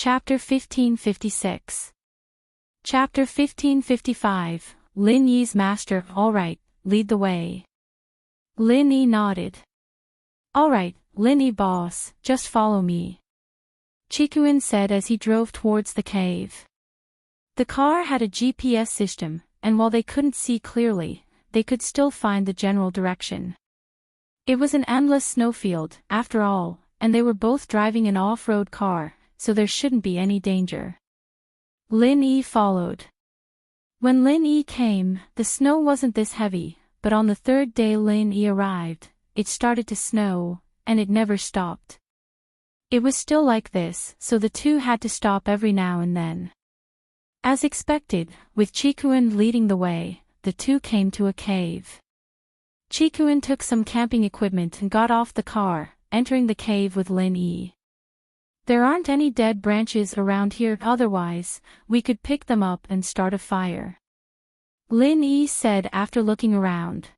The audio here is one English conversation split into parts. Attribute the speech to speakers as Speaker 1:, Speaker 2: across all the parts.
Speaker 1: Chapter 1556. Chapter 1555, Lin Yi's master. Alright, lead the way. Lin Yi nodded. Alright, Lin Yi boss, just follow me. Chikuin said as he drove towards the cave. The car had a GPS system, and while they couldn't see clearly, they could still find the general direction. It was an endless snowfield, after all, and they were both driving an off-road car, so there shouldn't be any danger. Lin Yi followed. When Lin Yi came, the snow wasn't this heavy, but on the third day Lin Yi arrived, it started to snow, and it never stopped. It was still like this, so the two had to stop every now and then. As expected, with Chikuin leading the way, the two came to a cave. Chikuin took some camping equipment and got off the car, entering the cave with Lin Yi. There aren't any dead branches around here, otherwise, we could pick them up and start a fire. Lin Yi said after looking around.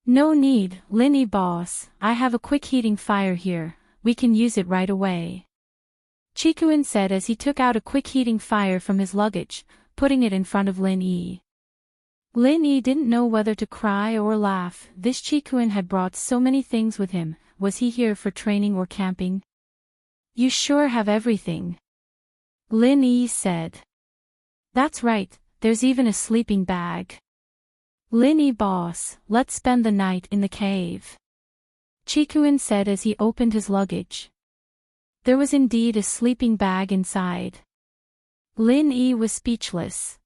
Speaker 1: No need, Lin Yi boss, I have a quick heating fire here, we can use it right away. Chikuin said as he took out a quick heating fire from his luggage, putting it in front of Lin Yi. Lin Yi didn't know whether to cry or laugh. This Chikuin had brought so many things with him. Was he here for training or camping? You sure have everything. Lin Yi said. That's right, there's even a sleeping bag. Lin Yi boss, let's spend the night in the cave. Chikuin said as he opened his luggage. There was indeed a sleeping bag inside. Lin Yi was speechless.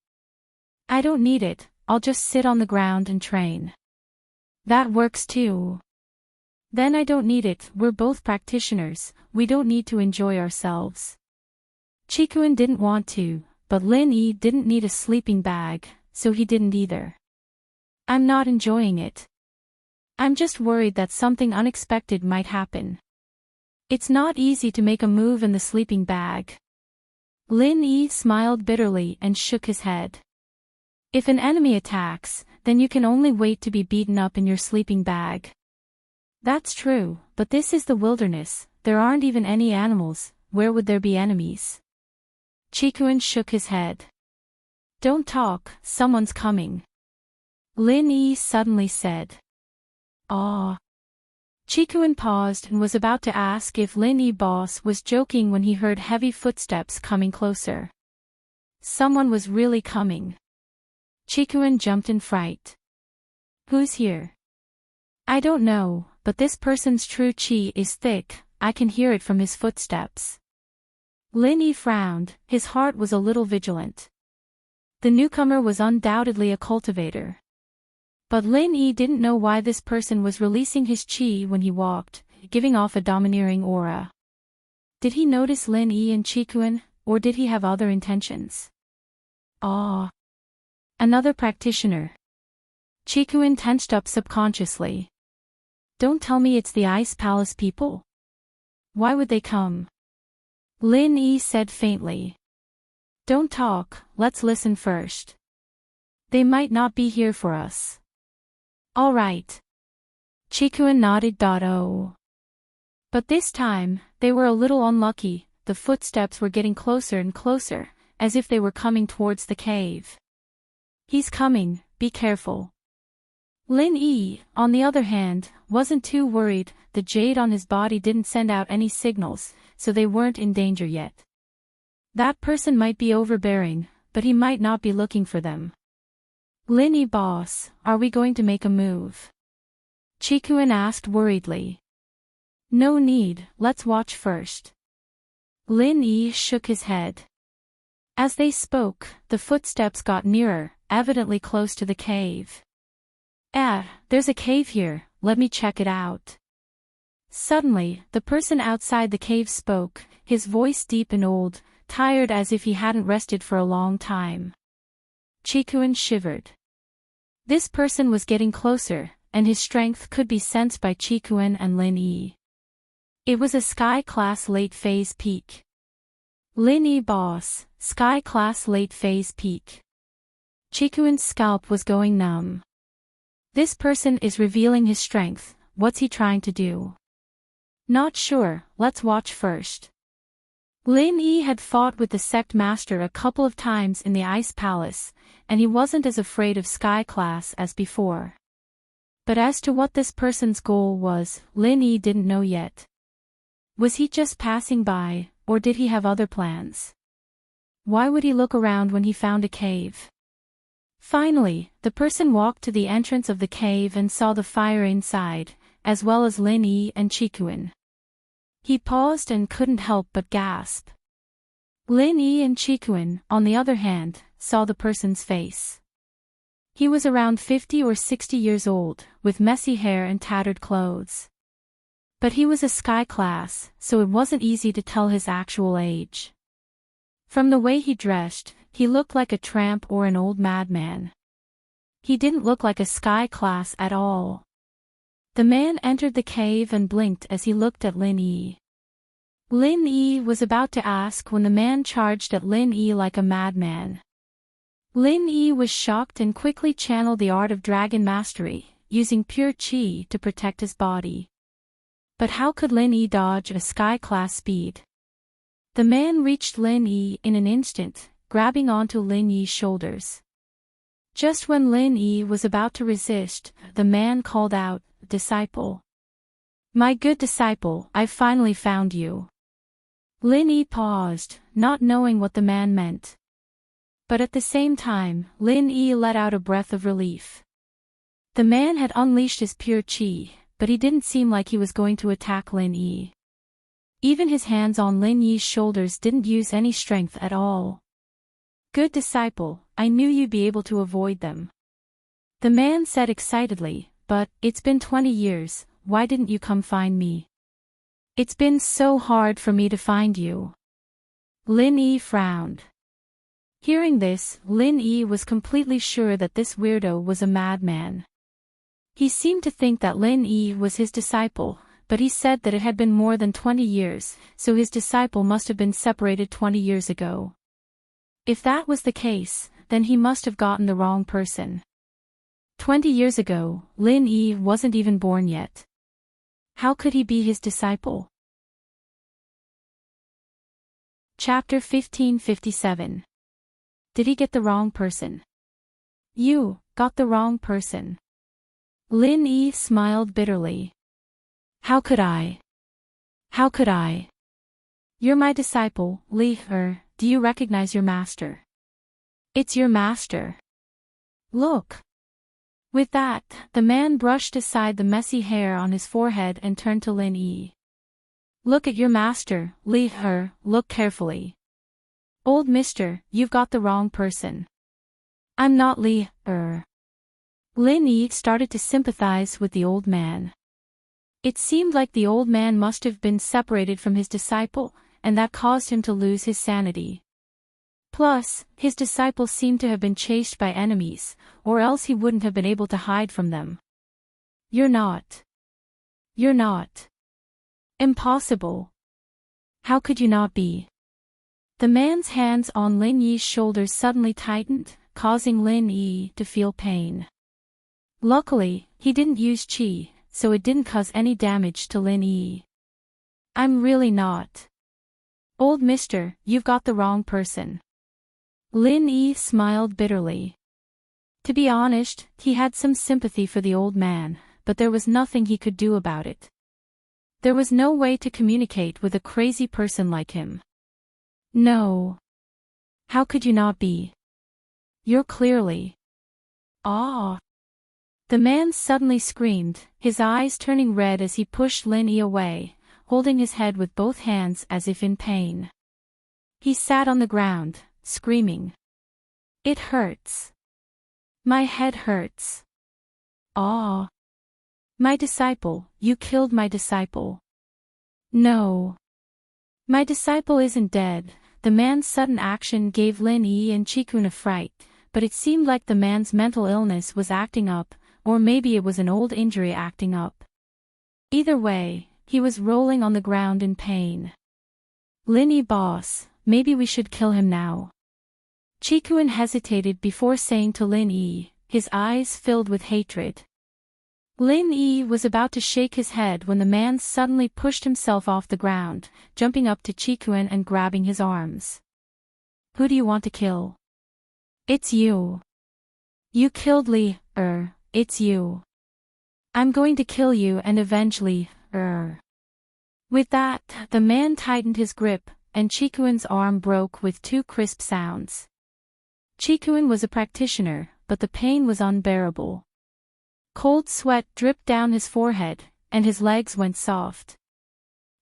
Speaker 1: I don't need it, I'll just sit on the ground and train. That works too. Then I don't need it, we're both practitioners, we don't need to enjoy ourselves. Chikuin didn't want to, but Lin Yi didn't need a sleeping bag, so he didn't either. I'm not enjoying it. I'm just worried that something unexpected might happen. It's not easy to make a move in the sleeping bag. Lin Yi smiled bitterly and shook his head. If an enemy attacks, then you can only wait to be beaten up in your sleeping bag. That's true, but this is the wilderness, there aren't even any animals, where would there be enemies? Chikuin shook his head. Don't talk, someone's coming. Lin Yi suddenly said. Ah. Chikuin paused and was about to ask if Lin Yi boss was joking when he heard heavy footsteps coming closer. Someone was really coming. Chikuin jumped in fright. Who's here? I don't know, but this person's true chi is thick, I can hear it from his footsteps. Lin Yi frowned, his heart was a little vigilant. The newcomer was undoubtedly a cultivator. But Lin Yi didn't know why this person was releasing his chi when he walked, giving off a domineering aura. Did he notice Lin Yi and Chikuin, or did he have other intentions? Ah. Another practitioner. Chikuin tensed up subconsciously. Don't tell me it's the Ice Palace people. Why would they come? Lin Yi said faintly. Don't talk, let's listen first. They might not be here for us. All right. Chikuin nodded. Oh. But this time, they were a little unlucky, the footsteps were getting closer and closer, as if they were coming towards the cave. He's coming, be careful. Lin Yi, on the other hand, wasn't too worried, the jade on his body didn't send out any signals, so they weren't in danger yet. That person might be overbearing, but he might not be looking for them. Lin Yi boss, are we going to make a move? Chikuin asked worriedly. No need, let's watch first. Lin Yi shook his head. As they spoke, the footsteps got nearer, evidently close to the cave. There's a cave here, let me check it out. Suddenly, the person outside the cave spoke, his voice deep and old, tired as if he hadn't rested for a long time. Chikuin shivered. This person was getting closer, and his strength could be sensed by Chikuin and Lin Yi. It was a Sky-class late-phase peak. Lin Yi boss, Sky-class late-phase peak. Chikuin's scalp was going numb. This person is revealing his strength, what's he trying to do? Not sure, let's watch first. Lin Yi had fought with the sect master a couple of times in the Ice Palace, and he wasn't as afraid of Sky Class as before. But as to what this person's goal was, Lin Yi didn't know yet. Was he just passing by, or did he have other plans? Why would he look around when he found a cave? Finally, the person walked to the entrance of the cave and saw the fire inside, as well as Lin Yi and Chikuin. He paused and couldn't help but gasp. Lin Yi and Chikuin, on the other hand, saw the person's face. He was around 50 or 60 years old, with messy hair and tattered clothes. But he was a Sky Class, so it wasn't easy to tell his actual age. From the way he dressed, he looked like a tramp or an old madman. He didn't look like a Sky Class at all. The man entered the cave and blinked as he looked at Lin Yi. Lin Yi was about to ask when the man charged at Lin Yi like a madman. Lin Yi was shocked and quickly channeled the art of dragon mastery, using pure chi to protect his body. But how could Lin Yi dodge a Sky Class speed? The man reached Lin Yi in an instant, grabbing onto Lin Yi's shoulders. Just when Lin Yi was about to resist, the man called out, "Disciple. My good disciple, I've finally found you." Lin Yi paused, not knowing what the man meant. But at the same time, Lin Yi let out a breath of relief. The man had unleashed his pure chi, but he didn't seem like he was going to attack Lin Yi. Even his hands on Lin Yi's shoulders didn't use any strength at all. "Good disciple, I knew you'd be able to avoid them," the man said excitedly, "but it's been 20 years, why didn't you come find me?" "It's been so hard for me to find you." Lin Yi frowned. Hearing this, Lin Yi was completely sure that this weirdo was a madman. He seemed to think that Lin Yi was his disciple, but he said that it had been more than 20 years, so his disciple must have been separated 20 years ago. If that was the case, then he must have gotten the wrong person. 20 years ago, Lin Yi wasn't even born yet. How could he be his disciple? Chapter 1557. Did he get the wrong person? You got the wrong person. Lin Yi smiled bitterly. How could I? How could I? You're my disciple, Li. Do you recognize your master? It's your master. Look. With that, the man brushed aside the messy hair on his forehead and turned to Lin Yi. Look at your master, Li. Look carefully. Old mister, you've got the wrong person. I'm not Li. Lin Yi started to sympathize with the old man. It seemed like the old man must have been separated from his disciple, and that caused him to lose his sanity. Plus, his disciple seemed to have been chased by enemies, or else he wouldn't have been able to hide from them. You're not. You're not. Impossible. How could you not be? The man's hands on Lin Yi's shoulders suddenly tightened, causing Lin Yi to feel pain. Luckily, he didn't use chi, so it didn't cause any damage to Lin Yi. I'm really not. Old mister, you've got the wrong person. Lin Yi smiled bitterly. To be honest, he had some sympathy for the old man, but there was nothing he could do about it. There was no way to communicate with a crazy person like him. No. How could you not be? You're clearly. Ah. The man suddenly screamed, his eyes turning red as he pushed Lin Yi away, holding his head with both hands as if in pain. He sat on the ground, screaming. It hurts. My head hurts. Ah. My disciple, you killed my disciple. No. My disciple isn't dead. The man's sudden action gave Lin Yi and Chikun a fright, but it seemed like the man's mental illness was acting up, or maybe it was an old injury acting up. Either way, he was rolling on the ground in pain. Lin Yi boss, maybe we should kill him now. Chikun hesitated before saying to Lin Yi, his eyes filled with hatred. Lin Yi was about to shake his head when the man suddenly pushed himself off the ground, jumping up to Chikuin and grabbing his arms. Who do you want to kill? It's you. You killed Li, it's you. I'm going to kill you and avenge Li, With that, the man tightened his grip, and Chikuin's arm broke with two crisp sounds. Chikuin was a practitioner, but the pain was unbearable. Cold sweat dripped down his forehead, and his legs went soft.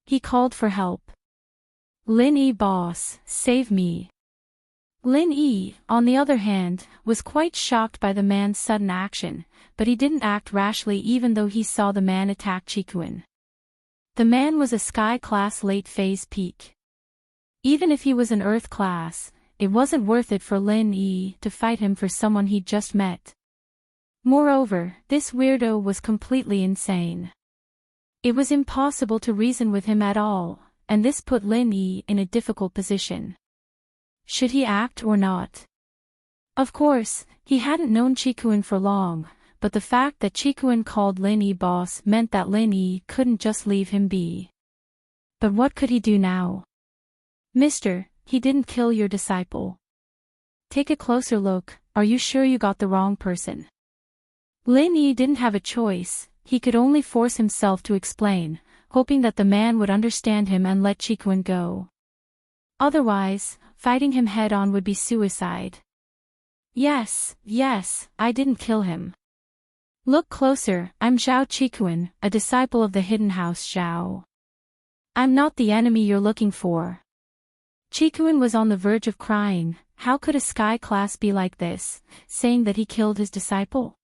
Speaker 1: He called for help. Lin Yi boss, save me. Lin Yi, on the other hand, was quite shocked by the man's sudden action, but he didn't act rashly even though he saw the man attack Chikuin. The man was a sky-class late-phase peak. Even if he was an Earth class, it wasn't worth it for Lin Yi to fight him for someone he'd just met. Moreover, this weirdo was completely insane. It was impossible to reason with him at all, and this put Lin Yi in a difficult position. Should he act or not? Of course, he hadn't known Chikuin for long, but the fact that Chikuin called Lin Yi boss meant that Lin Yi couldn't just leave him be. But what could he do now? Mister, he didn't kill your disciple. Take a closer look, are you sure you got the wrong person? Lin Yi didn't have a choice, he could only force himself to explain, hoping that the man would understand him and let Chikuin go. Otherwise, fighting him head-on would be suicide. Yes, I didn't kill him. Look closer, I'm Zhao Chikuin, a disciple of the Hidden House Zhao. I'm not the enemy you're looking for. Chikuin was on the verge of crying. How could a sky class be like this, saying that he killed his disciple?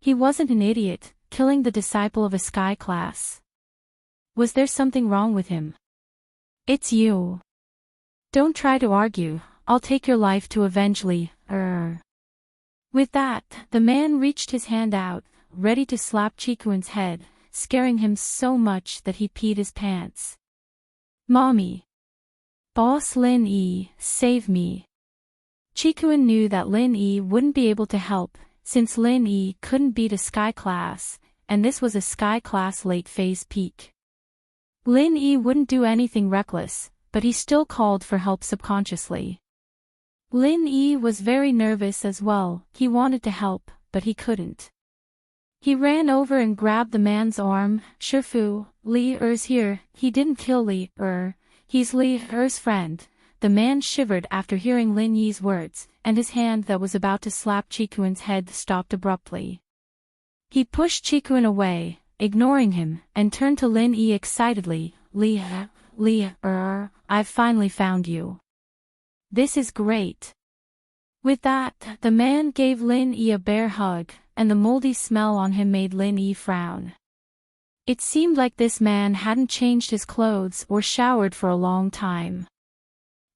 Speaker 1: He wasn't an idiot, killing the disciple of a sky class. Was there something wrong with him? It's you. Don't try to argue, I'll take your life to avenge Li, With that, the man reached his hand out, ready to slap Chikuin's head, scaring him so much that he peed his pants. Mommy. Boss Lin Yi, save me. Chikuin knew that Lin Yi wouldn't be able to help, since Lin Yi couldn't beat a sky class, and this was a sky class late-phase peak. Lin Yi wouldn't do anything reckless, but he still called for help subconsciously. Lin Yi was very nervous as well, he wanted to help, but he couldn't. He ran over and grabbed the man's arm. Shifu, Li Er's here, he didn't kill Li he's Li Er's friend. The man shivered after hearing Lin Yi's words, and his hand that was about to slap Chikuin's head stopped abruptly. He pushed Chikuin away, ignoring him, and turned to Lin Yi excitedly. Li I've finally found you. This is great. With that, the man gave Lin Yi a bear hug, and the moldy smell on him made Lin Yi frown. It seemed like this man hadn't changed his clothes or showered for a long time.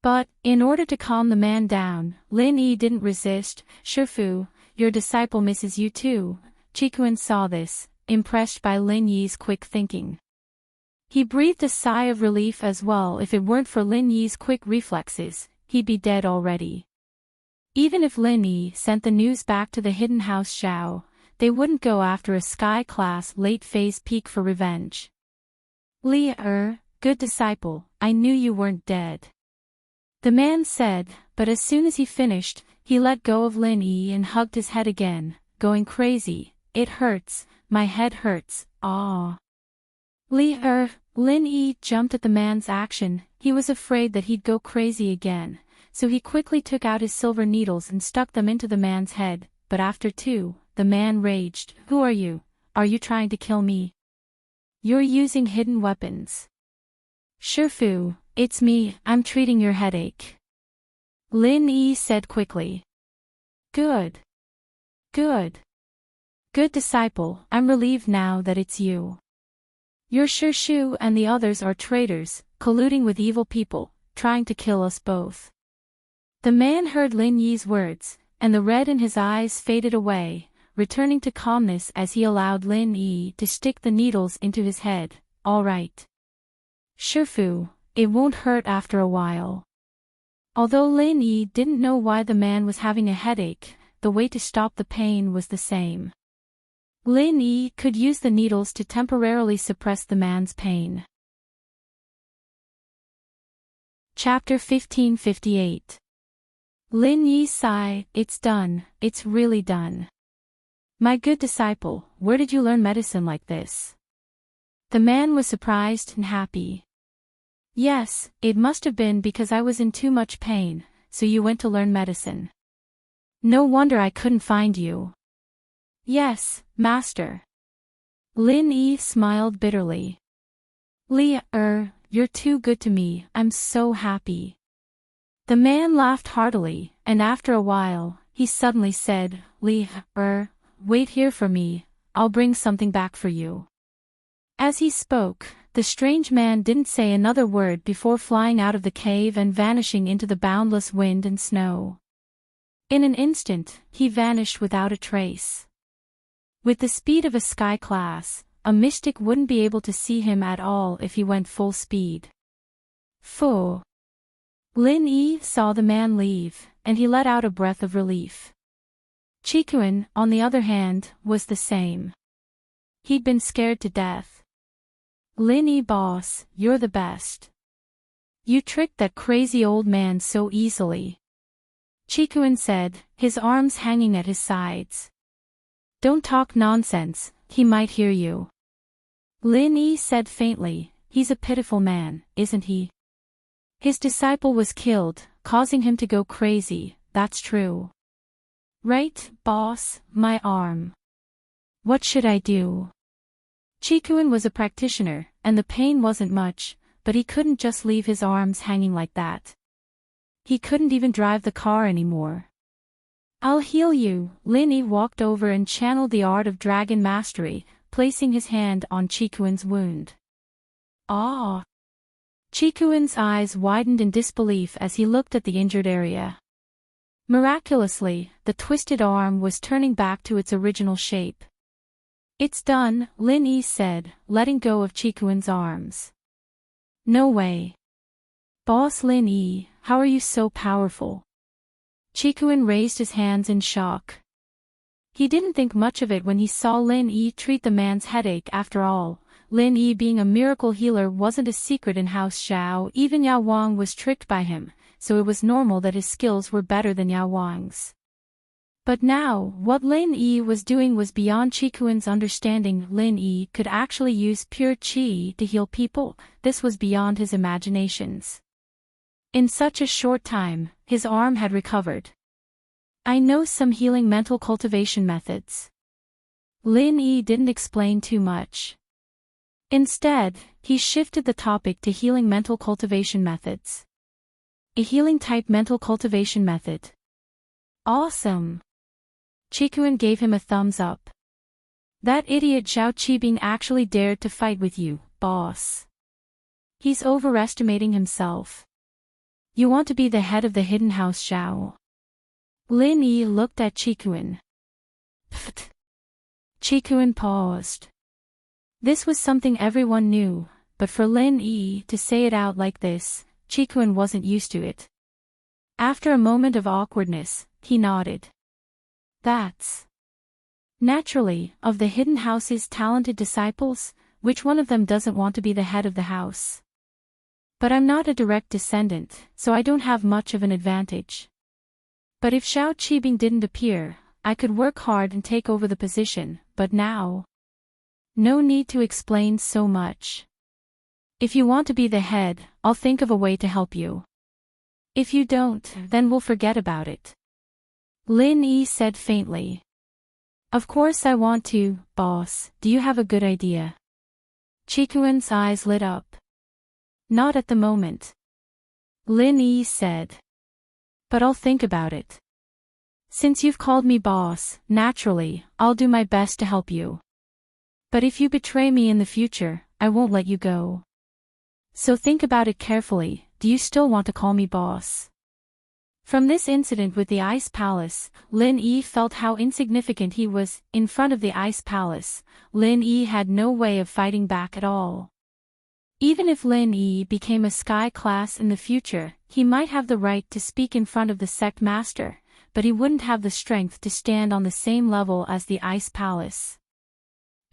Speaker 1: But, in order to calm the man down, Lin Yi didn't resist. Shifu, your disciple misses you too. Chikuin saw this, impressed by Lin Yi's quick thinking. He breathed a sigh of relief as well. If it weren't for Lin Yi's quick reflexes, he'd be dead already. Even if Lin Yi sent the news back to the Hidden House Zhao, they wouldn't go after a sky-class late-phase peak for revenge. Li good disciple, I knew you weren't dead. The man said, but as soon as he finished, he let go of Lin Yi and hugged his head again, going crazy. It hurts, my head hurts, ah. Lin Yi jumped at the man's action. He was afraid that he'd go crazy again, so he quickly took out his silver needles and stuck them into the man's head, but after two, the man raged. Who are you? Are you trying to kill me? You're using hidden weapons. Shifu, it's me, I'm treating your headache. Lin Yi said quickly. Good. Good disciple, I'm relieved now that it's you. Your Shifu and the others are traitors, colluding with evil people, trying to kill us both. The man heard Lin Yi's words, and the red in his eyes faded away, returning to calmness as he allowed Lin Yi to stick the needles into his head. All right. Shifu, it won't hurt after a while. Although Lin Yi didn't know why the man was having a headache, the way to stop the pain was the same. Lin Yi could use the needles to temporarily suppress the man's pain. Chapter 1558. Lin Yi sighed, "It's done, it's really done. My good disciple, where did you learn medicine like this?" The man was surprised and happy. "Yes, it must have been because I was in too much pain, so you went to learn medicine. No wonder I couldn't find you." "Yes, master." Lin Yi smiled bitterly. You're too good to me, I'm so happy." The man laughed heartily, and after a while, he suddenly said, "Wait here for me, I'll bring something back for you." As he spoke, the strange man didn't say another word before flying out of the cave and vanishing into the boundless wind and snow. In an instant, he vanished without a trace. With the speed of a sky class, a mystic wouldn't be able to see him at all if he went full speed. Phew! Lin Yi saw the man leave, and he let out a breath of relief. Chikuin, on the other hand, was the same. He'd been scared to death. "Lin Yi boss, you're the best. You tricked that crazy old man so easily," Chikuin said, his arms hanging at his sides. "Don't talk nonsense, he might hear you." Lin Yi said faintly, "He's a pitiful man, isn't he? His disciple was killed, causing him to go crazy, that's true." "Right, boss, my arm. What should I do?" Chikuin was a practitioner, and the pain wasn't much, but he couldn't just leave his arms hanging like that. He couldn't even drive the car anymore. "I'll heal you." Lin Yi walked over and channeled the art of dragon mastery, placing his hand on Chikuin's wound. "Ah!" Chikuin's eyes widened in disbelief as he looked at the injured area. Miraculously, the twisted arm was turning back to its original shape. "It's done," Lin Yi said, letting go of Chikuin's arms. "No way. Boss Lin Yi, how are you so powerful?" Chikuin raised his hands in shock. He didn't think much of it when he saw Lin Yi treat the man's headache. After all, Lin Yi being a miracle healer wasn't a secret in House Xiao. Even Yao Wang was tricked by him, so it was normal that his skills were better than Yao Wang's. But now, what Lin Yi was doing was beyond Chikuin's understanding. Lin Yi could actually use pure qi to heal people. This was beyond his imaginations. In such a short time, his arm had recovered. "I know some healing mental cultivation methods." Lin Yi didn't explain too much. Instead, he shifted the topic to healing mental cultivation methods. "A healing type mental cultivation method. Awesome." Chikuin gave him a thumbs up. "That idiot Zhao Qibing actually dared to fight with you, boss. He's overestimating himself. You want to be the head of the hidden house Xiao?" Lin Yi looked at Chikuin. Pfft. Chikuin paused. This was something everyone knew, but for Lin Yi to say it out like this, Chikuin wasn't used to it. After a moment of awkwardness, he nodded. "That's naturally, of the hidden house's talented disciples, which one of them doesn't want to be the head of the house? But I'm not a direct descendant, so I don't have much of an advantage. But if Zhao Qibing didn't appear, I could work hard and take over the position, but now? No need to explain so much. If you want to be the head, I'll think of a way to help you. If you don't, then we'll forget about it." Lin Yi said faintly. "Of course I want to, boss. Do you have a good idea?" Chikuin's eyes lit up. "Not at the moment," Lin Yi said. "But I'll think about it. Since you've called me boss, naturally, I'll do my best to help you. But if you betray me in the future, I won't let you go. So think about it carefully. Do you still want to call me boss?" From this incident with the Ice Palace, Lin Yi felt how insignificant he was. In front of the Ice Palace, Lin Yi had no way of fighting back at all. Even if Lin Yi became a sky class in the future, he might have the right to speak in front of the sect master, but he wouldn't have the strength to stand on the same level as the Ice Palace.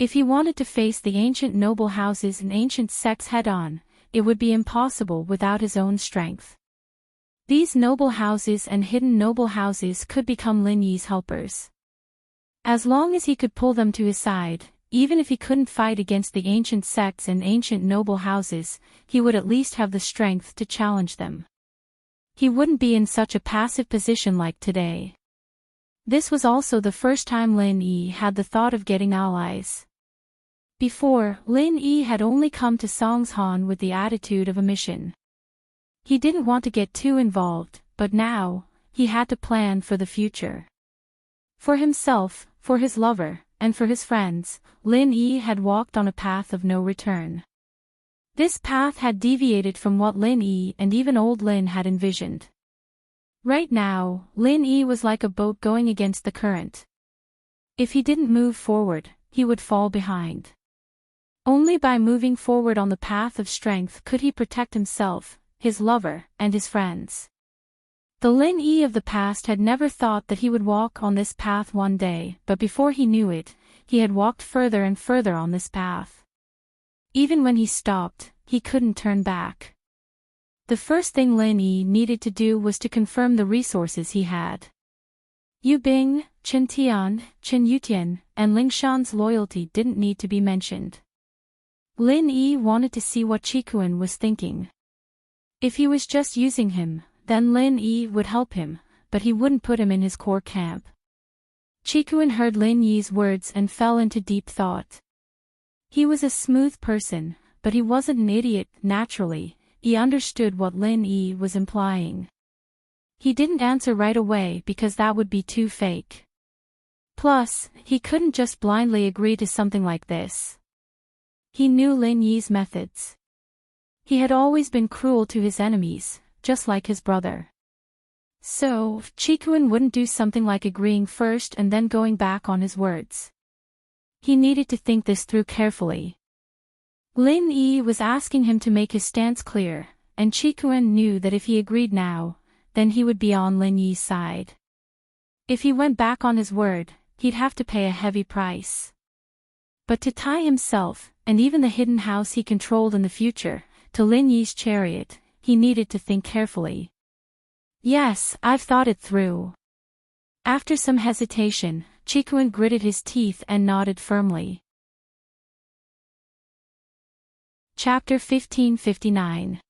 Speaker 1: If he wanted to face the ancient noble houses and ancient sects head-on, it would be impossible without his own strength. These noble houses and hidden noble houses could become Lin Yi's helpers. As long as he could pull them to his side, even if he couldn't fight against the ancient sects and ancient noble houses, he would at least have the strength to challenge them. He wouldn't be in such a passive position like today. This was also the first time Lin Yi had the thought of getting allies. Before, Lin Yi had only come to Songshan with the attitude of a mission. He didn't want to get too involved, but now, he had to plan for the future. For himself, for his lover, and for his friends, Lin Yi had walked on a path of no return. This path had deviated from what Lin Yi and even old Lin had envisioned. Right now, Lin Yi was like a boat going against the current. If he didn't move forward, he would fall behind. Only by moving forward on the path of strength could he protect himself, his lover, and his friends. The Lin Yi of the past had never thought that he would walk on this path one day, but before he knew it, he had walked further and further on this path. Even when he stopped, he couldn't turn back. The first thing Lin Yi needed to do was to confirm the resources he had. Yu Bing, Chen Tian, Chen Yutian, and Ling Shan's loyalty didn't need to be mentioned. Lin Yi wanted to see what Qikuan was thinking. If he was just using him, then Lin Yi would help him, but he wouldn't put him in his core camp. Qikuan heard Lin Yi's words and fell into deep thought. He was a smooth person, but he wasn't an idiot. Naturally, he understood what Lin Yi was implying. He didn't answer right away because that would be too fake. Plus, he couldn't just blindly agree to something like this. He knew Lin Yi's methods. He had always been cruel to his enemies, just like his brother. So, Qikuan wouldn't do something like agreeing first and then going back on his words. He needed to think this through carefully. Lin Yi was asking him to make his stance clear, and Qikuan knew that if he agreed now, then he would be on Lin Yi's side. If he went back on his word, he'd have to pay a heavy price. But to tie himself, and even the hidden house he controlled in the future, to Lin Yi's chariot, he needed to think carefully. Yes, I've thought it through. After some hesitation, Qikuan gritted his teeth and nodded firmly. Chapter 1559.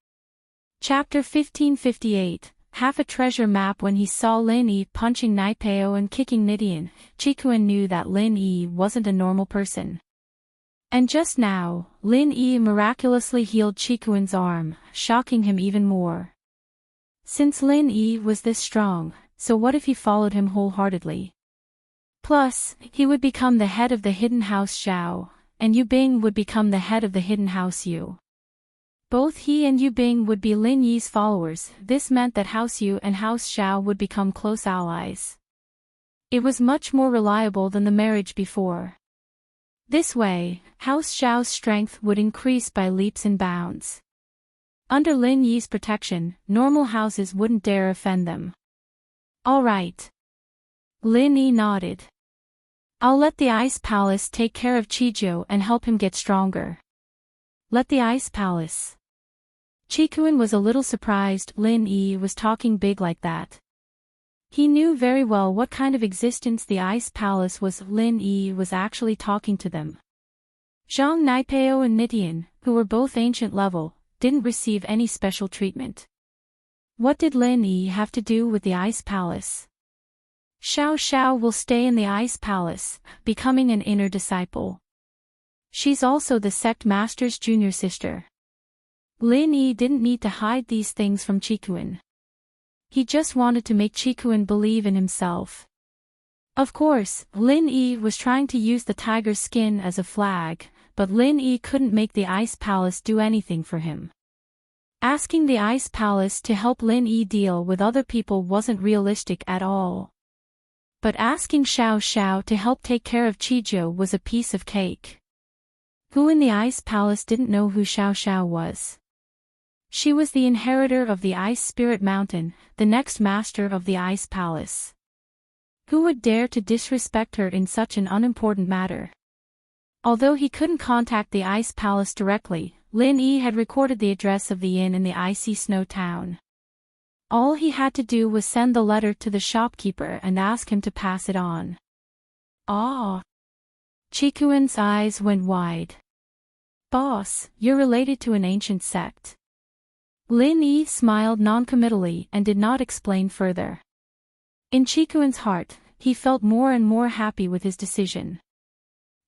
Speaker 1: Chapter 1558. Half a treasure map. When he saw Lin Yi punching Naipeo and kicking Nidian, Qikuan knew that Lin Yi wasn't a normal person. And just now, Lin Yi miraculously healed Qikuan's arm, shocking him even more. Since Lin Yi was this strong, so what if he followed him wholeheartedly? Plus, he would become the head of the hidden house Xiao, and Yu Bing would become the head of the hidden house Yu. Both he and Yu Bing would be Lin Yi's followers. This meant that House Yu and House Xiao would become close allies. It was much more reliable than the marriage before. This way, House Xiao's strength would increase by leaps and bounds. Under Lin Yi's protection, normal houses wouldn't dare offend them. All right. Lin Yi nodded. I'll let the Ice Palace take care of Qizhou and help him get stronger. Let the Ice Palace. Qikuan was a little surprised Lin Yi was talking big like that. He knew very well what kind of existence the Ice Palace was. Lin Yi was actually talking to them. Zhang Naipeo and Nidian, who were both ancient level, didn't receive any special treatment. What did Lin Yi have to do with the Ice Palace? Xiao Xiao will stay in the Ice Palace, becoming an inner disciple. She's also the sect master's junior sister. Lin Yi didn't need to hide these things from Qikuan. He just wanted to make Qikuan believe in himself. Of course, Lin Yi was trying to use the tiger's skin as a flag, but Lin Yi couldn't make the Ice Palace do anything for him. Asking the Ice Palace to help Lin Yi deal with other people wasn't realistic at all. But asking Xiao Xiao to help take care of Qizhou was a piece of cake. Who in the Ice Palace didn't know who Xiao Xiao was? She was the inheritor of the Ice Spirit Mountain, the next master of the Ice Palace. Who would dare to disrespect her in such an unimportant matter? Although he couldn't contact the Ice Palace directly, Lin Yi had recorded the address of the inn in the icy snow town. All he had to do was send the letter to the shopkeeper and ask him to pass it on. Ah! Chikuan's eyes went wide. Boss, you're related to an ancient sect. Lin Yi smiled noncommittally and did not explain further. In Chikuan's heart, he felt more and more happy with his decision.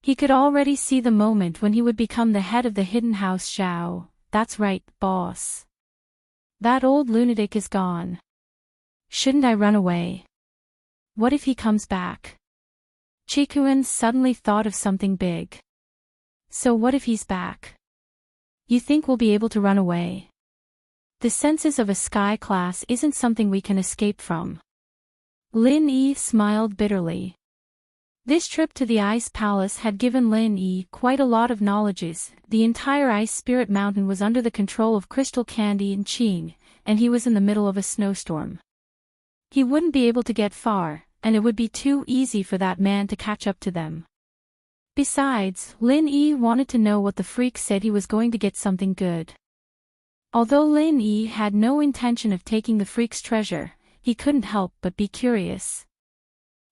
Speaker 1: He could already see the moment when he would become the head of the hidden house Xiao. That's right, boss. That old lunatic is gone. Shouldn't I run away? What if he comes back? Chikuan suddenly thought of something big. So what if he's back? You think we'll be able to run away? The senses of a sky class isn't something we can escape from. Lin Yi smiled bitterly. This trip to the Ice Palace had given Lin Yi quite a lot of knowledges. The entire Ice Spirit Mountain was under the control of Crystal Candy and Qing, and he was in the middle of a snowstorm. He wouldn't be able to get far, and it would be too easy for that man to catch up to them. Besides, Lin Yi wanted to know what the freak said. He was going to get something good. Although Lin Yi had no intention of taking the freak's treasure, he couldn't help but be curious.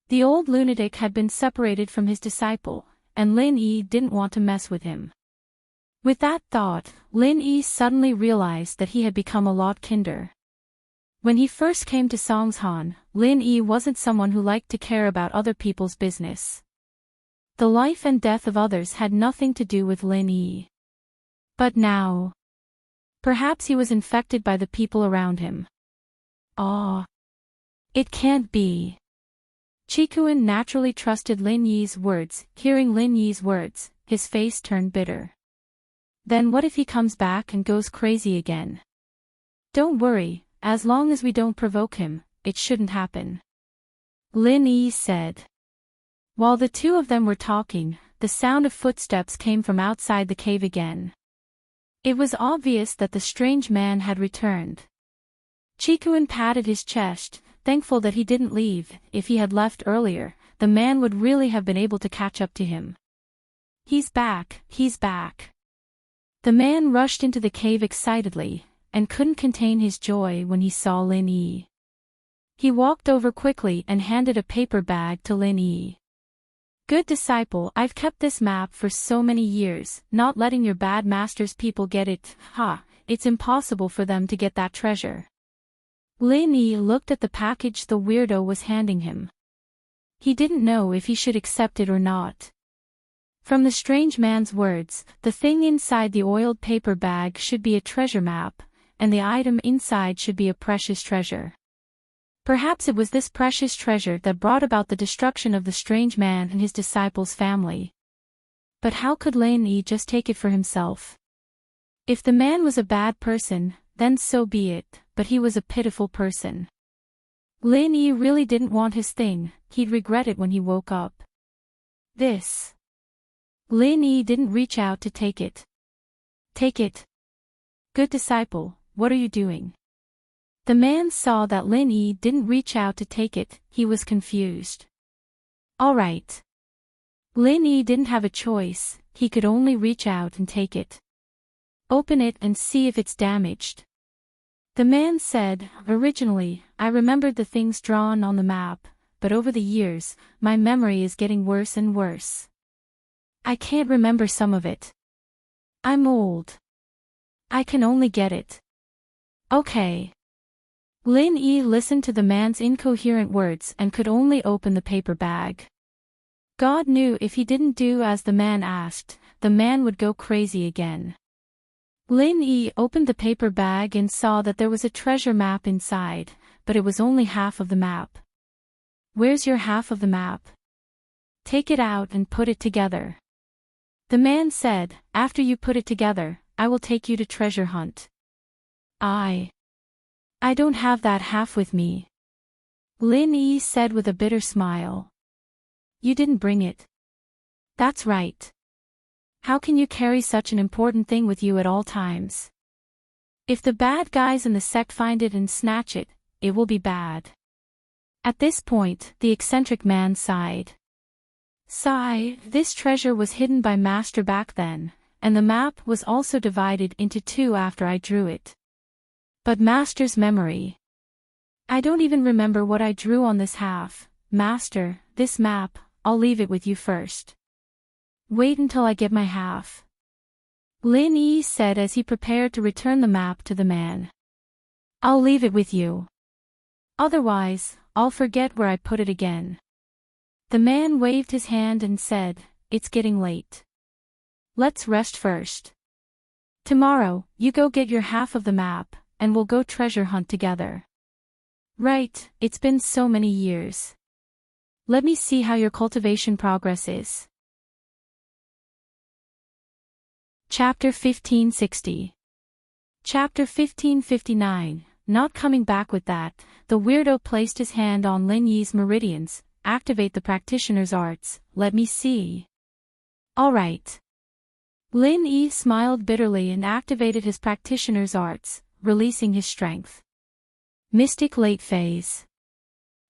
Speaker 1: The old lunatic had been separated from his disciple, and Lin Yi didn't want to mess with him. With that thought, Lin Yi suddenly realized that he had become a lot kinder. When he first came to Songshan, Lin Yi wasn't someone who liked to care about other people's business. The life and death of others had nothing to do with Lin Yi. But now, perhaps he was infected by the people around him. Ah! It can't be. Chikuan naturally trusted Lin Yi's words. Hearing Lin Yi's words, his face turned bitter. Then what if he comes back and goes crazy again? Don't worry, as long as we don't provoke him, it shouldn't happen. Lin Yi said. While the two of them were talking, the sound of footsteps came from outside the cave again. It was obvious that the strange man had returned. Chikuan patted his chest, thankful that he didn't leave. If he had left earlier, the man would really have been able to catch up to him. He's back, he's back. The man rushed into the cave excitedly, and couldn't contain his joy when he saw Lin Yi. He walked over quickly and handed a paper bag to Lin Yi. Good disciple, I've kept this map for so many years, not letting your bad master's people get it. Ha, it's impossible for them to get that treasure. Lin Yi looked at the package the weirdo was handing him. He didn't know if he should accept it or not. From the strange man's words, the thing inside the oiled paper bag should be a treasure map, and the item inside should be a precious treasure. Perhaps it was this precious treasure that brought about the destruction of the strange man and his disciples' family. But how could Lin Yi just take it for himself? If the man was a bad person, then so be it, but he was a pitiful person. Lin Yi really didn't want his thing. He'd regret it when he woke up. This. Lin Yi didn't reach out to take it. Take it. Good disciple, what are you doing? The man saw that Lin Yi didn't reach out to take it. He was confused. All right. Lin Yi didn't have a choice. He could only reach out and take it. Open it and see if it's damaged. The man said, originally, I remembered the things drawn on the map, but over the years, my memory is getting worse and worse. I can't remember some of it. I'm old. I can only get it. Okay. Lin Yi listened to the man's incoherent words and could only open the paper bag. God knew if he didn't do as the man asked, the man would go crazy again. Lin Yi opened the paper bag and saw that there was a treasure map inside, but it was only half of the map. Where's your half of the map? Take it out and put it together. The man said, after you put it together, I will take you to treasure hunt. I don't have that half with me. Lin Yi said with a bitter smile. You didn't bring it. That's right. How can you carry such an important thing with you at all times? If the bad guys in the sect find it and snatch it, it will be bad. At this point, the eccentric man sighed. Sigh, this treasure was hidden by Master back then, and the map was also divided into two after I drew it. But Master's memory. I don't even remember what I drew on this half. Master, this map, I'll leave it with you first. Wait until I get my half. Lin Yi said as he prepared to return the map to the man. I'll leave it with you. Otherwise, I'll forget where I put it again. The man waved his hand and said, It's getting late. Let's rest first. Tomorrow, you go get your half of the map, and we'll go treasure hunt together. Right, it's been so many years. Let me see how your cultivation progress is. Chapter 1560. Chapter 1559. Not coming back with that, the weirdo placed his hand on Lin Yi's meridians. Activate the practitioner's arts, let me see. Alright. Lin Yi smiled bitterly and activated his practitioner's arts, releasing his strength. Mystic late phase.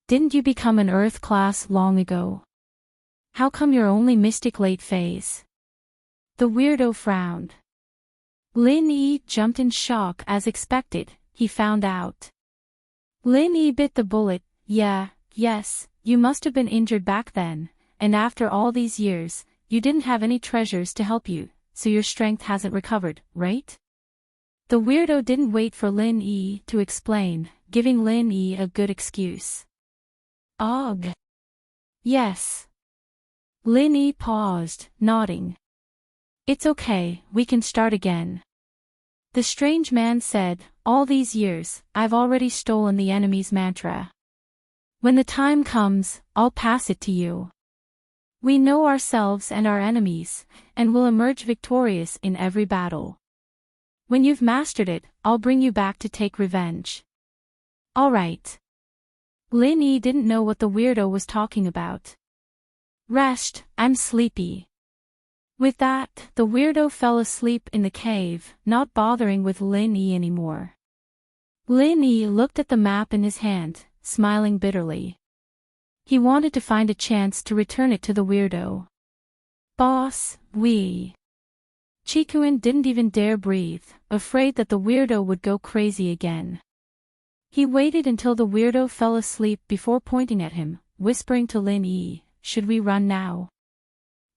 Speaker 1: Didn't you become an earth class long ago? How come you're only mystic late phase? The weirdo frowned. Lin Yi jumped in shock as expected, he found out. Lin Yi bit the bullet, yes. You must have been injured back then, and after all these years, you didn't have any treasures to help you, so your strength hasn't recovered, right? The weirdo didn't wait for Lin Yi to explain, giving Lin Yi a good excuse. Ugh. Yes. Lin Yi paused, nodding. It's okay, we can start again. The strange man said, all these years, I've already stolen the enemy's mantra. When the time comes, I'll pass it to you. We know ourselves and our enemies, and will emerge victorious in every battle. When you've mastered it, I'll bring you back to take revenge. Alright. Lin Yi didn't know what the weirdo was talking about. Rest, I'm sleepy. With that, the weirdo fell asleep in the cave, not bothering with Lin Yi anymore. Lin Yi looked at the map in his hand, smiling bitterly. He wanted to find a chance to return it to the weirdo. Boss, Chikuin didn't even dare breathe, afraid that the weirdo would go crazy again. He waited until the weirdo fell asleep before pointing at him, whispering to Lin Yi, should we run now?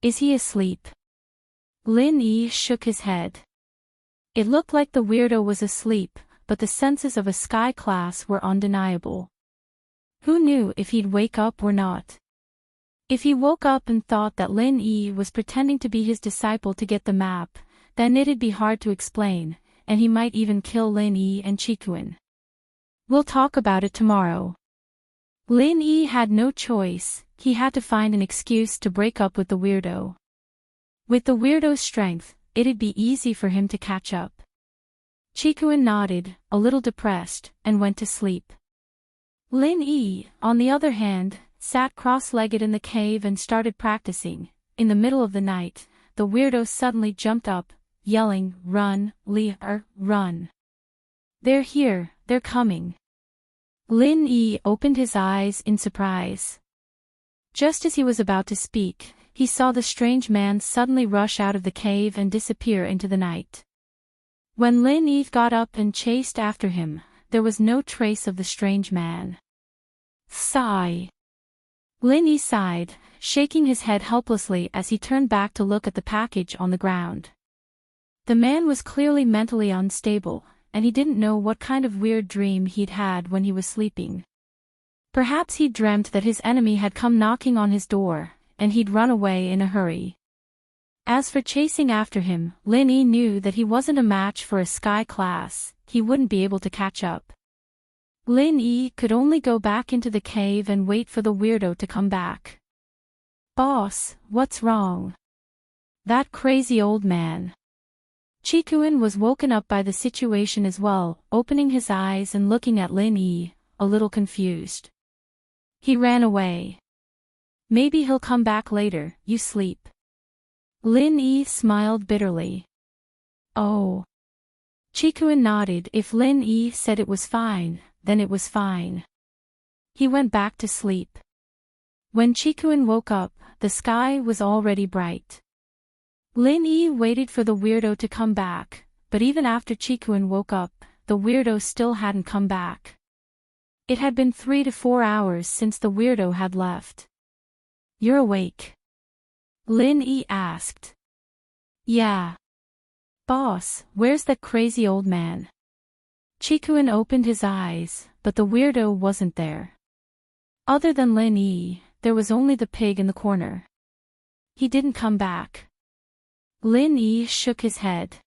Speaker 1: Is he asleep? Lin Yi shook his head. It looked like the weirdo was asleep, but the senses of a sky class were undeniable. Who knew if he'd wake up or not? If he woke up and thought that Lin Yi was pretending to be his disciple to get the map, then it'd be hard to explain, and he might even kill Lin Yi and Chikuin. We'll talk about it tomorrow. Lin Yi had no choice, he had to find an excuse to break up with the weirdo. With the weirdo's strength, it'd be easy for him to catch up. Chikuin nodded, a little depressed, and went to sleep. Lin Yi, on the other hand, sat cross-legged in the cave and started practicing. In the middle of the night, the weirdo suddenly jumped up, yelling, "Run, run. They're here, they're coming." Lin Yi opened his eyes in surprise. Just as he was about to speak, he saw the strange man suddenly rush out of the cave and disappear into the night. When Lin Yi got up and chased after him, there was no trace of the strange man. Sigh. Lin Yi sighed, shaking his head helplessly as he turned back to look at the package on the ground. The man was clearly mentally unstable, and he didn't know what kind of weird dream he'd had when he was sleeping. Perhaps he'd dreamt that his enemy had come knocking on his door, and he'd run away in a hurry. As for chasing after him, Lin Yi knew that he wasn't a match for a sky class, he wouldn't be able to catch up. Lin Yi could only go back into the cave and wait for the weirdo to come back. Boss, what's wrong? That crazy old man. Chikuin was woken up by the situation as well, opening his eyes and looking at Lin Yi, a little confused. He ran away. Maybe he'll come back later, you sleep. Lin Yi smiled bitterly. Oh. Chikuin nodded. If Lin Yi said it was fine, then it was fine. He went back to sleep. When Chikuin woke up, the sky was already bright. Lin Yi waited for the weirdo to come back, but even after Chikuin woke up, the weirdo still hadn't come back. It had been 3 to 4 hours since the weirdo had left. "You're awake?" Lin Yi asked. "Yeah. Boss, where's that crazy old man?" Chikuin opened his eyes, but the weirdo wasn't there. Other than Lin Yi, there was only the pig in the corner. He didn't come back. Lin Yi shook his head.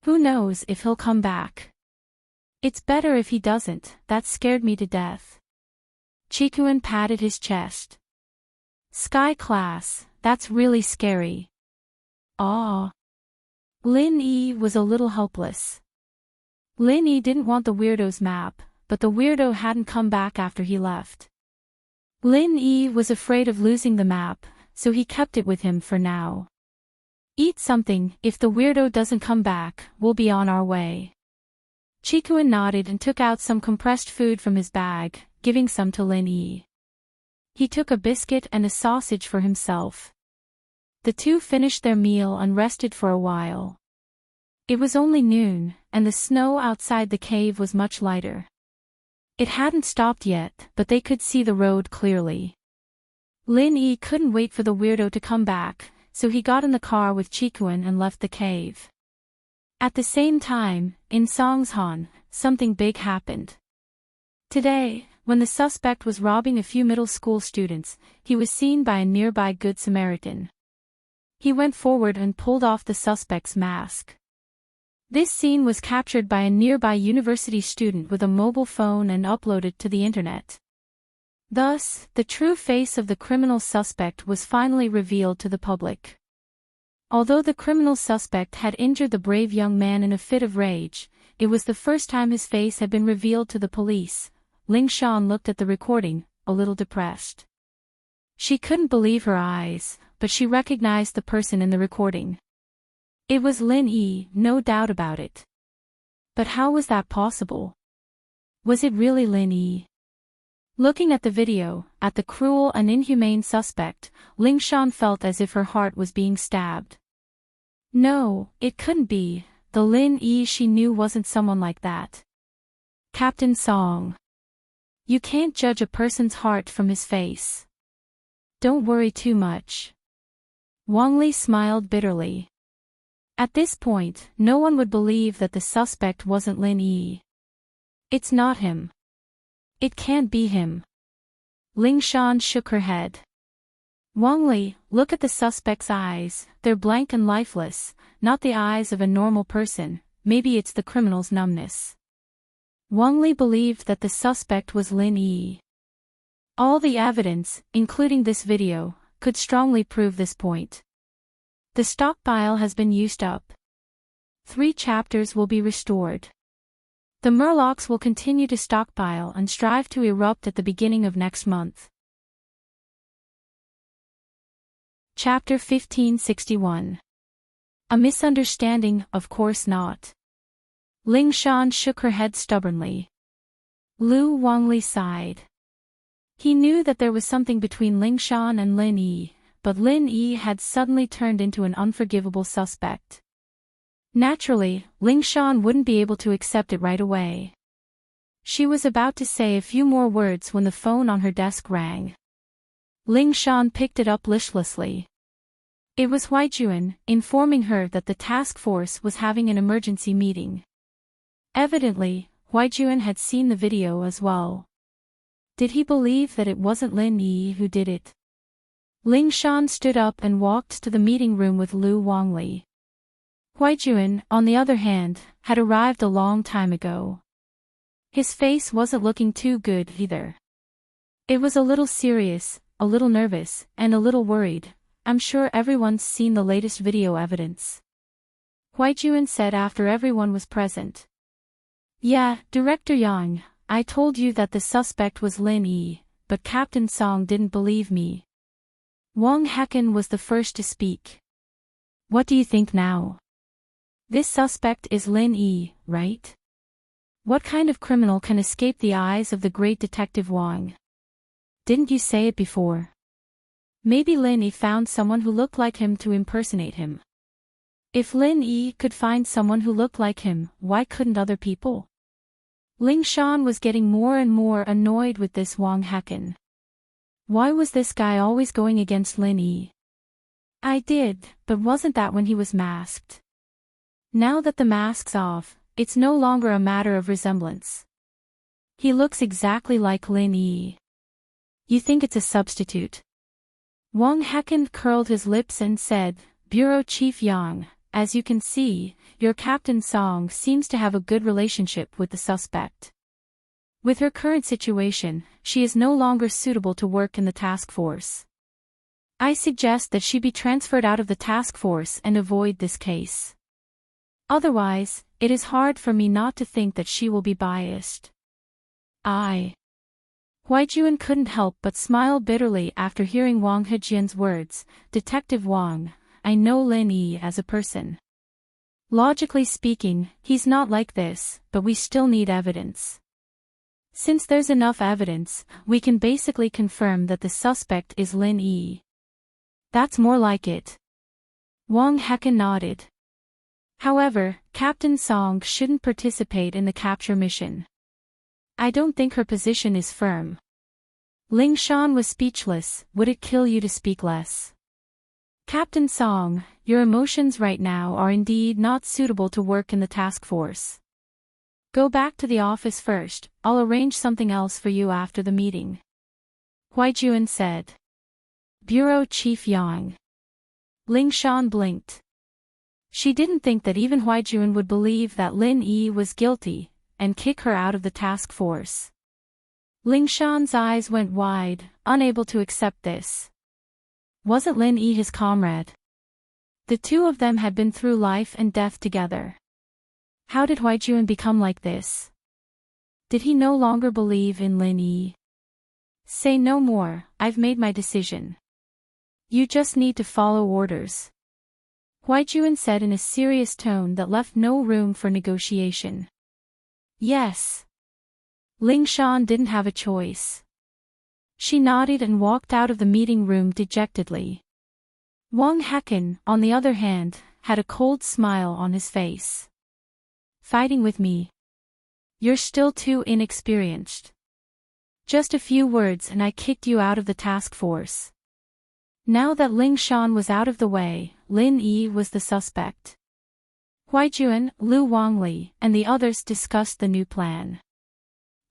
Speaker 1: "Who knows if he'll come back? It's better if he doesn't, that scared me to death." Chikuin patted his chest. "Sky class, that's really scary." "Aw." Lin Yi was a little helpless. Lin Yi didn't want the weirdo's map, but the weirdo hadn't come back after he left. Lin Yi was afraid of losing the map, so he kept it with him for now. "Eat something, if the weirdo doesn't come back, we'll be on our way." Chikuin nodded and took out some compressed food from his bag, giving some to Lin Yi. He took a biscuit and a sausage for himself. The two finished their meal and rested for a while. It was only noon, and the snow outside the cave was much lighter. It hadn't stopped yet, but they could see the road clearly. Lin Yi couldn't wait for the weirdo to come back, so he got in the car with Chikuin and left the cave. At the same time, in Songshan, something big happened. Today, when the suspect was robbing a few middle school students, he was seen by a nearby Good Samaritan. He went forward and pulled off the suspect's mask. This scene was captured by a nearby university student with a mobile phone and uploaded to the internet. Thus, the true face of the criminal suspect was finally revealed to the public. Although the criminal suspect had injured the brave young man in a fit of rage, it was the first time his face had been revealed to the police. Ling Shan looked at the recording, a little depressed. She couldn't believe her eyes, but she recognized the person in the recording. It was Lin Yi, no doubt about it. But how was that possible? Was it really Lin Yi? Looking at the video, at the cruel and inhumane suspect, Ling Shan felt as if her heart was being stabbed. No, it couldn't be. The Lin Yi she knew wasn't someone like that. Captain Song. You can't judge a person's heart from his face. Don't worry too much. Wang Li smiled bitterly. At this point, no one would believe that the suspect wasn't Lin Yi. It's not him. It can't be him. Ling Shan shook her head. Wang Li, look at the suspect's eyes, they're blank and lifeless, not the eyes of a normal person, maybe it's the criminal's numbness. Wang Li believed that the suspect was Lin Yi. All the evidence, including this video, could strongly prove this point. The stockpile has been used up. 3 chapters will be restored. The Murlocs will continue to stockpile and strive to erupt at the beginning of next month. Chapter 1561. A misunderstanding, of course not. Ling Shan shook her head stubbornly. Lu Wangli sighed. He knew that there was something between Ling Shan and Lin Yi, but Lin Yi had suddenly turned into an unforgivable suspect. Naturally, Ling Shan wouldn't be able to accept it right away. She was about to say a few more words when the phone on her desk rang. Ling Shan picked it up listlessly. It was Huaijuan, informing her that the task force was having an emergency meeting. Evidently, Huaijuan had seen the video as well. Did he believe that it wasn't Lin Yi who did it? Ling Shan stood up and walked to the meeting room with Lu Wangli. Huaijuan, on the other hand, had arrived a long time ago. His face wasn't looking too good either. It was a little serious, a little nervous, and a little worried. I'm sure everyone's seen the latest video evidence. Huaijuan said after everyone was present. Yeah, Director Yang, I told you that the suspect was Lin Yi, but Captain Song didn't believe me. Wang Hecken was the first to speak. What do you think now? This suspect is Lin Yi, right? What kind of criminal can escape the eyes of the great detective Wang? Didn't you say it before? Maybe Lin Yi found someone who looked like him to impersonate him. If Lin Yi could find someone who looked like him, why couldn't other people? Ling Shan was getting more and more annoyed with this Wang Hecken. Why was this guy always going against Lin Yi? I did, but wasn't that when he was masked? Now that the mask's off, it's no longer a matter of resemblance. He looks exactly like Lin Yi. You think it's a substitute? Wang Hecken curled his lips and said, Bureau Chief Yang, as you can see, your Captain Song seems to have a good relationship with the suspect. With her current situation, she is no longer suitable to work in the task force. I suggest that she be transferred out of the task force and avoid this case. Otherwise, it is hard for me not to think that she will be biased. Huai Juan couldn't help but smile bitterly after hearing Wang Hejian's words. Detective Wang, I know Lin Yi as a person. Logically speaking, he's not like this, but we still need evidence. Since there's enough evidence, we can basically confirm that the suspect is Lin Yi. That's more like it. Wang Hecken nodded. However, Captain Song shouldn't participate in the capture mission. I don't think her position is firm. Ling Shan was speechless. Would it kill you to speak less? Captain Song, your emotions right now are indeed not suitable to work in the task force. Go back to the office first, I'll arrange something else for you after the meeting. Huai Juan said. Bureau Chief Yang. Ling Shan blinked. She didn't think that even Huai Juan would believe that Lin Yi was guilty, and kick her out of the task force. Ling Shan's eyes went wide, unable to accept this. Wasn't Lin Yi his comrade? The two of them had been through life and death together. How did Huai Juan become like this? Did he no longer believe in Lin Yi? Say no more, I've made my decision. You just need to follow orders. Huai Juan said in a serious tone that left no room for negotiation. Yes. Ling Shan didn't have a choice. She nodded and walked out of the meeting room dejectedly. Wang Hecken, on the other hand, had a cold smile on his face. Fighting with me? You're still too inexperienced. Just a few words and I kicked you out of the task force. Now that Ling Shan was out of the way, Lin Yi was the suspect. Huai Juan, Lu Wangli, and the others discussed the new plan.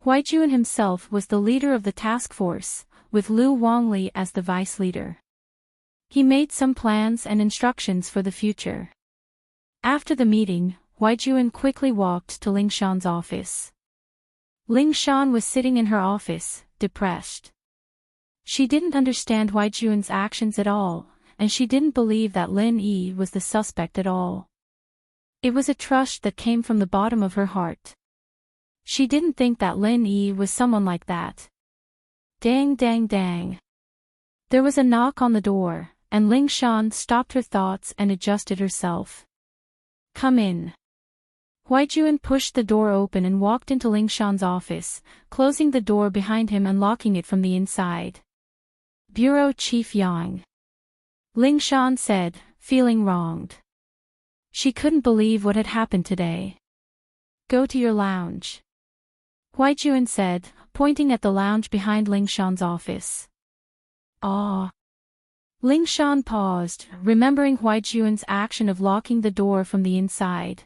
Speaker 1: Huai Juan himself was the leader of the task force, with Lu Wangli as the vice leader. He made some plans and instructions for the future. After the meeting, Huai Juan quickly walked to Ling Shan's office. Ling Shan was sitting in her office, depressed. She didn't understand Huai Juan's actions at all, and she didn't believe that Lin Yi was the suspect at all. It was a trust that came from the bottom of her heart. She didn't think that Lin Yi was someone like that. Dang dang dang. There was a knock on the door, and Ling Shan stopped her thoughts and adjusted herself. Come in. Huai Juan pushed the door open and walked into Ling Shan's office, closing the door behind him and locking it from the inside. Bureau Chief Yang. Ling Shan said, feeling wronged. She couldn't believe what had happened today. Go to your lounge. Huai Juan said, pointing at the lounge behind Ling Shan's office. Ah. Ling Shan paused, remembering Huai Juan's action of locking the door from the inside.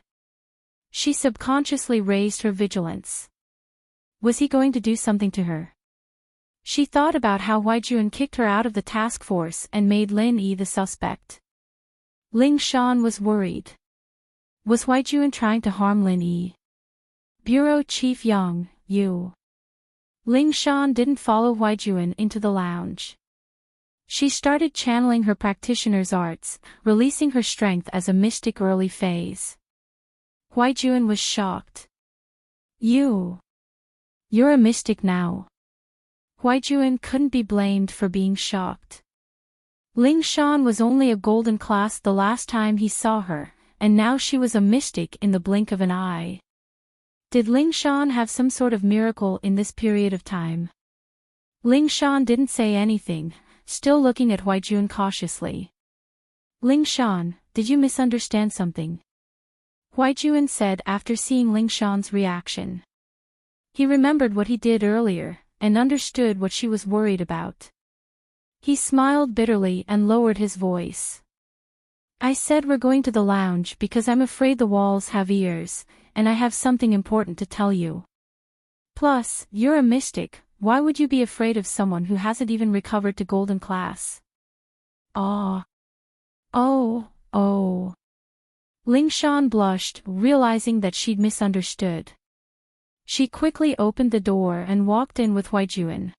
Speaker 1: She subconsciously raised her vigilance. Was he going to do something to her? She thought about how Huai Juan kicked her out of the task force and made Lin Yi the suspect. Ling Shan was worried. Was Huai Juan trying to harm Lin Yi? Bureau Chief Yang, you. Ling Shan didn't follow Huai Juan into the lounge. She started channeling her practitioner's arts, releasing her strength as a mystic early phase. Huai Juan was shocked. You're a mystic now. Huai Juan couldn't be blamed for being shocked. Ling Shan was only a golden class the last time he saw her, and now she was a mystic in the blink of an eye. Did Ling Shan have some sort of miracle in this period of time? Ling Shan didn't say anything, still looking at Huijun cautiously. Ling Shan, did you misunderstand something? Huijun said after seeing Ling Shan's reaction. He remembered what he did earlier, and understood what she was worried about. He smiled bitterly and lowered his voice. I said we're going to the lounge because I'm afraid the walls have ears, and I have something important to tell you. Plus, you're a mystic, why would you be afraid of someone who hasn't even recovered to golden class? Ah. Oh. Ling Shan blushed, realizing that she'd misunderstood. She quickly opened the door and walked in with Huijun.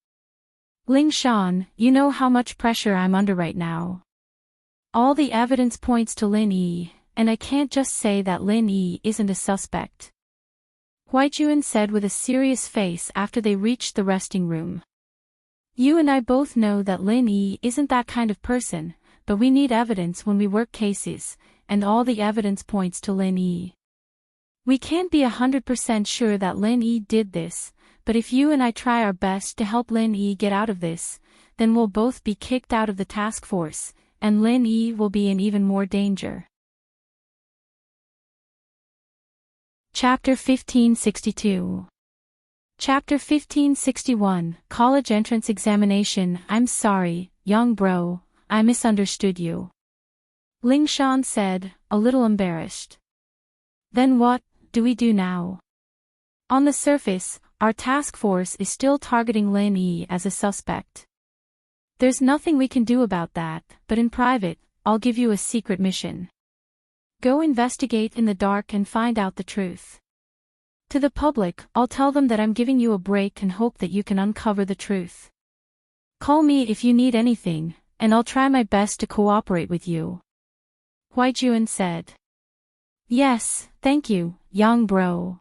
Speaker 1: Ling Shan, you know how much pressure I'm under right now. All the evidence points to Lin Yi, and I can't just say that Lin Yi isn't a suspect. Huijun said with a serious face after they reached the resting room. You and I both know that Lin Yi isn't that kind of person, but we need evidence when we work cases, and all the evidence points to Lin Yi. We can't be 100% sure that Lin Yi did this, but if you and I try our best to help Lin Yi get out of this, then we'll both be kicked out of the task force, and Lin Yi will be in even more danger. Chapter 1562. Chapter 1561, College Entrance Examination. I'm sorry, young bro, I misunderstood you. Ling Shan said, a little embarrassed. Then what do we do now? On the surface, our task force is still targeting Lin Yi as a suspect. There's nothing we can do about that, but in private, I'll give you a secret mission. Go investigate in the dark and find out the truth. To the public, I'll tell them that I'm giving you a break and hope that you can uncover the truth. Call me if you need anything, and I'll try my best to cooperate with you. Huijun said. Yes, thank you, young bro.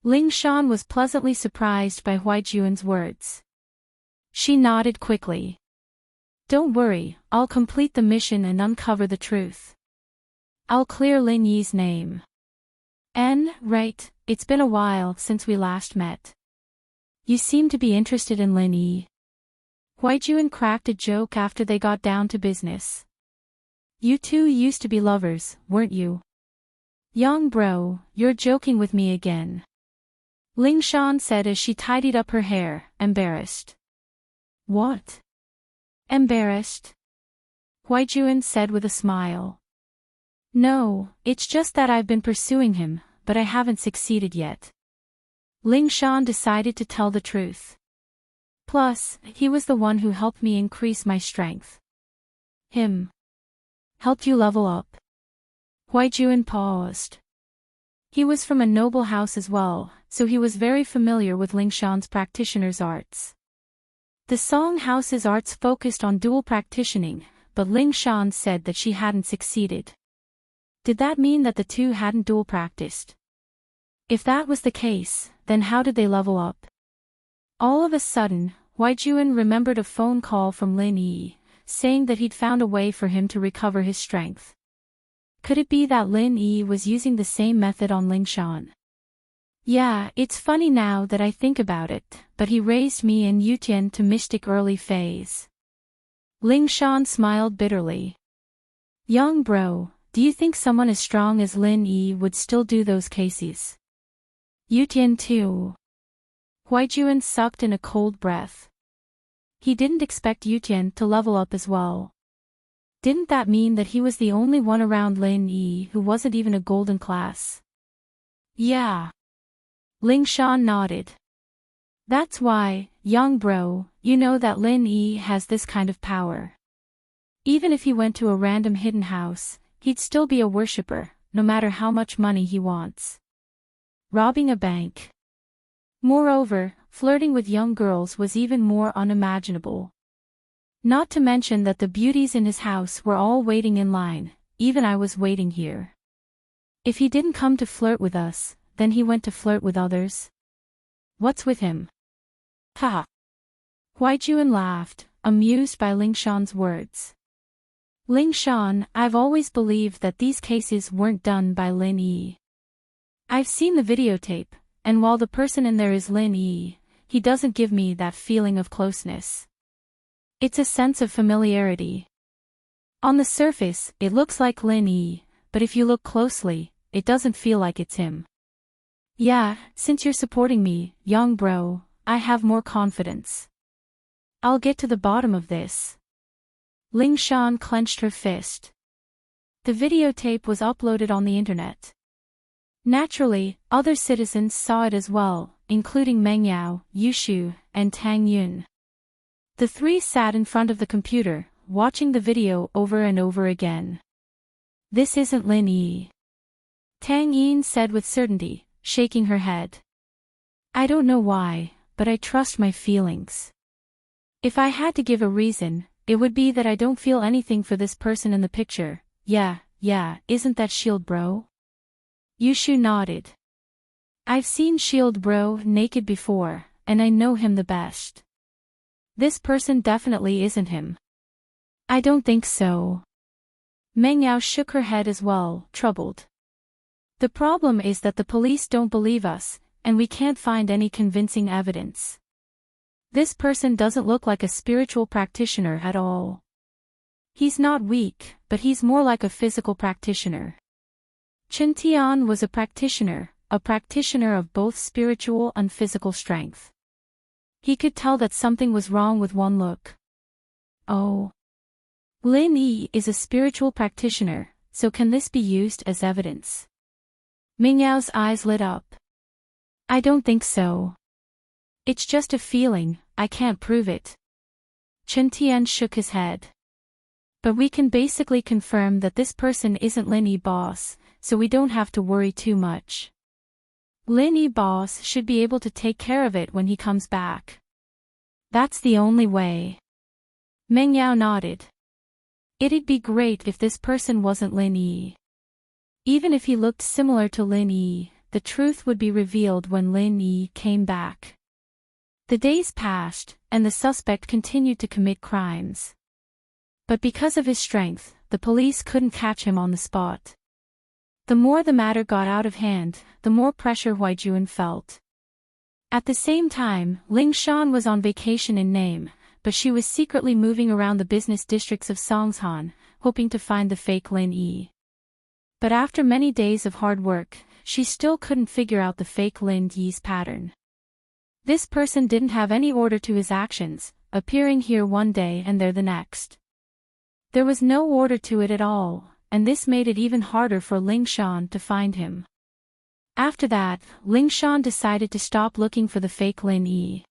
Speaker 1: Ling Shan was pleasantly surprised by Huijun's words. She nodded quickly. Don't worry, I'll complete the mission and uncover the truth. I'll clear Lin Yi's name. Right, it's been a while since we last met. You seem to be interested in Lin Yi. Huijun cracked a joke after they got down to business. You two used to be lovers, weren't you? Young bro, you're joking with me again. Ling Shan said as she tidied up her hair, embarrassed. What? Embarrassed? Huijun said with a smile. No, it's just that I've been pursuing him, but I haven't succeeded yet. Ling Shan decided to tell the truth. Plus, he was the one who helped me increase my strength. Him. Helped you level up? Huijun paused. He was from a noble house as well, so he was very familiar with Ling Shan's practitioner's arts. The Song House's arts focused on dual practicing, but Ling Shan said that she hadn't succeeded. Did that mean that the two hadn't dual practiced? If that was the case, then how did they level up? All of a sudden, Huijun remembered a phone call from Lin Yi, saying that he'd found a way for him to recover his strength. Could it be that Lin Yi was using the same method on Ling Shan? Yeah, it's funny now that I think about it, but he raised me and Yutian to mystic early phase. Ling Shan smiled bitterly. Young bro, do you think someone as strong as Lin Yi would still do those cases? Yutian too. Huijun sucked in a cold breath. He didn't expect Yutian to level up as well. Didn't that mean that he was the only one around Lin Yi who wasn't even a golden class? Yeah. Ling Shan nodded. That's why, young bro, you know that Lin Yi has this kind of power. Even if he went to a random hidden house, he'd still be a worshipper, no matter how much money he wants. Robbing a bank. Moreover, flirting with young girls was even more unimaginable. Not to mention that the beauties in his house were all waiting in line, even I was waiting here. If he didn't come to flirt with us, then he went to flirt with others. What's with him? Ha! Huijun laughed, amused by Ling Shan's words. Ling Shan, I've always believed that these cases weren't done by Lin Yi. I've seen the videotape, and while the person in there is Lin Yi, he doesn't give me that feeling of closeness. It's a sense of familiarity. On the surface, it looks like Lin Yi, but if you look closely, it doesn't feel like it's him. Yeah, since you're supporting me, young bro, I have more confidence. I'll get to the bottom of this. Ling Shan clenched her fist. The videotape was uploaded on the internet. Naturally, other citizens saw it as well, including Meng Yao, Yu Shu, and Tang Yun. The three sat in front of the computer, watching the video over and over again. This isn't Lin Yi. Tang Yin said with certainty, shaking her head. I don't know why, but I trust my feelings. If I had to give a reason, it would be that I don't feel anything for this person in the picture. Yeah, isn't that Shield Bro? Yushu nodded. I've seen Shield Bro naked before, and I know him the best. This person definitely isn't him. I don't think so. Meng Yao shook her head as well, troubled. The problem is that the police don't believe us, and we can't find any convincing evidence. This person doesn't look like a spiritual practitioner at all. He's not weak, but he's more like a physical practitioner. Chen Tian was a practitioner of both spiritual and physical strength. He could tell that something was wrong with one look. Oh. Lin Yi is a spiritual practitioner, so can this be used as evidence? Ming Yao's eyes lit up. I don't think so. It's just a feeling, I can't prove it. Chen Tian shook his head. But we can basically confirm that this person isn't Lin Yi boss, so we don't have to worry too much. Lin Yi boss should be able to take care of it when he comes back. That's the only way. Meng Yao nodded. It'd be great if this person wasn't Lin Yi. Even if he looked similar to Lin Yi, the truth would be revealed when Lin Yi came back. The days passed, and the suspect continued to commit crimes. But because of his strength, the police couldn't catch him on the spot. The more the matter got out of hand, the more pressure Huaijuan felt. At the same time, Ling Shan was on vacation in name, but she was secretly moving around the business districts of Songshan, hoping to find the fake Lin Yi. But after many days of hard work, she still couldn't figure out the fake Lin Yi's pattern. This person didn't have any order to his actions, appearing here one day and there the next. There was no order to it at all, and this made it even harder for Ling Shan to find him. After that, Ling Shan decided to stop looking for the fake Lin Yi.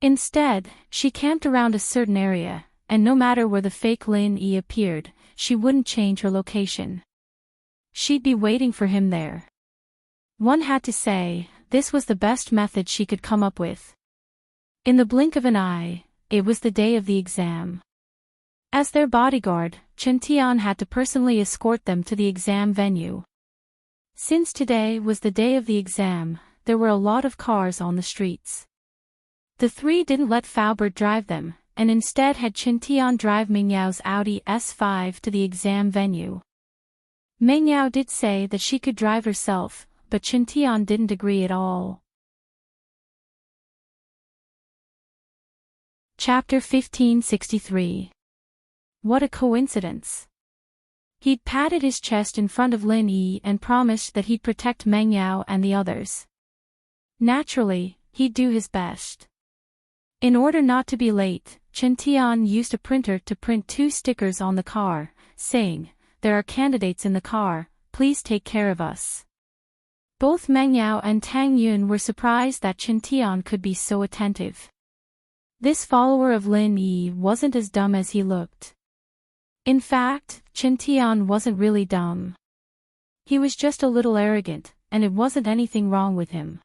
Speaker 1: Instead, she camped around a certain area, and no matter where the fake Lin Yi appeared, she wouldn't change her location. She'd be waiting for him there. One had to say, this was the best method she could come up with. In the blink of an eye, it was the day of the exam. As their bodyguard, Chen Tian had to personally escort them to the exam venue. Since today was the day of the exam, there were a lot of cars on the streets. The three didn't let Faubert drive them, and instead had Chen Tian drive Meng Yao's Audi S5 to the exam venue. Meng Yao did say that she could drive herself, but Chen Tian didn't agree at all. Chapter 1563. What a coincidence. He'd patted his chest in front of Lin Yi and promised that he'd protect Meng Yao and the others. Naturally, he'd do his best. In order not to be late, Chen Tian used a printer to print 2 stickers on the car, saying, "There are candidates in the car, please take care of us." Both Meng Yao and Tang Yun were surprised that Chen Tian could be so attentive. This follower of Lin Yi wasn't as dumb as he looked. In fact, Chen Tian wasn't really dumb. He was just a little arrogant, and it wasn't anything wrong with him.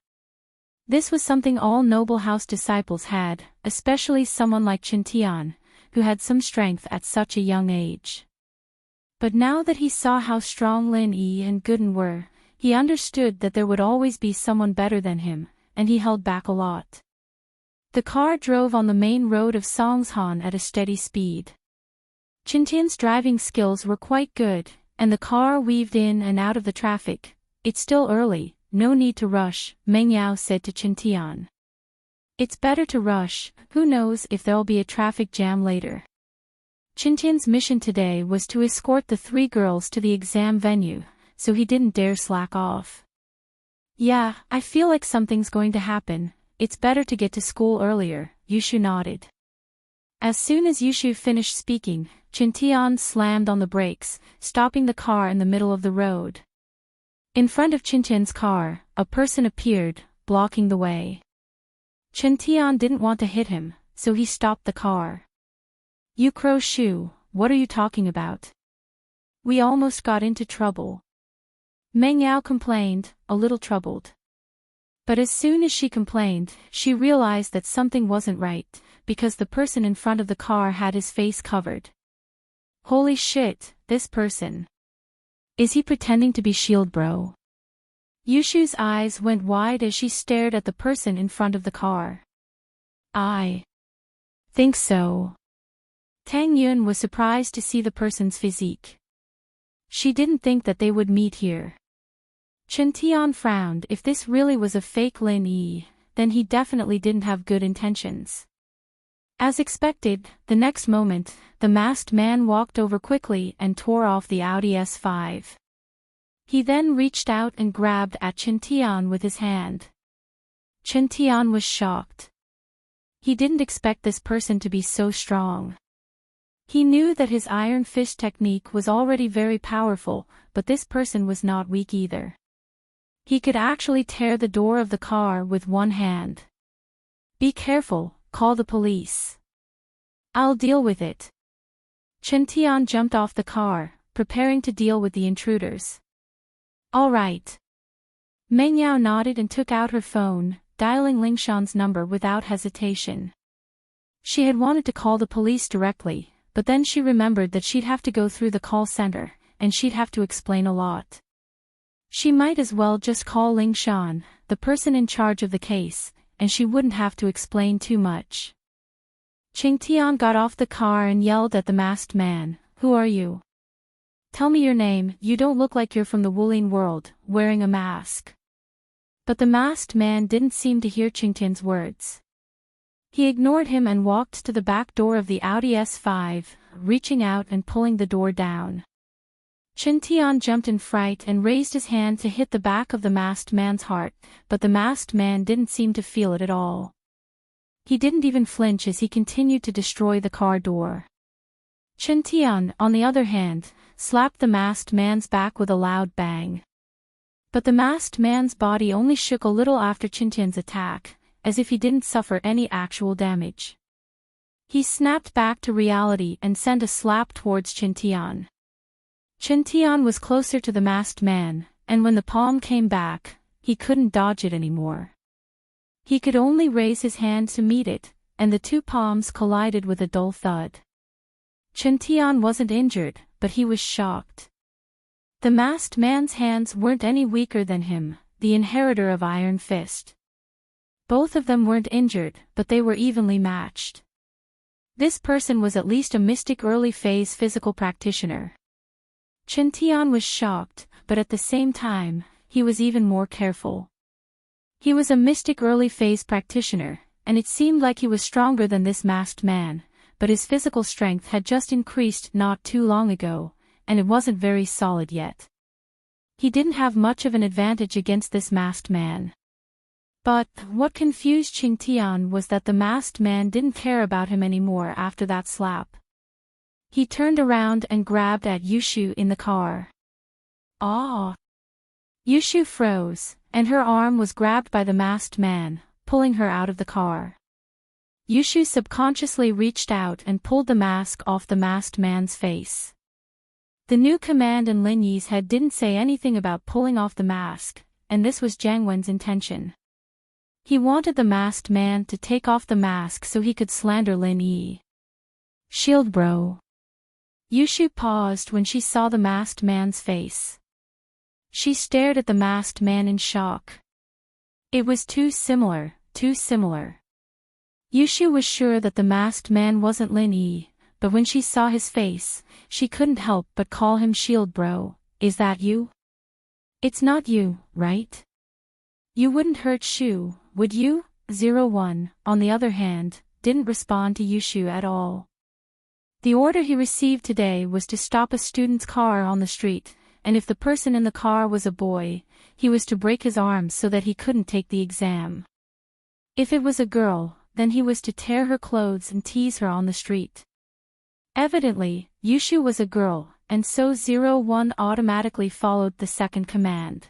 Speaker 1: This was something all noble house disciples had, especially someone like Chen Tian, who had some strength at such a young age. But now that he saw how strong Lin Yi and Gooden were, he understood that there would always be someone better than him, and he held back a lot. The car drove on the main road of Songshan at a steady speed. Chen Tian's driving skills were quite good, and the car weaved in and out of the traffic. "It's still early, no need to rush," Meng Yao said to Chen Tian. It's better to rush, who knows if there'll be a traffic jam later. Qintian's mission today was to escort the 3 girls to the exam venue, so he didn't dare slack off. Yeah, I feel like something's going to happen, it's better to get to school earlier, Yushu nodded. As soon as Yushu finished speaking, Qintian slammed on the brakes, stopping the car in the middle of the road. In front of Qintian's car, a person appeared, blocking the way. Qintian didn't want to hit him, so he stopped the car. You Crow Shu, what are you talking about? We almost got into trouble. Meng Yao complained, a little troubled. But as soon as she complained, she realized that something wasn't right, because the person in front of the car had his face covered. Holy shit, this person. Is he pretending to be Shield Bro? Yushu's eyes went wide as she stared at the person in front of the car. I think so. Tang Yun was surprised to see the person's physique. She didn't think that they would meet here. Qintian frowned. If this really was a fake Lin Yi, then he definitely didn't have good intentions. As expected, the next moment, the masked man walked over quickly and tore off the Audi S5. He then reached out and grabbed at Qintian with his hand. Qintian was shocked. He didn't expect this person to be so strong. He knew that his iron fist technique was already very powerful, but this person was not weak either. He could actually tear the door of the car with one hand. Be careful, call the police. I'll deal with it. Qintian jumped off the car, preparing to deal with the intruders. All right. Meng Yao nodded and took out her phone, dialing Lingshan's number without hesitation. She had wanted to call the police directly, but then she remembered that she'd have to go through the call center, and she'd have to explain a lot. She might as well just call Lingshan, the person in charge of the case, and she wouldn't have to explain too much. Qintian got off the car and yelled at the masked man, "Who are you? Tell me your name, you don't look like you're from the Wulin world, wearing a mask." But the masked man didn't seem to hear Qintian's words. He ignored him and walked to the back door of the Audi S5, reaching out and pulling the door down. Qintian jumped in fright and raised his hand to hit the back of the masked man's heart, but the masked man didn't seem to feel it at all. He didn't even flinch as he continued to destroy the car door. Qintian, on the other hand, slapped the masked man's back with a loud bang. But the masked man's body only shook a little after Qintian's attack, as if he didn't suffer any actual damage. He snapped back to reality and sent a slap towards Qintian. Qintian was closer to the masked man, and when the palm came back, he couldn't dodge it anymore. He could only raise his hand to meet it, and the two palms collided with a dull thud. Qintian wasn't injured, but he was shocked. The masked man's hands weren't any weaker than him, the inheritor of Iron Fist. Both of them weren't injured, but they were evenly matched. This person was at least a mystic early-phase physical practitioner. Qintian was shocked, but at the same time, he was even more careful. He was a mystic early-phase practitioner, and it seemed like he was stronger than this masked man, but his physical strength had just increased not too long ago, and it wasn't very solid yet. He didn't have much of an advantage against this masked man. But what confused Qintian was that the masked man didn't care about him anymore after that slap. He turned around and grabbed at Yushu in the car. Ah! Yushu froze, and her arm was grabbed by the masked man, pulling her out of the car. Yushu subconsciously reached out and pulled the mask off the masked man's face. The new command in Lin Yi's head didn't say anything about pulling off the mask, and this was Jiang Wen's intention. He wanted the masked man to take off the mask so he could slander Lin Yi. Shield bro. Yushu paused when she saw the masked man's face. She stared at the masked man in shock. It was too similar, too similar. Yushu was sure that the masked man wasn't Lin Yi, but when she saw his face, she couldn't help but call him Shield bro. Is that you? It's not you, right? You wouldn't hurt Shu, would you? 01, on the other hand, didn't respond to Yushu at all. The order he received today was to stop a student's car on the street, and if the person in the car was a boy, he was to break his arms so that he couldn't take the exam. If it was a girl, then he was to tear her clothes and tease her on the street. Evidently, Yushu was a girl, and so 01 automatically followed the second command.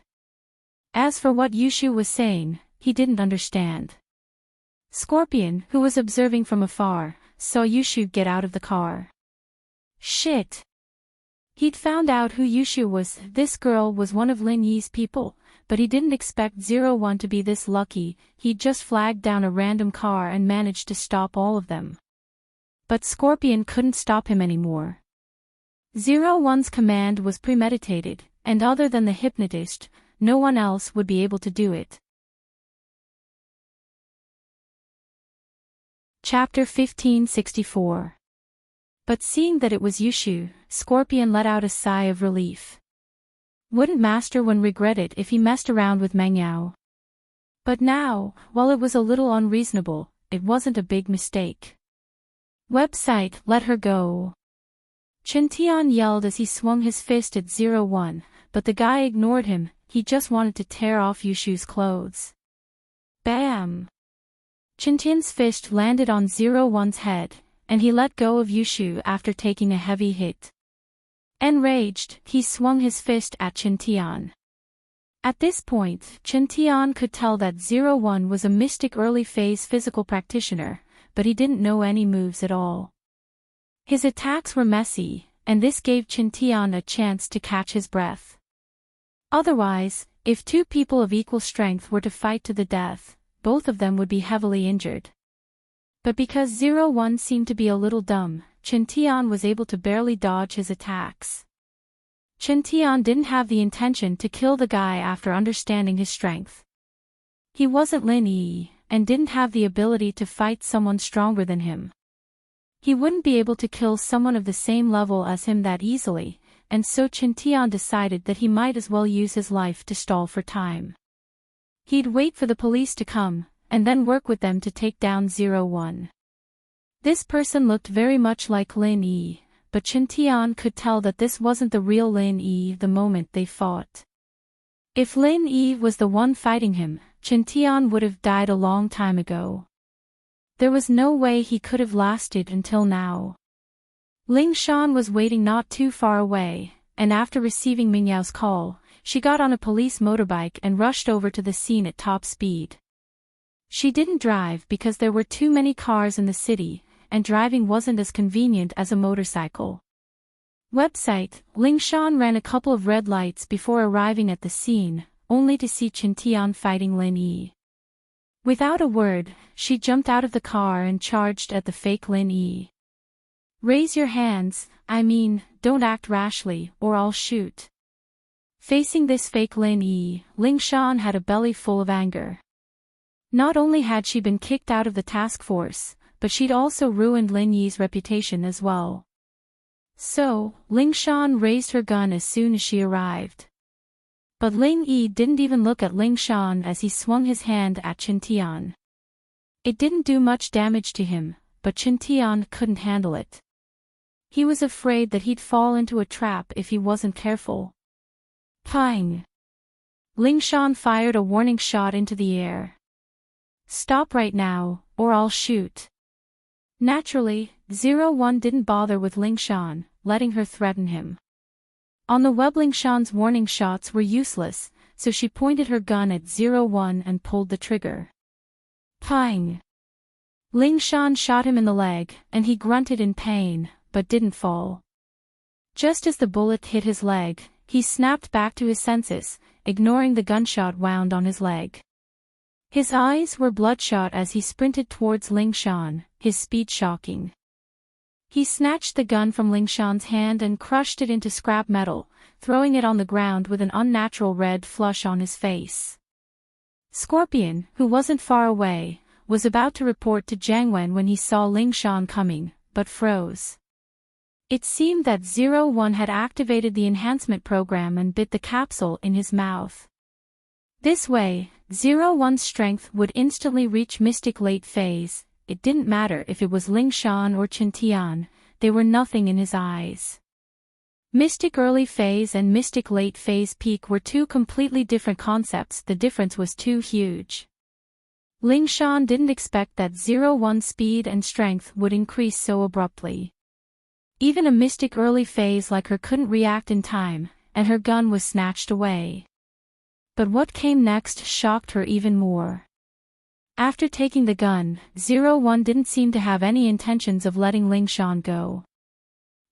Speaker 1: As for what Yushu was saying, he didn't understand. Scorpion, who was observing from afar, saw Yushu get out of the car. Shit! He'd found out who Yushu was. This girl was one of Lin Yi's people, but he didn't expect 01 to be this lucky. He'd just flagged down a random car and managed to stop all of them. But Scorpion couldn't stop him anymore. 01's command was premeditated, and other than the hypnotist, no one else would be able to do it. Chapter 1564. But seeing that it was Yushu, Scorpion let out a sigh of relief. Wouldn't Master One regret it if he messed around with Mangyao? But now, while it was a little unreasonable, it wasn't a big mistake. Website, let her go. Chen-Tian yelled as he swung his fist at 01, but the guy ignored him. He just wanted to tear off Yushu's clothes. Bam! Chen-Tian's fist landed on 01's head, and he let go of Yushu after taking a heavy hit. Enraged, he swung his fist at Chen-Tian. At this point, Chen-Tian could tell that 01 was a mystic early-phase physical practitioner, but he didn't know any moves at all. His attacks were messy, and this gave Chen-Tian a chance to catch his breath. Otherwise, if two people of equal strength were to fight to the death, both of them would be heavily injured. But because 01 seemed to be a little dumb, Chen-Tian was able to barely dodge his attacks. Chen-Tian didn't have the intention to kill the guy after understanding his strength. He wasn't Lin Yi, and didn't have the ability to fight someone stronger than him. He wouldn't be able to kill someone of the same level as him that easily, and so Chen-Tian decided that he might as well use his life to stall for time. He'd wait for the police to come, and then work with them to take down 01. This person looked very much like Lin Yi, but Chen-Tian could tell that this wasn't the real Lin Yi the moment they fought. If Lin Yi was the one fighting him, Chen-Tian would have died a long time ago. There was no way he could have lasted until now. Ling Shan was waiting not too far away, and after receiving Mingyao's call, she got on a police motorbike and rushed over to the scene at top speed. She didn't drive because there were too many cars in the city, and driving wasn't as convenient as a motorcycle. Website, Ling Shan ran a couple of red lights before arriving at the scene, only to see Chen-Tian fighting Lin Yi. Without a word, she jumped out of the car and charged at the fake Lin Yi. Raise your hands, don't act rashly, or I'll shoot. Facing this fake Lin Yi, Ling Shan had a belly full of anger. Not only had she been kicked out of the task force, but she'd also ruined Lin Yi's reputation as well. So, Ling Shan raised her gun as soon as she arrived. But Ling Yi didn't even look at Ling Shan as he swung his hand at Chen-Tian. It didn't do much damage to him, but Chen-Tian couldn't handle it. He was afraid that he'd fall into a trap if he wasn't careful. Pang! Ling Shan fired a warning shot into the air. Stop right now, or I'll shoot. Naturally, 01 didn't bother with Ling Shan, letting her threaten him. On the web, Ling Shan's warning shots were useless, so she pointed her gun at 01 and pulled the trigger. Pang! Ling Shan shot him in the leg, and he grunted in pain, but didn't fall. Just as the bullet hit his leg, he snapped back to his senses, ignoring the gunshot wound on his leg. His eyes were bloodshot as he sprinted towards Ling Shan, his speed shocking. He snatched the gun from Ling Shan's hand and crushed it into scrap metal, throwing it on the ground with an unnatural red flush on his face. Scorpion, who wasn't far away, was about to report to Jiang Wen when he saw Ling Shan coming, but froze. It seemed that 01 had activated the enhancement program and bit the capsule in his mouth. This way, 01's strength would instantly reach Mystic Late Phase. It didn't matter if it was Ling Shan or Chen Tian, they were nothing in his eyes. Mystic Early Phase and Mystic Late Phase Peak were two completely different concepts, the difference was too huge. Ling Shan didn't expect that 01's speed and strength would increase so abruptly. Even a Mystic Early Phase like her couldn't react in time, and her gun was snatched away. But what came next shocked her even more. After taking the gun, 01 didn't seem to have any intentions of letting Ling Shan go.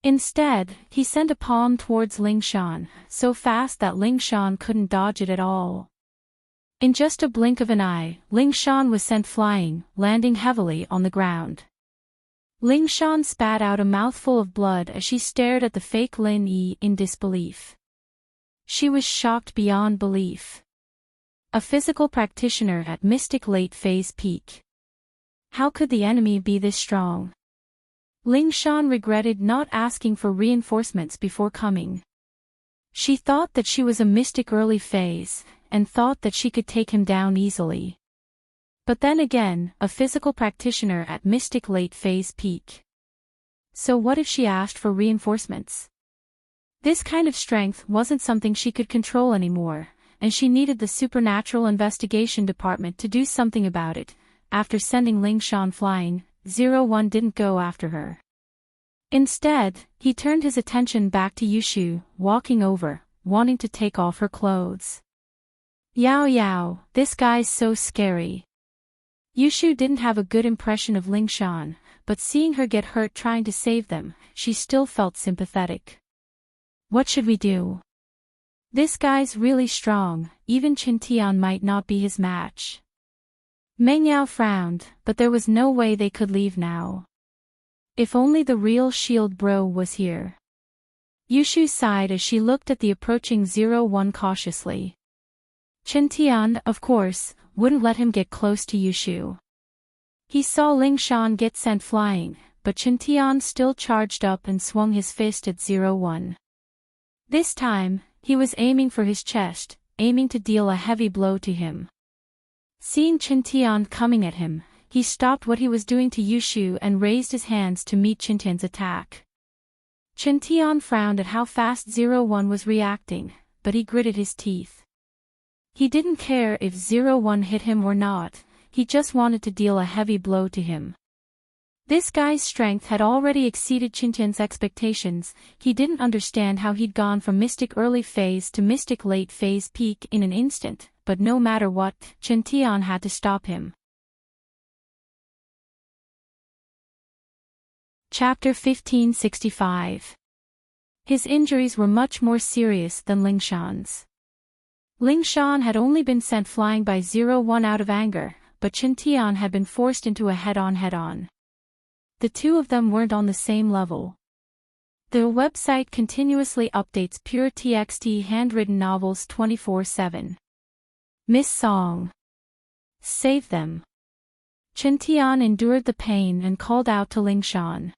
Speaker 1: Instead, he sent a palm towards Ling Shan, so fast that Ling Shan couldn't dodge it at all. In just a blink of an eye, Ling Shan was sent flying, landing heavily on the ground. Ling Shan spat out a mouthful of blood as she stared at the fake Lin Yi in disbelief. She was shocked beyond belief. A physical practitioner at Mystic Late Phase Peak. How could the enemy be this strong? Ling Shan regretted not asking for reinforcements before coming. She thought that she was a Mystic Early Phase, and thought that she could take him down easily. But then again, a physical practitioner at Mystic Late Phase Peak. So what if she asked for reinforcements? This kind of strength wasn't something she could control anymore, and she needed the Supernatural Investigation Department to do something about it. After sending Ling Shan flying, 01 didn't go after her. Instead, he turned his attention back to Yushu, walking over, wanting to take off her clothes. Yao Yao, this guy's so scary. Yushu didn't have a good impression of Ling Shan, but seeing her get hurt trying to save them, she still felt sympathetic. What should we do? This guy's really strong, even Chen Tian might not be his match. Meng Yao frowned, but there was no way they could leave now. If only the real shield bro was here. Yushu sighed as she looked at the approaching 01 cautiously. Chen Tian, of course, wouldn't let him get close to Yushu. He saw Ling Shan get sent flying, but Chen Tian still charged up and swung his fist at 01. This time, he was aiming for his chest, aiming to deal a heavy blow to him. Seeing Chen Tian coming at him, he stopped what he was doing to Yushu and raised his hands to meet Chen Tian's attack. Chen Tian frowned at how fast 01 was reacting, but he gritted his teeth. He didn't care if 01 hit him or not, he just wanted to deal a heavy blow to him. This guy's strength had already exceeded Chen Tian's expectations. He didn't understand how he'd gone from Mystic Early Phase to Mystic Late Phase Peak in an instant, but no matter what, Chen Tian had to stop him. Chapter 1565. His injuries were much more serious than Ling Shan's. Ling Shan had only been sent flying by 01 out of anger, but Chen Tian had been forced into a head-on. The two of them weren't on the same level. The website continuously updates pure TXT handwritten novels 24/7. Miss Song. Save them. Chen Tian endured the pain and called out to Ling Shan.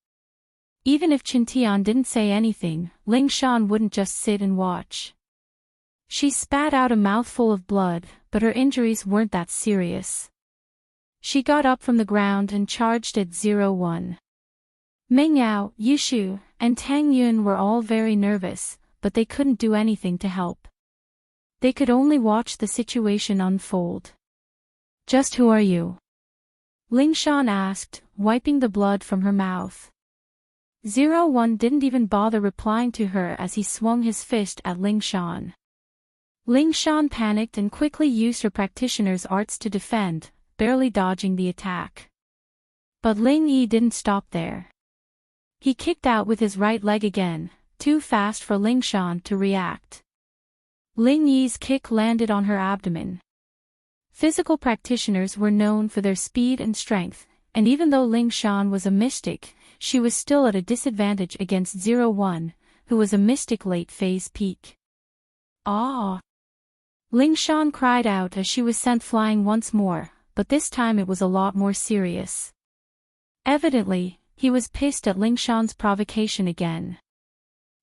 Speaker 1: Even if Chen Tian didn't say anything, Ling Shan wouldn't just sit and watch. She spat out a mouthful of blood, but her injuries weren't that serious. She got up from the ground and charged at 01. Meng Yao, Yushu, and Tang Yun were all very nervous, but they couldn't do anything to help. They could only watch the situation unfold. Just who are you? Ling Shan asked, wiping the blood from her mouth. 01 didn't even bother replying to her as he swung his fist at Ling Shan. Ling Shan panicked and quickly used her practitioner's arts to defend, barely dodging the attack. But Ling Yi didn't stop there. He kicked out with his right leg again, too fast for Ling Shan to react. Ling Yi's kick landed on her abdomen. Physical practitioners were known for their speed and strength, and even though Ling Shan was a mystic, she was still at a disadvantage against 01, who was a mystic late phase peak. Ah! Ling Shan cried out as she was sent flying once more, but this time it was a lot more serious. Evidently, he was pissed at Ling Shan's provocation again.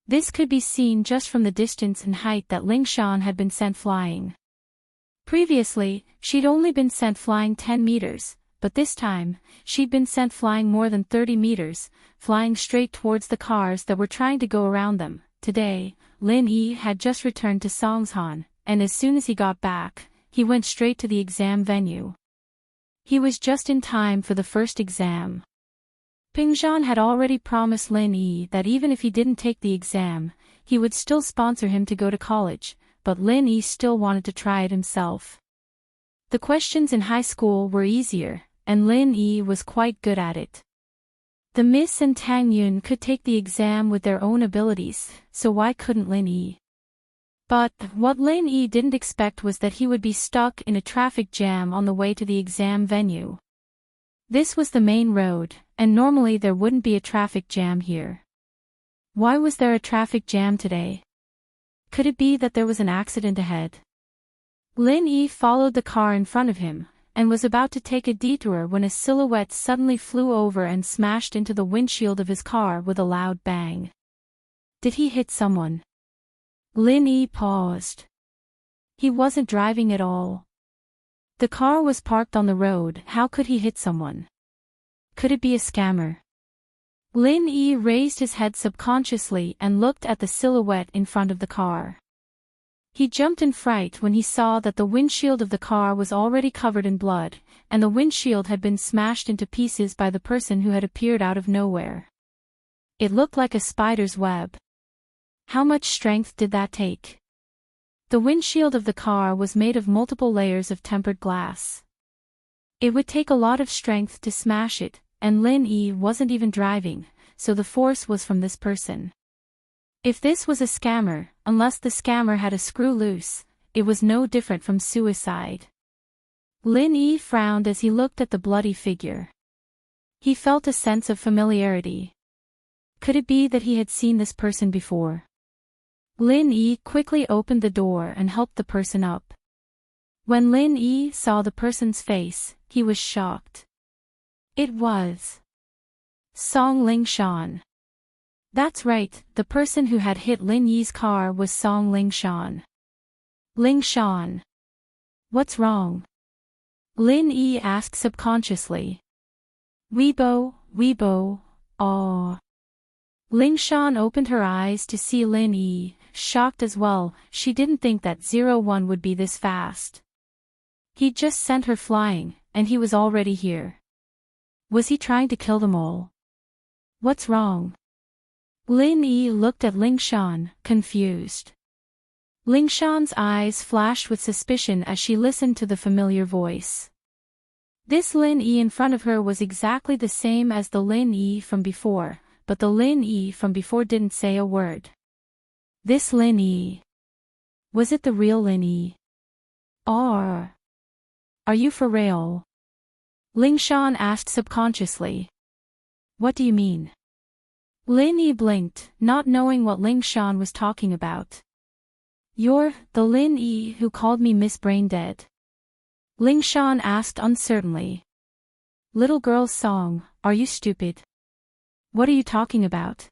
Speaker 1: This could be seen just from the distance and height that Ling Shan had been sent flying. Previously, she'd only been sent flying 10 meters, but this time, she'd been sent flying more than 30 meters, flying straight towards the cars that were trying to go around them. Today, Lin Yi had just returned to Songshan, and as soon as he got back, he went straight to the exam venue. He was just in time for the first exam. Pingzhan had already promised Lin Yi that even if he didn't take the exam, he would still sponsor him to go to college, but Lin Yi still wanted to try it himself. The questions in high school were easier, and Lin Yi was quite good at it. The Miss and Tang Yun could take the exam with their own abilities, so why couldn't Lin Yi? But what Lin Yi didn't expect was that he would be stuck in a traffic jam on the way to the exam venue. This was the main road, and normally there wouldn't be a traffic jam here. Why was there a traffic jam today? Could it be that there was an accident ahead? Lin Yi followed the car in front of him, and was about to take a detour when a silhouette suddenly flew over and smashed into the windshield of his car with a loud bang. Did he hit someone? Lin Yi paused. He wasn't driving at all. The car was parked on the road. How could he hit someone? Could it be a scammer? Lin Yi raised his head subconsciously and looked at the silhouette in front of the car. He jumped in fright when he saw that the windshield of the car was already covered in blood, and the windshield had been smashed into pieces by the person who had appeared out of nowhere. It looked like a spider's web. How much strength did that take? The windshield of the car was made of multiple layers of tempered glass. It would take a lot of strength to smash it, and Lin Yi wasn't even driving, so the force was from this person. If this was a scammer, unless the scammer had a screw loose, it was no different from suicide. Lin Yi frowned as he looked at the bloody figure. He felt a sense of familiarity. Could it be that he had seen this person before? Lin Yi quickly opened the door and helped the person up. When Lin Yi saw the person's face, he was shocked. It was Song Lingshan. That's right, the person who had hit Lin Yi's car was Song Lingshan. Lingshan. What's wrong? Lin Yi asked subconsciously. Weibo, aw. Lingshan opened her eyes to see Lin Yi, shocked as well. She didn't think that 01 would be this fast. He'd just sent her flying, and he was already here. Was he trying to kill them all? What's wrong? Lin Yi looked at Lingshan, confused. Lingshan's eyes flashed with suspicion as she listened to the familiar voice. This Lin Yi in front of her was exactly the same as the Lin Yi from before, but the Lin Yi from before didn't say a word. This Lin Yi. Was it the real Lin Yi? Are you for real? Lingshan asked subconsciously. What do you mean? Lin Yi blinked, not knowing what Lingshan was talking about. You're the Lin Yi who called me Miss Braindead? Lingshan asked uncertainly. Little girl's song, are you stupid? What are you talking about?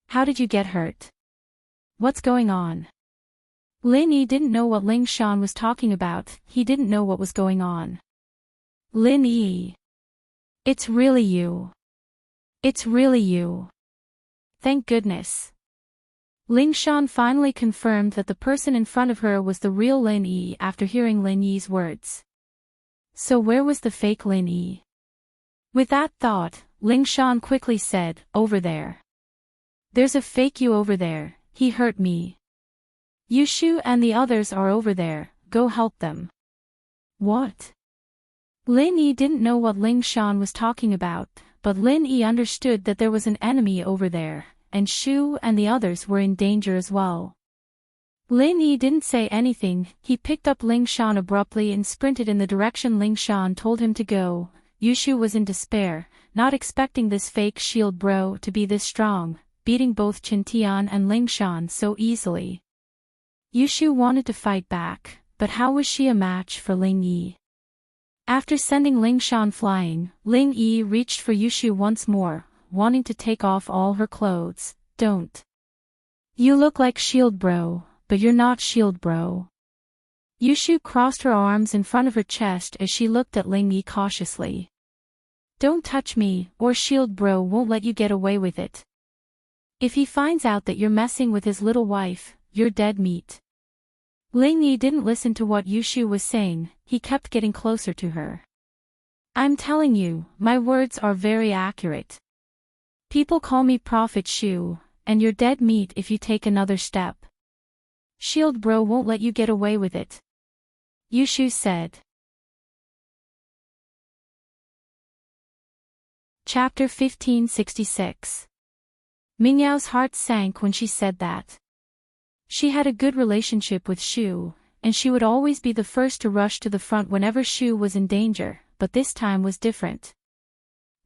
Speaker 1: How did you get hurt? What's going on? Lin Yi didn't know what Lingshan was talking about. He didn't know what was going on. Lin Yi. It's really you. It's really you. Thank goodness. Lingshan finally confirmed that the person in front of her was the real Lin Yi after hearing Lin Yi's words. So where was the fake Lin Yi? With that thought, Lingshan quickly said, over there. There's a fake you over there, he hurt me. Yushu and the others are over there, go help them. What? Lin Yi didn't know what Lingshan was talking about, but Lin Yi understood that there was an enemy over there, and Shu and the others were in danger as well. Lin Yi didn't say anything. He picked up Lingshan abruptly and sprinted in the direction Lingshan told him to go. Yushu was in despair, not expecting this fake shield bro to be this strong, beating both Qintian and Lingshan so easily. Yushu wanted to fight back, but how was she a match for Ling Yi? After sending Lingshan flying, Ling Yi reached for Yushu once more, wanting to take off all her clothes. Don't. You look like shield bro, but you're not shield bro. Yushu crossed her arms in front of her chest as she looked at Ling Yi cautiously. Don't touch me, or Shield Bro won't let you get away with it. If he finds out that you're messing with his little wife, you're dead meat. Ling Yi didn't listen to what Yushu was saying, he kept getting closer to her. I'm telling you, my words are very accurate. People call me Prophet Shu, and you're dead meat if you take another step. Shield Bro won't let you get away with it. Yushu said. Chapter 1566. Mingyao's heart sank when she said that. She had a good relationship with Shu, and she would always be the first to rush to the front whenever Shu was in danger, but this time was different.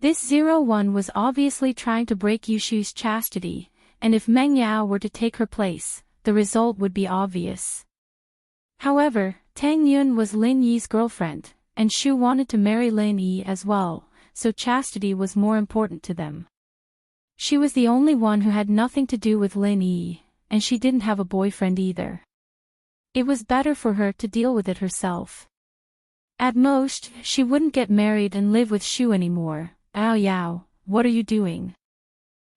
Speaker 1: This 01 was obviously trying to break Yushu's chastity, and if Meng Yao were to take her place, the result would be obvious. However, Tang Yun was Lin Yi's girlfriend, and Shu wanted to marry Lin Yi as well, so chastity was more important to them. She was the only one who had nothing to do with Lin Yi, and she didn't have a boyfriend either. It was better for her to deal with it herself. At most, she wouldn't get married and live with Shu anymore. Ao Yao, what are you doing?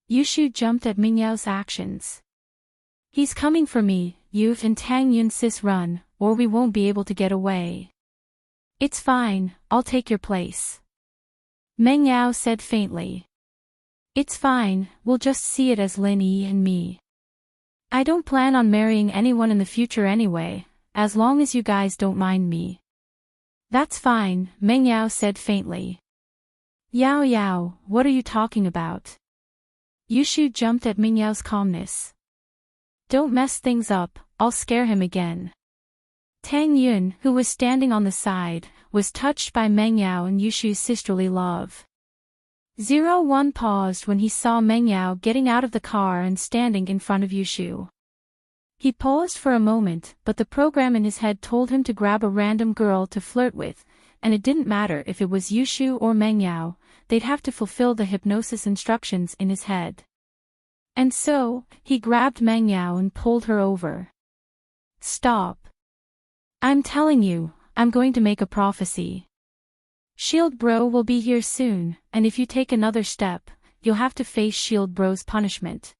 Speaker 1: Yushu jumped at Mingyao's actions. He's coming for me, you and Tang Yun sis run, or we won't be able to get away. It's fine, I'll take your place. Meng Yao said faintly. It's fine, we'll just see it as Lin Yi and me. I don't plan on marrying anyone in the future anyway, as long as you guys don't mind me. That's fine, Meng Yao said faintly. Yao Yao, what are you talking about? Yushu jumped at Meng Yao's calmness. Don't mess things up, I'll scare him again. Tang Yun, who was standing on the side, was touched by Meng Yao and Yushu's sisterly love. 01 paused when he saw Meng Yao getting out of the car and standing in front of Yushu. He paused for a moment, but the program in his head told him to grab a random girl to flirt with, and it didn't matter if it was Yushu or Meng Yao, they'd have to fulfill the hypnosis instructions in his head. And so, he grabbed Meng Yao and pulled her over. Stop. I'm telling you, I'm going to make a prophecy. Shield Bro will be here soon, and if you take another step, you'll have to face Shield Bro's punishment.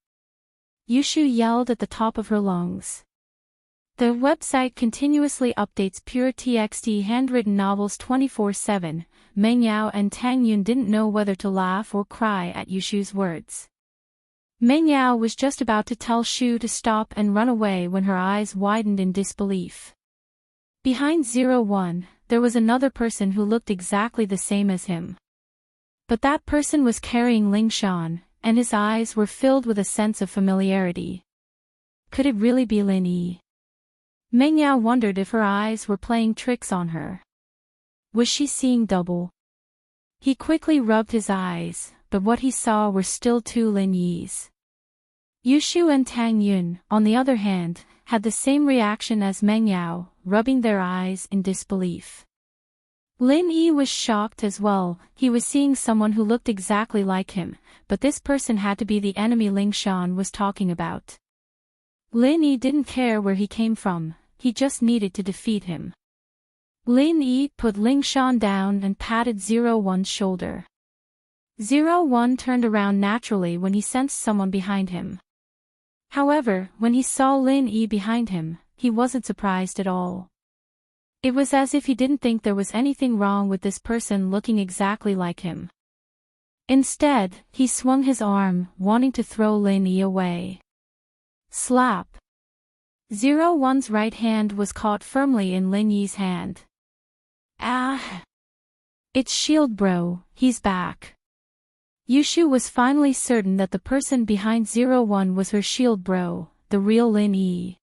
Speaker 1: Yushu yelled at the top of her lungs. The website continuously updates pure TXT handwritten novels 24/7. Meng Yao and Tang Yun didn't know whether to laugh or cry at Yushu's words. Meng Yao was just about to tell Shu to stop and run away when her eyes widened in disbelief. Behind 01, there was another person who looked exactly the same as him. But that person was carrying Ling Shan, and his eyes were filled with a sense of familiarity. Could it really be Lin Yi? Meng Yao wondered if her eyes were playing tricks on her. Was she seeing double? He quickly rubbed his eyes, but what he saw were still two Lin Yis. Yushu and Tang Yun, on the other hand, had the same reaction as Meng Yao, rubbing their eyes in disbelief. Lin Yi was shocked as well. He was seeing someone who looked exactly like him, but this person had to be the enemy Ling Shan was talking about. Lin Yi didn't care where he came from, he just needed to defeat him. Lin Yi put Ling Shan down and patted 01's shoulder. 01 turned around naturally when he sensed someone behind him. However, when he saw Lin Yi behind him, he wasn't surprised at all. It was as if he didn't think there was anything wrong with this person looking exactly like him. Instead, he swung his arm, wanting to throw Lin Yi away. Slap! 01's right hand was caught firmly in Lin Yi's hand. Ah! It's Shield Bro, he's back. Yushu was finally certain that the person behind 01 was her Shield Bro, the real Lin Yi.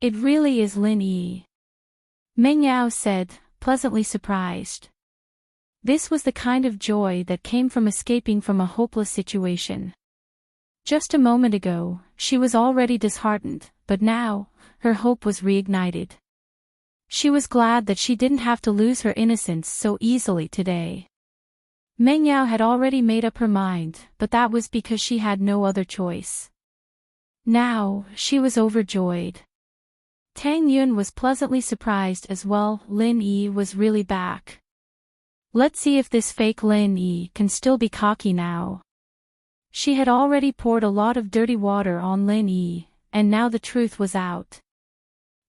Speaker 1: It really is Lin Yi. Meng Yao said, pleasantly surprised. This was the kind of joy that came from escaping from a hopeless situation. Just a moment ago, she was already disheartened, but now, her hope was reignited. She was glad that she didn't have to lose her innocence so easily today. Meng Yao had already made up her mind, but that was because she had no other choice. Now, she was overjoyed. Tang Yun was pleasantly surprised as well. Lin Yi was really back. Let's see if this fake Lin Yi can still be cocky now. She had already poured a lot of dirty water on Lin Yi, and now the truth was out.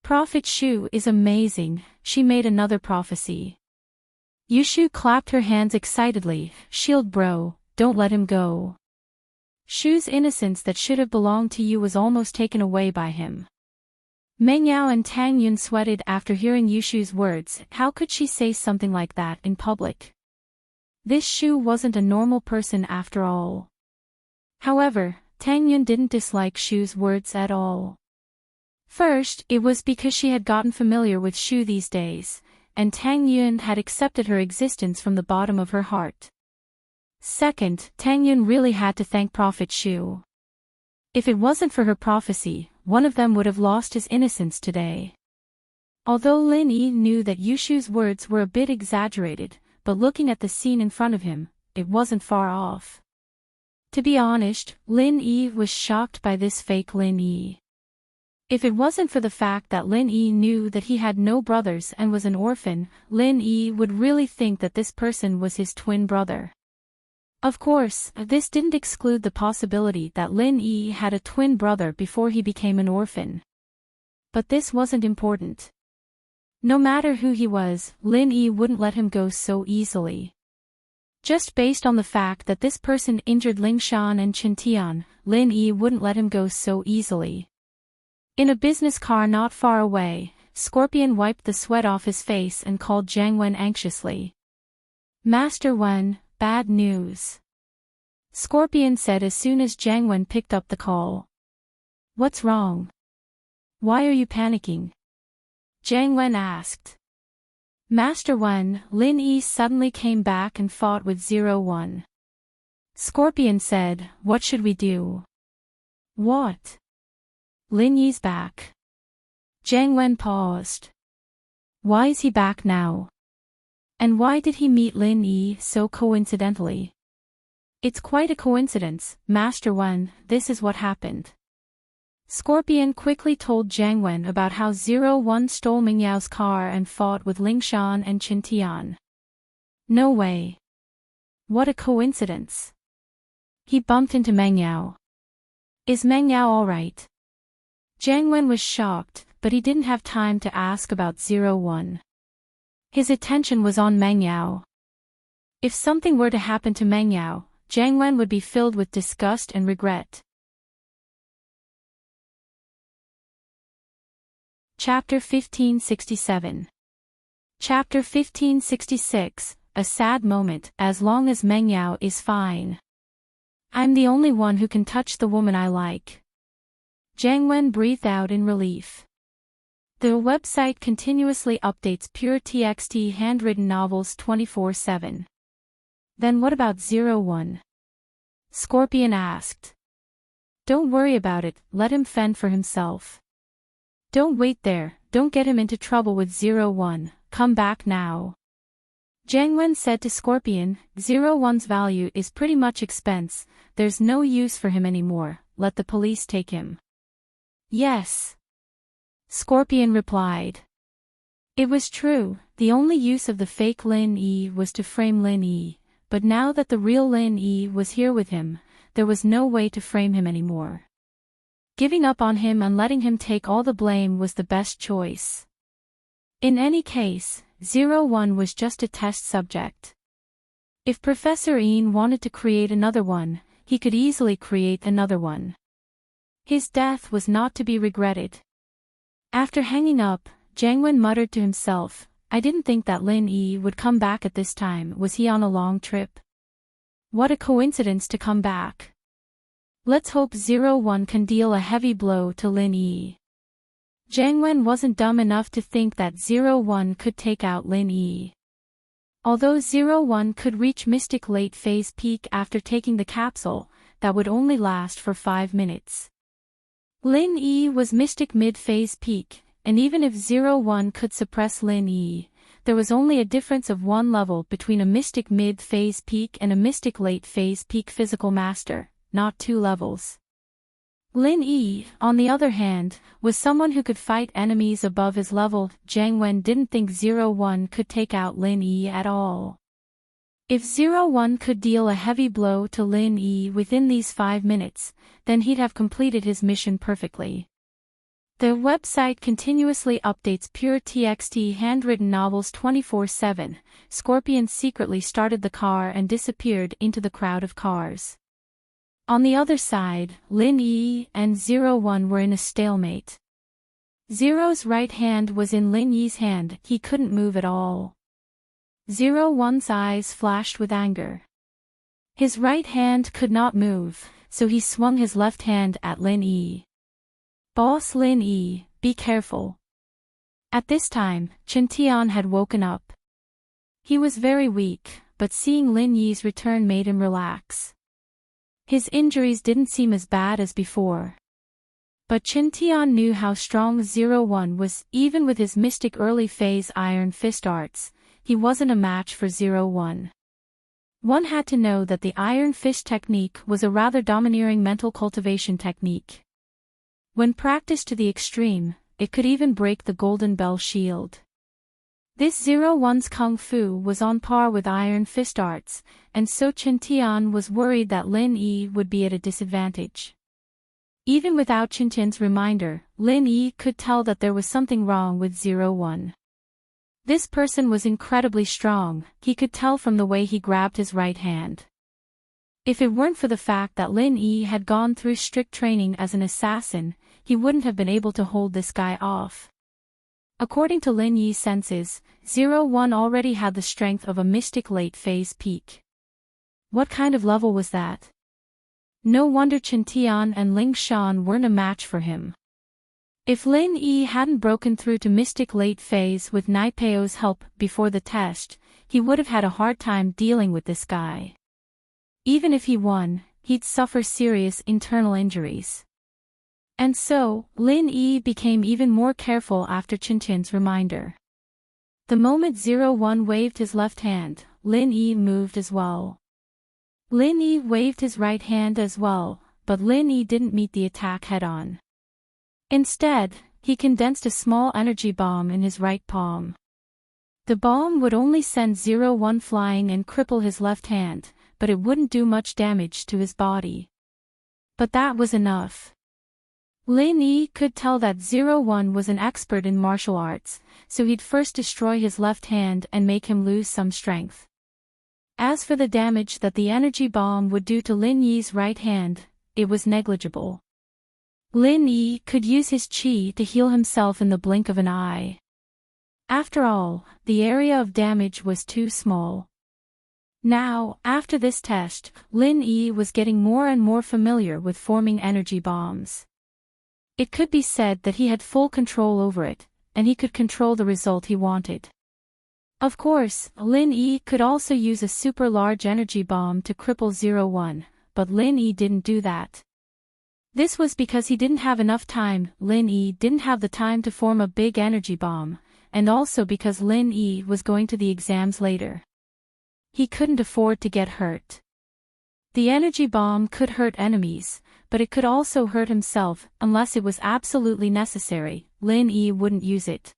Speaker 1: Prophet Shu is amazing, she made another prophecy. Yushu clapped her hands excitedly. Shield bro, don't let him go. Shu's innocence that should have belonged to you was almost taken away by him. Meng Yao and Tang Yun sweated after hearing Yushu's words. How could she say something like that in public? This Shu wasn't a normal person after all. However, Tang Yun didn't dislike Shu's words at all. First, it was because she had gotten familiar with Shu these days, and Tang Yun had accepted her existence from the bottom of her heart. Second, Tang Yun really had to thank Prophet Shu. If it wasn't for her prophecy, one of them would have lost his innocence today. Although Lin Yi knew that Yushu's words were a bit exaggerated, but looking at the scene in front of him, it wasn't far off. To be honest, Lin Yi was shocked by this fake Lin Yi. If it wasn't for the fact that Lin Yi knew that he had no brothers and was an orphan, Lin Yi would really think that this person was his twin brother. Of course, this didn't exclude the possibility that Lin Yi had a twin brother before he became an orphan. But this wasn't important. No matter who he was, Lin Yi wouldn't let him go so easily. Just based on the fact that this person injured Lingshan and Qintian, Lin Yi wouldn't let him go so easily. In a business car not far away, Scorpion wiped the sweat off his face and called Jiang Wen anxiously. Master Wen, bad news. Scorpion said as soon as Jiang Wen picked up the call. What's wrong? Why are you panicking? Jiang Wen asked. Master Wen, Lin Yi suddenly came back and fought with 01. Scorpion said, what should we do? What? Lin Yi's back. Jiang Wen paused. Why is he back now? And why did he meet Lin Yi so coincidentally? It's quite a coincidence, Master Wen, this is what happened. Scorpion quickly told Jiang Wen about how 01 stole Meng Yao's car and fought with Lingshan and Qintian. No way. What a coincidence. He bumped into Meng Yao. Is Meng Yao alright? Jiang Wen was shocked, but he didn't have time to ask about 01. His attention was on Meng Yao. If something were to happen to Meng Yao, Jiang Wen would be filled with disgust and regret. Chapter 1567. Chapter 1566, a sad moment. As long as Meng Yao is fine. I'm the only one who can touch the woman I like. Jiang Wen breathed out in relief. The website continuously updates pure TXT handwritten novels 24/7. Then what about 01? Scorpion asked. Don't worry about it, let him fend for himself. Don't wait there, don't get him into trouble with 01, come back now. Jiang Wen said to Scorpion, 01's value is pretty much expense, there's no use for him anymore, let the police take him. Yes. Scorpion replied. It was true, the only use of the fake Lin Yi was to frame Lin Yi, but now that the real Lin Yi was here with him, there was no way to frame him anymore. Giving up on him and letting him take all the blame was the best choice. In any case, 01 was just a test subject. If Professor Yin wanted to create another one, he could easily create another one. His death was not to be regretted. After hanging up, Jiang Wen muttered to himself, I didn't think that Lin Yi would come back at this time. Was he on a long trip? What a coincidence to come back. Let's hope 01 can deal a heavy blow to Lin Yi. Jiang Wen wasn't dumb enough to think that 01 could take out Lin Yi. Although 01 could reach Mystic Late Phase Peak after taking the capsule, that would only last for 5 minutes. Lin Yi was Mystic Mid-Phase Peak, and even if 01 could suppress Lin Yi, there was only a difference of 1 level between a Mystic Mid-Phase Peak and a Mystic Late Phase Peak Physical Master, not 2 levels. Lin Yi, on the other hand, was someone who could fight enemies above his level. Jiang Wen didn't think 01 could take out Lin Yi at all. If 01 could deal a heavy blow to Lin Yi within these 5 minutes, then he'd have completed his mission perfectly. The website continuously updates pure TXT handwritten novels 24/7. Scorpion secretly started the car and disappeared into the crowd of cars. On the other side, Lin Yi and 01 were in a stalemate. Zero's right hand was in Lin Yi's hand, he couldn't move at all. 01's eyes flashed with anger. His right hand could not move, so he swung his left hand at Lin Yi. "Boss Lin Yi, be careful." At this time, Chen Tian had woken up. He was very weak, but seeing Lin Yi's return made him relax. His injuries didn't seem as bad as before. But Chen Tian knew how strong 01 was. Even with his mystic early phase Iron Fist arts, he wasn't a match for 01. One had to know that the Iron Fist technique was a rather domineering mental cultivation technique. When practiced to the extreme, it could even break the Golden Bell shield. This 01's Kung Fu was on par with Iron Fist arts, and so Chen Tian was worried that Lin Yi would be at a disadvantage. Even without Chen Tian's reminder, Lin Yi could tell that there was something wrong with 01. This person was incredibly strong, he could tell from the way he grabbed his right hand. If it weren't for the fact that Lin Yi had gone through strict training as an assassin, he wouldn't have been able to hold this guy off. According to Lin Yi's senses, 01 already had the strength of a mystic late phase peak. What kind of level was that? No wonder Chen Tian and Ling Shan weren't a match for him. If Lin Yi hadn't broken through to mystic late phase with Nai Peo's help before the test, he would have had a hard time dealing with this guy. Even if he won, he'd suffer serious internal injuries. And so, Lin Yi became even more careful after Chen Tian's reminder. The moment 01 waved his left hand, Lin Yi moved as well. Lin Yi waved his right hand as well, but Lin Yi didn't meet the attack head-on. Instead, he condensed a small energy bomb in his right palm. The bomb would only send 01 flying and cripple his left hand, but it wouldn't do much damage to his body. But that was enough. Lin Yi could tell that 01 was an expert in martial arts, so he'd first destroy his left hand and make him lose some strength. As for the damage that the energy bomb would do to Lin Yi's right hand, it was negligible. Lin Yi could use his qi to heal himself in the blink of an eye. After all, the area of damage was too small. Now, after this test, Lin Yi was getting more and more familiar with forming energy bombs. It could be said that he had full control over it, and he could control the result he wanted. Of course, Lin Yi could also use a super large energy bomb to cripple 01, but Lin Yi didn't do that. This was because he didn't have enough time. Lin Yi didn't have the time to form a big energy bomb, and also because Lin Yi was going to the exams later. He couldn't afford to get hurt. The energy bomb could hurt enemies, but it could also hurt himself. Unless it was absolutely necessary, Lin Yi wouldn't use it.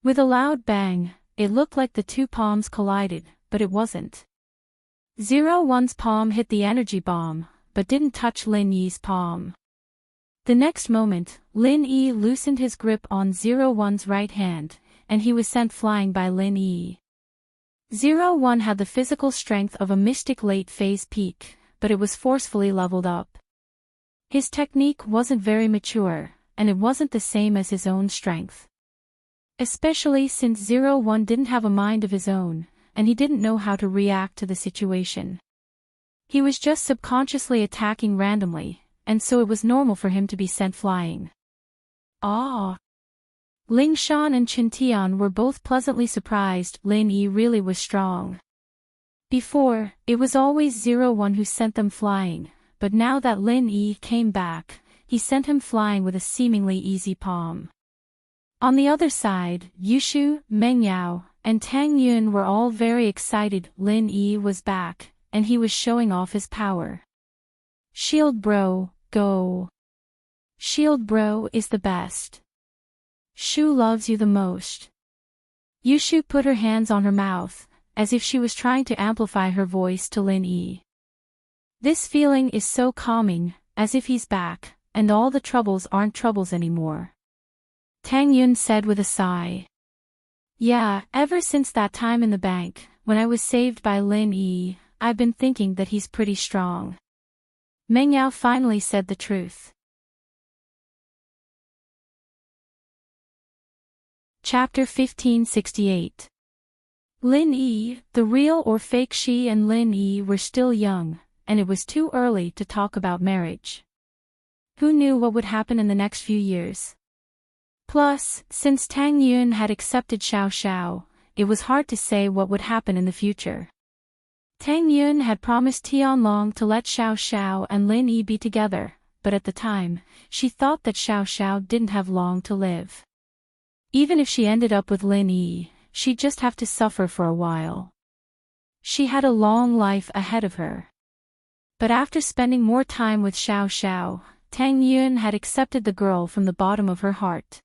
Speaker 1: With a loud bang, it looked like the two palms collided, but it wasn't. 01's palm hit the energy bomb, but didn't touch Lin Yi's palm. The next moment, Lin Yi loosened his grip on 01's right hand, and he was sent flying by Lin Yi. 01 had the physical strength of a mystic late phase peak, but it was forcefully leveled up. His technique wasn't very mature, and it wasn't the same as his own strength. Especially since 01 didn't have a mind of his own, and he didn't know how to react to the situation. He was just subconsciously attacking randomly, and so it was normal for him to be sent flying. Ah! Ling Shan and Chen Tian were both pleasantly surprised. Lin Yi really was strong. Before, it was always 01 who sent them flying, but now that Lin Yi came back, he sent him flying with a seemingly easy palm. On the other side, Yushu, Meng Yao, and Tang Yun were all very excited. Lin Yi was back, and he was showing off his power. Shield bro, go! Shield bro is the best. Shu loves you the most. Yushu put her hands on her mouth, as if she was trying to amplify her voice to Lin Yi. This feeling is so calming, as if he's back, and all the troubles aren't troubles anymore. Tang Yun said with a sigh. Yeah, ever since that time in the bank, when I was saved by Lin Yi, I've been thinking that he's pretty strong. Meng Yao finally said the truth. Chapter 1568. Lin Yi, the real or fake she and Lin Yi were still young, and it was too early to talk about marriage. Who knew what would happen in the next few years? Plus, since Tang Yun had accepted Xiao Xiao, it was hard to say what would happen in the future. Tang Yun had promised Tianlong to let Xiao Xiao and Lin Yi be together, but at the time, she thought that Xiao Xiao didn't have long to live. Even if she ended up with Lin Yi, she'd just have to suffer for a while. She had a long life ahead of her. But after spending more time with Xiao Xiao, Tang Yun had accepted the girl from the bottom of her heart.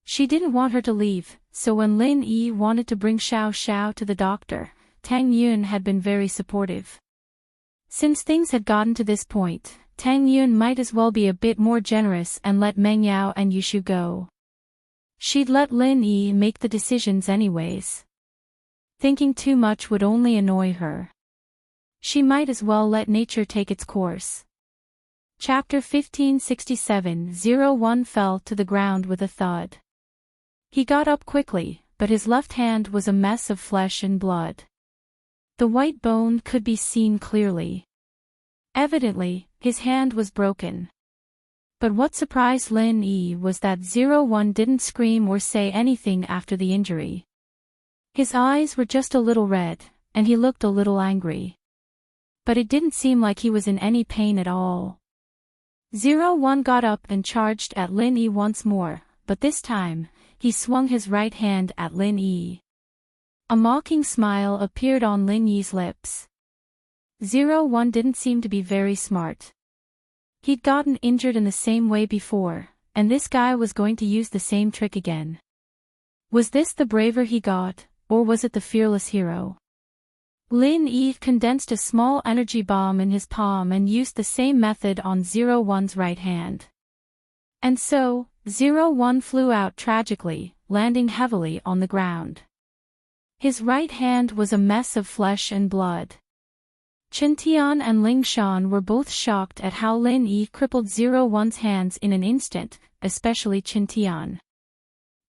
Speaker 1: She didn't want her to leave, so when Lin Yi wanted to bring Xiao Xiao to the doctor, Tang Yun had been very supportive. Since things had gotten to this point, Tang Yun might as well be a bit more generous and let Meng Yao and Yushu go. She'd let Lin Yi make the decisions anyways. Thinking too much would only annoy her. She might as well let nature take its course. Chapter 1567. 01 fell to the ground with a thud. He got up quickly, but his left hand was a mess of flesh and blood. The white bone could be seen clearly. Evidently, his hand was broken. But what surprised Lin Yi was that 01 didn't scream or say anything after the injury. His eyes were just a little red, and he looked a little angry. But it didn't seem like he was in any pain at all. 01 got up and charged at Lin Yi once more, but this time, he swung his right hand at Lin Yi. A mocking smile appeared on Lin Yi's lips. 01 didn't seem to be very smart. He'd gotten injured in the same way before, and this guy was going to use the same trick again. Was this the braver he got, or was it the fearless hero? Lin Yi condensed a small energy bomb in his palm and used the same method on 01's right hand. And so, 01 flew out tragically, landing heavily on the ground. His right hand was a mess of flesh and blood. Qintian and Ling Shan were both shocked at how Lin Yi crippled 01's hands in an instant, especially Qintian.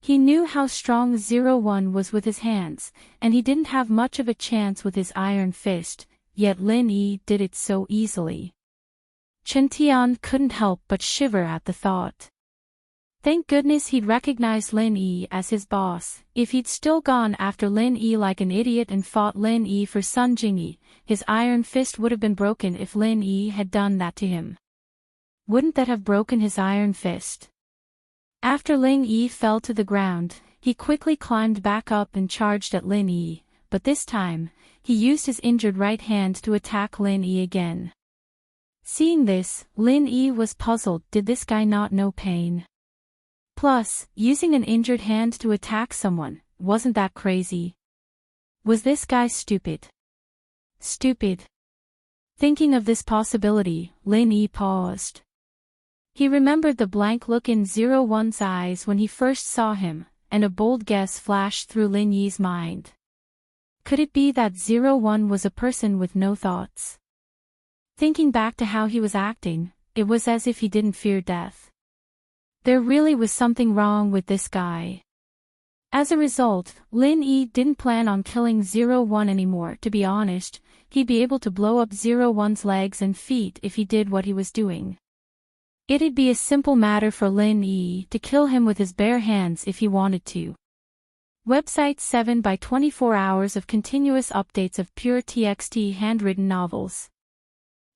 Speaker 1: He knew how strong 01 was with his hands, and he didn't have much of a chance with his iron fist, yet Lin Yi did it so easily. Qintian couldn't help but shiver at the thought. Thank goodness he'd recognized Lin Yi as his boss. If he'd still gone after Lin Yi like an idiot and fought Lin Yi for Sun Jingyi, his iron fist would have been broken if Lin Yi had done that to him. Wouldn't that have broken his iron fist? After Lin Yi fell to the ground, he quickly climbed back up and charged at Lin Yi, but this time, he used his injured right hand to attack Lin Yi again. Seeing this, Lin Yi was puzzled. Did this guy not know pain? Plus, using an injured hand to attack someone, wasn't that crazy? Was this guy stupid? Stupid. Thinking of this possibility, Lin Yi paused. He remembered the blank look in 01's eyes when he first saw him, and a bold guess flashed through Lin Yi's mind. Could it be that 01 was a person with no thoughts? Thinking back to how he was acting, it was as if he didn't fear death. There really was something wrong with this guy. As a result, Lin Yi didn't plan on killing 01 anymore. To be honest, he'd be able to blow up 01's legs and feet if he did what he was doing. It'd be a simple matter for Lin Yi to kill him with his bare hands if he wanted to. Website 7 by 24 hours of continuous updates of pure TXT handwritten novels.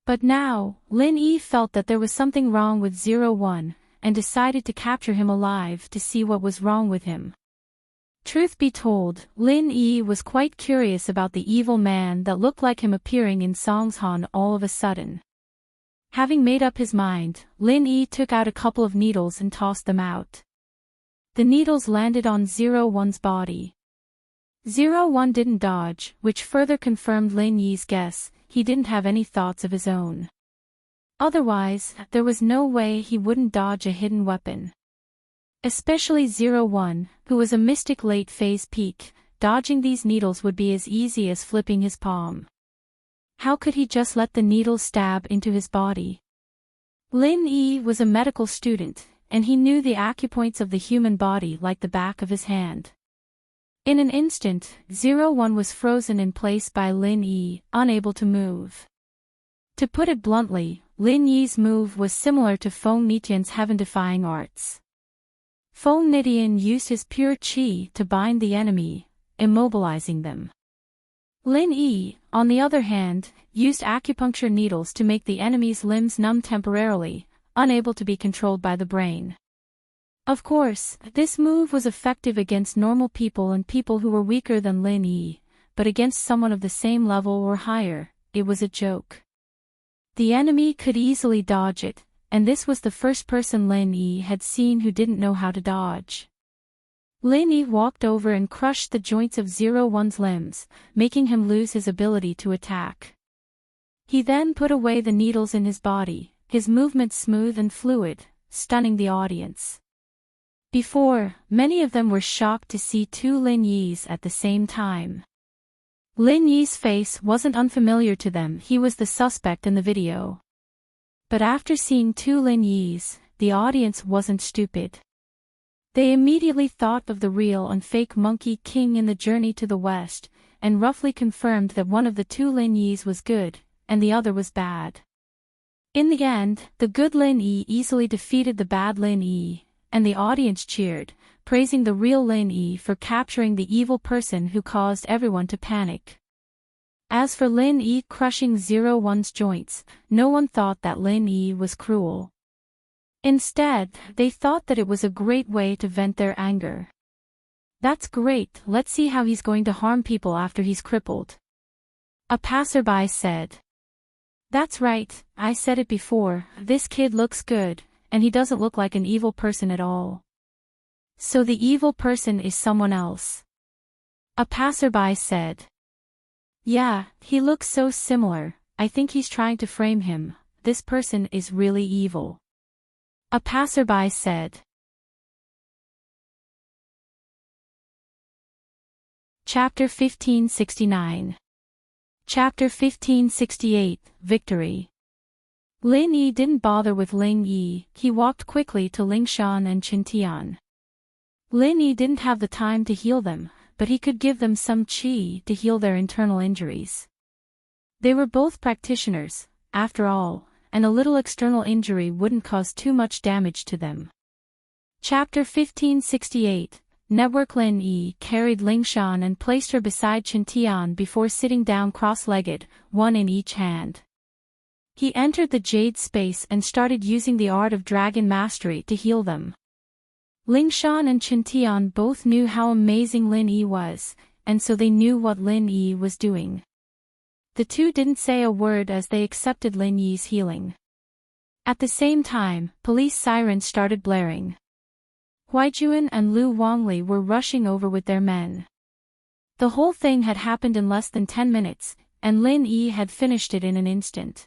Speaker 1: But now, Lin Yi felt that there was something wrong with 01, and decided to capture him alive to see what was wrong with him. Truth be told, Lin Yi was quite curious about the evil man that looked like him appearing in Songshan all of a sudden. Having made up his mind, Lin Yi took out a couple of needles and tossed them out. The needles landed on 01's body. 01 didn't dodge, which further confirmed Lin Yi's guess. He didn't have any thoughts of his own. Otherwise, there was no way he wouldn't dodge a hidden weapon. Especially 01, who was a mystic late-phase peak, dodging these needles would be as easy as flipping his palm. How could he just let the needles stab into his body? Lin Yi was a medical student, and he knew the acupoints of the human body like the back of his hand. In an instant, 01 was frozen in place by Lin Yi, unable to move. To put it bluntly, Lin Yi's move was similar to Feng Nitian's heaven-defying arts. Feng Nitian used his pure qi to bind the enemy, immobilizing them. Lin Yi, on the other hand, used acupuncture needles to make the enemy's limbs numb temporarily, unable to be controlled by the brain. Of course, this move was effective against normal people and people who were weaker than Lin Yi, but against someone of the same level or higher, it was a joke. The enemy could easily dodge it, and this was the first person Lin Yi had seen who didn't know how to dodge. Lin Yi walked over and crushed the joints of 01's limbs, making him lose his ability to attack. He then put away the needles in his body, his movements smooth and fluid, stunning the audience. Before, many of them were shocked to see two Lin Yis at the same time. Lin Yi's face wasn't unfamiliar to them, he was the suspect in the video. But after seeing two Lin Yis, the audience wasn't stupid. They immediately thought of the real and fake Monkey King in the Journey to the West, and roughly confirmed that one of the two Lin Yis was good, and the other was bad. In the end, the good Lin Yi easily defeated the bad Lin Yi, and the audience cheered, praising the real Lin Yi for capturing the evil person who caused everyone to panic. As for Lin Yi crushing 01's joints, no one thought that Lin Yi was cruel. Instead, they thought that it was a great way to vent their anger. That's great, let's see how he's going to harm people after he's crippled. A passerby said. That's right, I said it before, this kid looks good, and he doesn't look like an evil person at all. So the evil person is someone else. A passerby said. Yeah, he looks so similar, I think he's trying to frame him, this person is really evil. A passerby said. Chapter 1569. Chapter 1568, Victory. Lin Yi didn't bother with Ling Yi, he walked quickly to Lingshan and Qintian. Lin Yi didn't have the time to heal them, but he could give them some qi to heal their internal injuries. They were both practitioners, after all, and a little external injury wouldn't cause too much damage to them. Chapter 1568, Network. Lin Yi carried Lingshan and placed her beside Qintian before sitting down cross-legged, one in each hand. He entered the jade space and started using the art of dragon mastery to heal them. Lingshan and Qintian both knew how amazing Lin Yi was, and so they knew what Lin Yi was doing. The two didn't say a word as they accepted Lin Yi's healing. At the same time, police sirens started blaring. Huaijuan and Lu Wangli were rushing over with their men. The whole thing had happened in less than 10 minutes, and Lin Yi had finished it in an instant.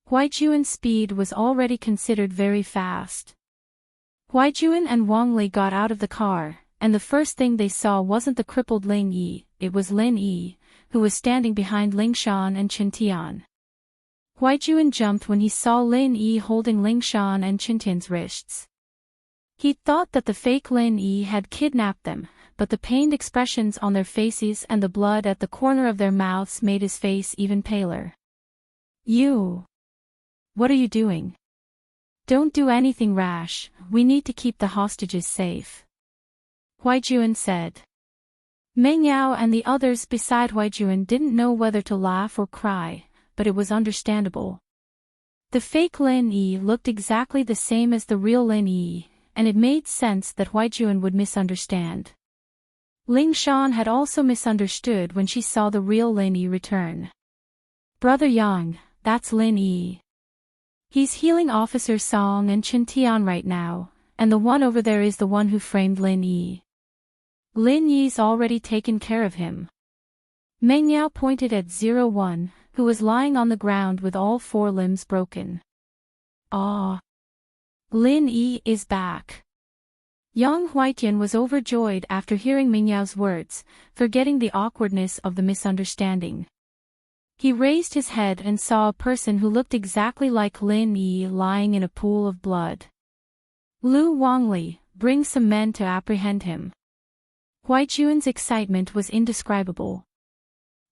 Speaker 1: Huaijuan's speed was already considered very fast. Huaijuan and Wangli got out of the car, and the first thing they saw wasn't the crippled Lin Yi, it was Lin Yi, who was standing behind Lingshan and Qintian. Huaijuan jumped when he saw Lin Yi holding Lingshan and Qintian's wrists. He thought that the fake Lin Yi had kidnapped them, but the pained expressions on their faces and the blood at the corner of their mouths made his face even paler. You! What are you doing? Don't do anything rash, we need to keep the hostages safe. Huaijuan said. Meng Yao and the others beside Huaijuan didn't know whether to laugh or cry, but it was understandable. The fake Lin Yi looked exactly the same as the real Lin Yi, and it made sense that Huaijuan would misunderstand. Lingshan had also misunderstood when she saw the real Lin Yi return. Brother Yang, that's Lin Yi. He's healing Officer Song and Chen Tian right now, and the one over there is the one who framed Lin Yi. Lin Yi's already taken care of him. Meng Yao pointed at 01, who was lying on the ground with all 4 limbs broken. Ah! Lin Yi is back. Yang Huitian was overjoyed after hearing Meng Yao's words, forgetting the awkwardness of the misunderstanding. He raised his head and saw a person who looked exactly like Lin Yi lying in a pool of blood. Lu Wangli, bring some men to apprehend him. Huichuan's excitement was indescribable.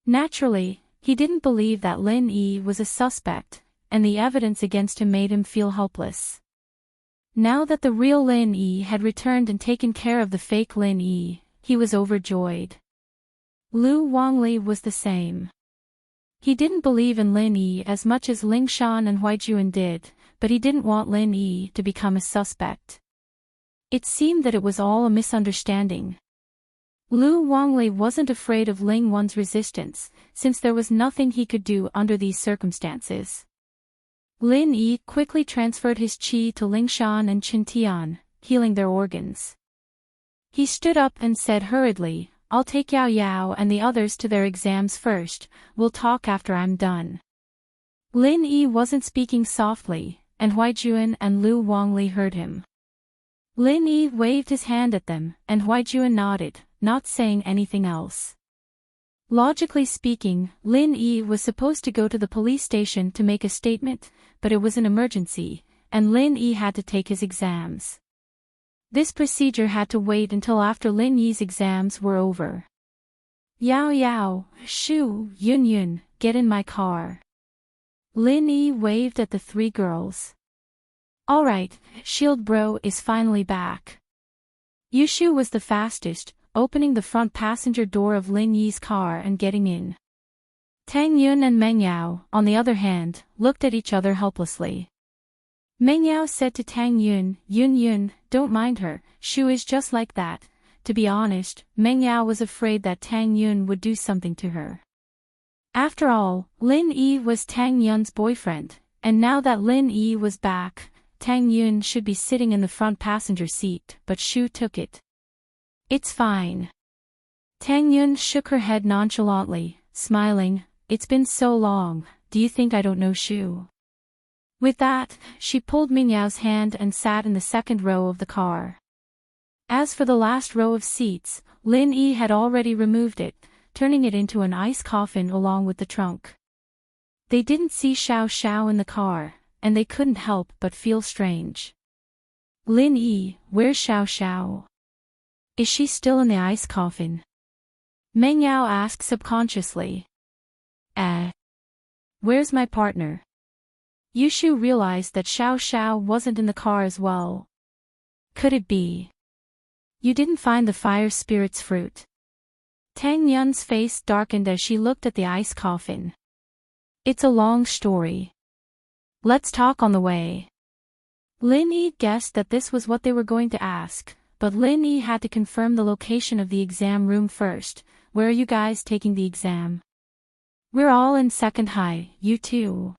Speaker 1: Naturally, he didn't believe that Lin Yi was a suspect, and the evidence against him made him feel helpless. Now that the real Lin Yi had returned and taken care of the fake Lin Yi, he was overjoyed. Lu Wangli was the same. He didn't believe in Lin Yi as much as Ling Shan and Huichuan did, but he didn't want Lin Yi to become a suspect. It seemed that it was all a misunderstanding. Lu Wangli wasn't afraid of Ling Wan's resistance, since there was nothing he could do under these circumstances. Lin Yi quickly transferred his qi to Ling Shan and Chen Tian, healing their organs. He stood up and said hurriedly, I'll take Yao Yao and the others to their exams first, we'll talk after I'm done. Lin Yi wasn't speaking softly, and Huichuan and Lu Wangli heard him. Lin Yi waved his hand at them, and Huichuan nodded, not saying anything else. Logically speaking, Lin Yi was supposed to go to the police station to make a statement, but it was an emergency, and Lin Yi had to take his exams. This procedure had to wait until after Lin Yi's exams were over. Yao Yao, Shu, Yun Yun, get in my car. Lin Yi waved at the 3 girls. Alright, Shield Bro is finally back. Yushu was the fastest, opening the front passenger door of Lin Yi's car and getting in. Tang Yun and Meng Yao, on the other hand, looked at each other helplessly. Meng Yao said to Tang Yun, Yun Yun, don't mind her, Shu is just like that. To be honest, Meng Yao was afraid that Tang Yun would do something to her. After all, Lin Yi was Tang Yun's boyfriend, and now that Lin Yi was back, Tang Yun should be sitting in the front passenger seat, but Shu took it. It's fine. Tang Yun shook her head nonchalantly, smiling, it's been so long, do you think I don't know Shu? With that, she pulled Meng Yao's hand and sat in the second row of the car. As for the last row of seats, Lin Yi had already removed it, turning it into an ice coffin along with the trunk. They didn't see Xiao Xiao in the car, and they couldn't help but feel strange. Lin Yi, where's Xiao Xiao? Is she still in the ice coffin? Meng Yao asked subconsciously. Where's my partner? Yushu realized that Xiao Xiao wasn't in the car as well. Could it be? You didn't find the fire spirit's fruit? Tang Yun's face darkened as she looked at the ice coffin. It's a long story. Let's talk on the way. Lin Yi guessed that this was what they were going to ask, but Lin Yi had to confirm the location of the exam room first. Where are you guys taking the exam? We're all in second high, you too.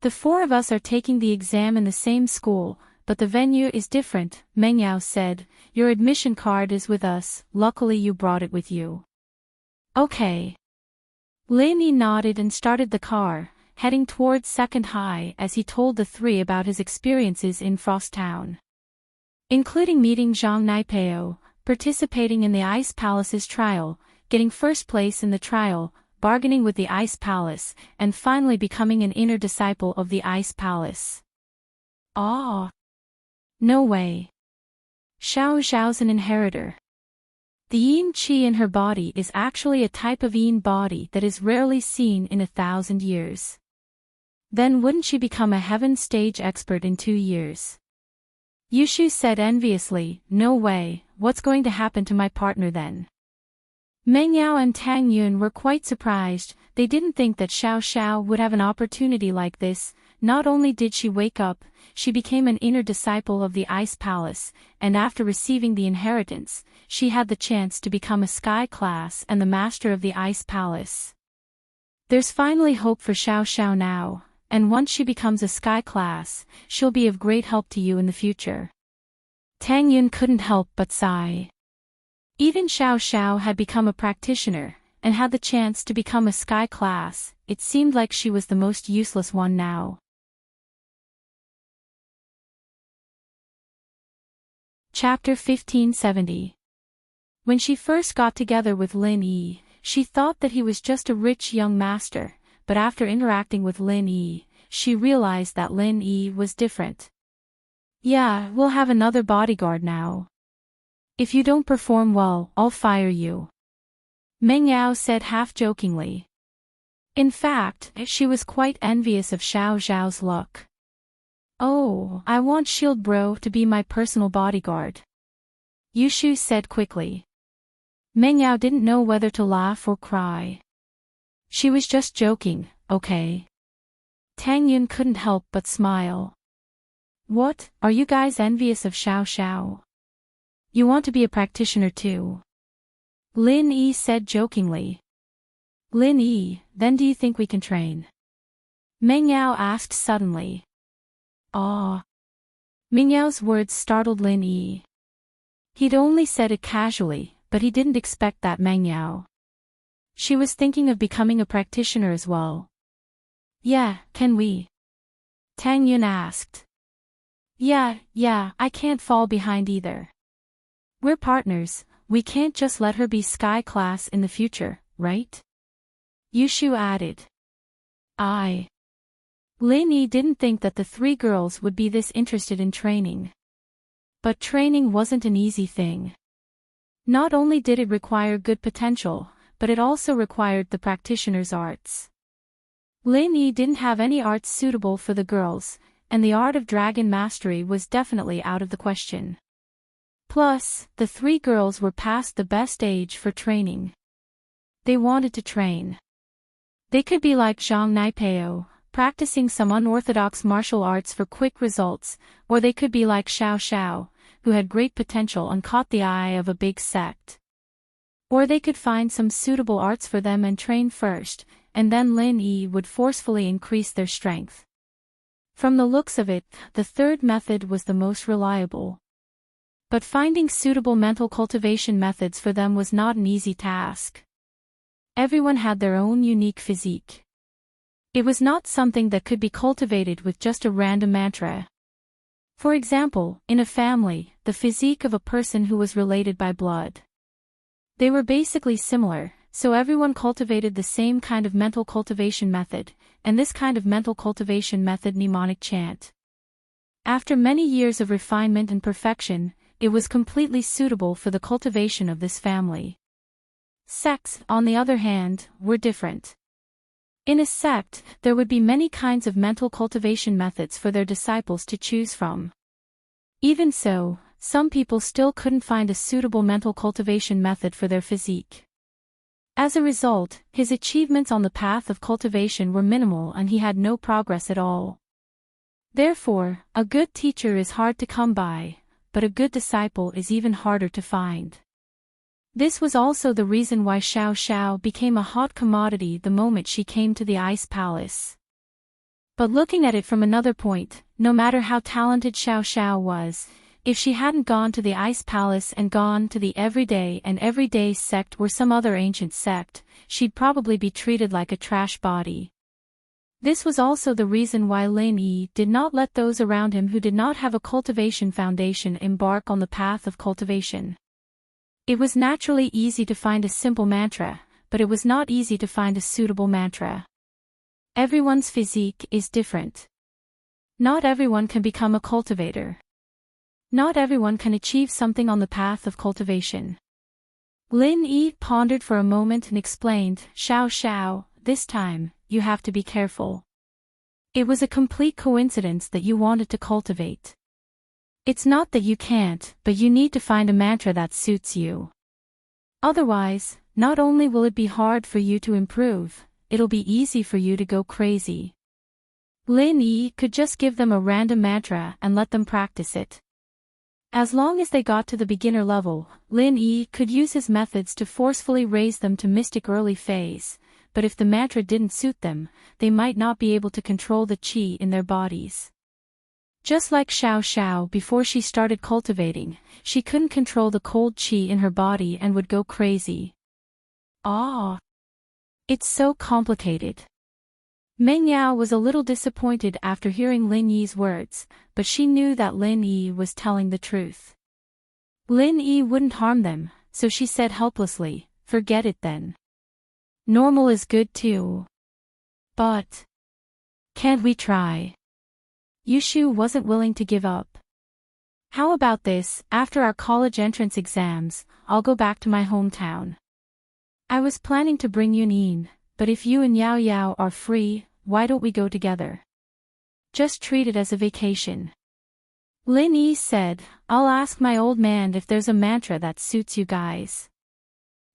Speaker 1: The 4 of us are taking the exam in the same school, but the venue is different, Meng Yao said. Your admission card is with us, luckily you brought it with you. Okay. Lin Yi nodded and started the car, heading towards second high as he told the 3 about his experiences in Frost Town. Including meeting Zhang Naipeo, participating in the Ice Palace's trial, getting first place in the trial, bargaining with the Ice Palace, and finally becoming an inner disciple of the Ice Palace. Ah! No way. Xiao Xiao's an inheritor. The yin qi in her body is actually a type of yin body that is rarely seen in 1,000 years. Then wouldn't she become a heaven stage expert in 2 years? Yushu said enviously, no way, what's going to happen to my partner then? Meng Yao and Tang Yun were quite surprised. They didn't think that Xiao Xiao would have an opportunity like this. Not only did she wake up, she became an inner disciple of the Ice Palace, and after receiving the inheritance, she had the chance to become a sky class and the master of the Ice Palace. There's finally hope for Xiao Xiao now, and once she becomes a sky class, she'll be of great help to you in the future. Tang Yun couldn't help but sigh. Even Xiao Xiao had become a practitioner, and had the chance to become a sky class. It seemed like she was the most useless one now. Chapter 1570. When she first got together with Lin Yi, she thought that he was just a rich young master, but after interacting with Lin Yi, she realized that Lin Yi was different. Yeah, we'll have another bodyguard now. If you don't perform well, I'll fire you. Meng Yao said half-jokingly. In fact, she was quite envious of Xiao Zhao's luck. Oh, I want Shield Bro to be my personal bodyguard. Yushu said quickly. Meng Yao didn't know whether to laugh or cry. She was just joking, okay? Tang Yun couldn't help but smile. What, are you guys envious of Xiao Xiao? You want to be a practitioner too? Lin Yi said jokingly. Lin Yi, then do you think we can train? Meng Yao asked suddenly. Ah. Meng Yao's words startled Lin Yi. He'd only said it casually, but he didn't expect that Meng Yao. She was thinking of becoming a practitioner as well. Yeah, can we? Tang Yun asked. Yeah, I can't fall behind either. We're partners, we can't just let her be sky class in the future, right? Yushu added. Lin Yi didn't think that the three girls would be this interested in training. But training wasn't an easy thing. Not only did it require good potential, but it also required the practitioner's arts. Lin Yi didn't have any arts suitable for the girls, and the art of dragon mastery was definitely out of the question. Plus, the three girls were past the best age for training. They wanted to train. They could be like Zhang Naipeo, practicing some unorthodox martial arts for quick results, or they could be like Xiao Xiao, who had great potential and caught the eye of a big sect. Or they could find some suitable arts for them and train first, and then Lin Yi would forcefully increase their strength. From the looks of it, the third method was the most reliable. But finding suitable mental cultivation methods for them was not an easy task. Everyone had their own unique physique. It was not something that could be cultivated with just a random mantra. For example, in a family, the physique of a person who was related by blood. They were basically similar, so everyone cultivated the same kind of mental cultivation method, and this kind of mental cultivation method mnemonic chant. After many years of refinement and perfection, it was completely suitable for the cultivation of this family. Sects, on the other hand, were different. In a sect, there would be many kinds of mental cultivation methods for their disciples to choose from. Even so, some people still couldn't find a suitable mental cultivation method for their physique. As a result, his achievements on the path of cultivation were minimal and he had no progress at all. Therefore, a good teacher is hard to come by, but a good disciple is even harder to find. This was also the reason why Xiao Xiao became a hot commodity the moment she came to the Ice Palace. But looking at it from another point, no matter how talented Xiao Xiao was, if she hadn't gone to the Ice Palace and gone to the Everyday sect or some other ancient sect, she'd probably be treated like a trash body. This was also the reason why Lin Yi did not let those around him who did not have a cultivation foundation embark on the path of cultivation. It was naturally easy to find a simple mantra, but it was not easy to find a suitable mantra. Everyone's physique is different. Not everyone can become a cultivator. Not everyone can achieve something on the path of cultivation. Lin Yi pondered for a moment and explained, Xiao Xiao, this time, you have to be careful. It was a complete coincidence that you wanted to cultivate. It's not that you can't, but you need to find a mantra that suits you. Otherwise, not only will it be hard for you to improve, it'll be easy for you to go crazy. Lin Yi could just give them a random mantra and let them practice it. As long as they got to the beginner level, Lin Yi could use his methods to forcefully raise them to mystic early phase, but if the mantra didn't suit them, they might not be able to control the qi in their bodies. Just like Xiao Xiao before she started cultivating, she couldn't control the cold qi in her body and would go crazy. Ah! It's so complicated. Meng Yao was a little disappointed after hearing Lin Yi's words, but she knew that Lin Yi was telling the truth. Lin Yi wouldn't harm them, so she said helplessly, "Forget it then. Normal is good too. But can't we try?" Yushu wasn't willing to give up. "How about this, after our college entrance exams, I'll go back to my hometown. I was planning to bring Yun, but if you and Yao Yao are free, why don't we go together? Just treat it as a vacation." Lin Yi said, "I'll ask my old man if there's a mantra that suits you guys.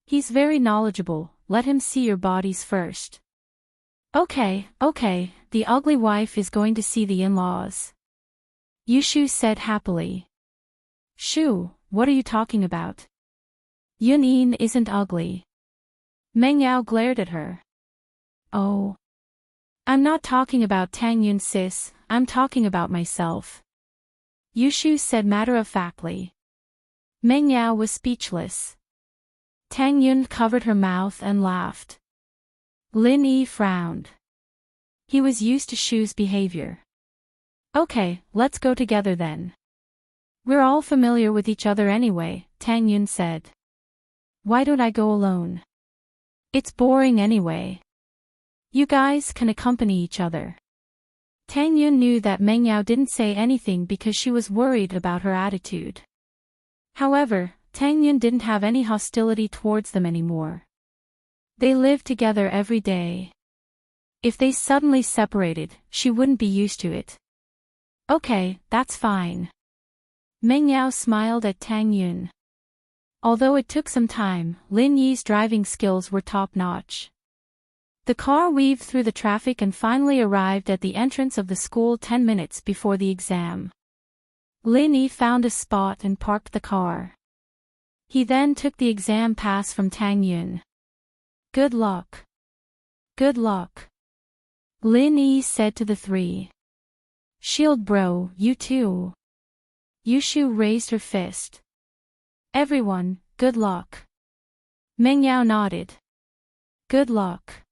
Speaker 1: He's very knowledgeable, let him see your bodies first." Okay, the ugly wife is going to see the in-laws," Yushu said happily. "Shu, what are you talking about? Yun isn't ugly." Meng Yao glared at her. "Oh. I'm not talking about Tang Yun sis, I'm talking about myself," Yushu said matter-of-factly. Meng Yao was speechless. Tang Yun covered her mouth and laughed. Lin Yi frowned. He was used to Shu's behavior. "Okay, let's go together then. We're all familiar with each other anyway," Tang Yun said. "Why don't I go alone? It's boring anyway. You guys can accompany each other." Tang Yun knew that Meng Yao didn't say anything because she was worried about her attitude. However, Tang Yun didn't have any hostility towards them anymore. They lived together every day. If they suddenly separated, she wouldn't be used to it. "Okay, that's fine." Meng Yao smiled at Tang Yun. Although it took some time, Lin Yi's driving skills were top-notch. The car weaved through the traffic and finally arrived at the entrance of the school 10 minutes before the exam. Lin Yi found a spot and parked the car. He then took the exam pass from Tang Yun. "Good luck." "Good luck," Lin Yi said to the three. "Shield bro, you too." Yushu raised her fist. "Everyone, good luck." Meng Yao nodded. "Good luck.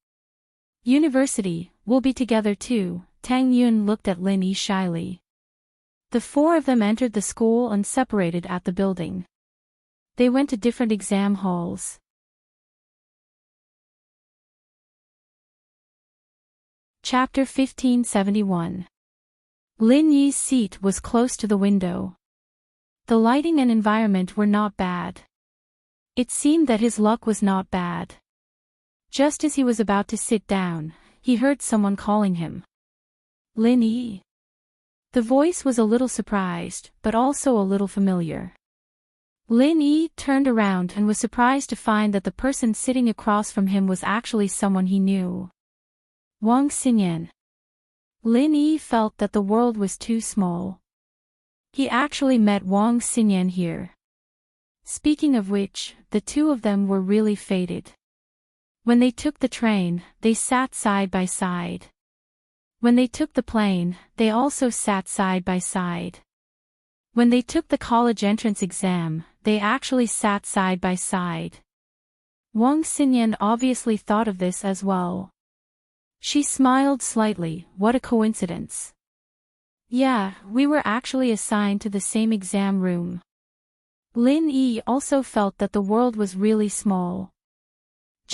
Speaker 1: University, we'll be together too," Tang Yun looked at Lin Yi shyly. The four of them entered the school and separated at the building. They went to different exam halls. Chapter 1571. Lin Yi's seat was close to the window. The lighting and environment were not bad. It seemed that his luck was not bad. Just as he was about to sit down, he heard someone calling him. "Lin Yi." The voice was a little surprised, but also a little familiar. Lin Yi turned around and was surprised to find that the person sitting across from him was actually someone he knew. Wang Xinyan. Lin Yi felt that the world was too small. He actually met Wang Xinyan here. Speaking of which, the two of them were really fated. When they took the train, they sat side by side. When they took the plane, they also sat side by side. When they took the college entrance exam, they actually sat side by side. Wang Xinyan obviously thought of this as well. She smiled slightly. What a coincidence. "Yeah, we were actually assigned to the same exam room." Lin Yi also felt that the world was really small.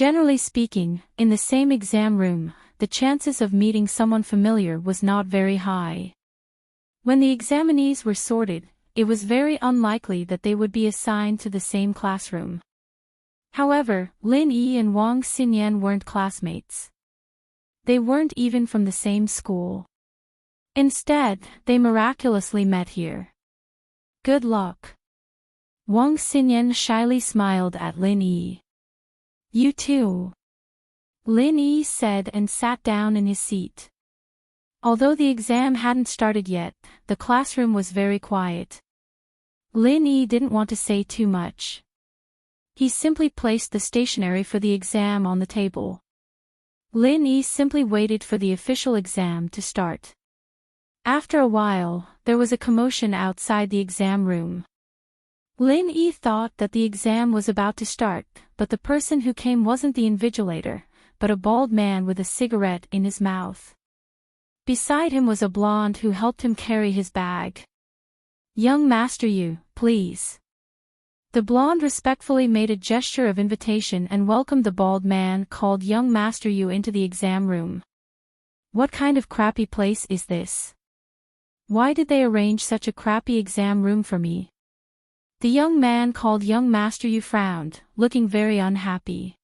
Speaker 1: Generally speaking, in the same exam room, the chances of meeting someone familiar was not very high. When the examinees were sorted, it was very unlikely that they would be assigned to the same classroom. However, Lin Yi and Wang Xinyan weren't classmates. They weren't even from the same school. Instead, they miraculously met here. "Good luck." Wang Xinyan shyly smiled at Lin Yi. "You too," Lin Yi said and sat down in his seat. Although the exam hadn't started yet, the classroom was very quiet. Lin Yi didn't want to say too much. He simply placed the stationery for the exam on the table. Lin Yi simply waited for the official exam to start. After a while, there was a commotion outside the exam room. Lin Yi thought that the exam was about to start, but the person who came wasn't the invigilator, but a bald man with a cigarette in his mouth. Beside him was a blonde who helped him carry his bag. "Young Master Yu, please." The blonde respectfully made a gesture of invitation and welcomed the bald man called Young Master Yu into the exam room. "What kind of crappy place is this? Why did they arrange such a crappy exam room for me?" The young man called Young Master Yu frowned, looking very unhappy.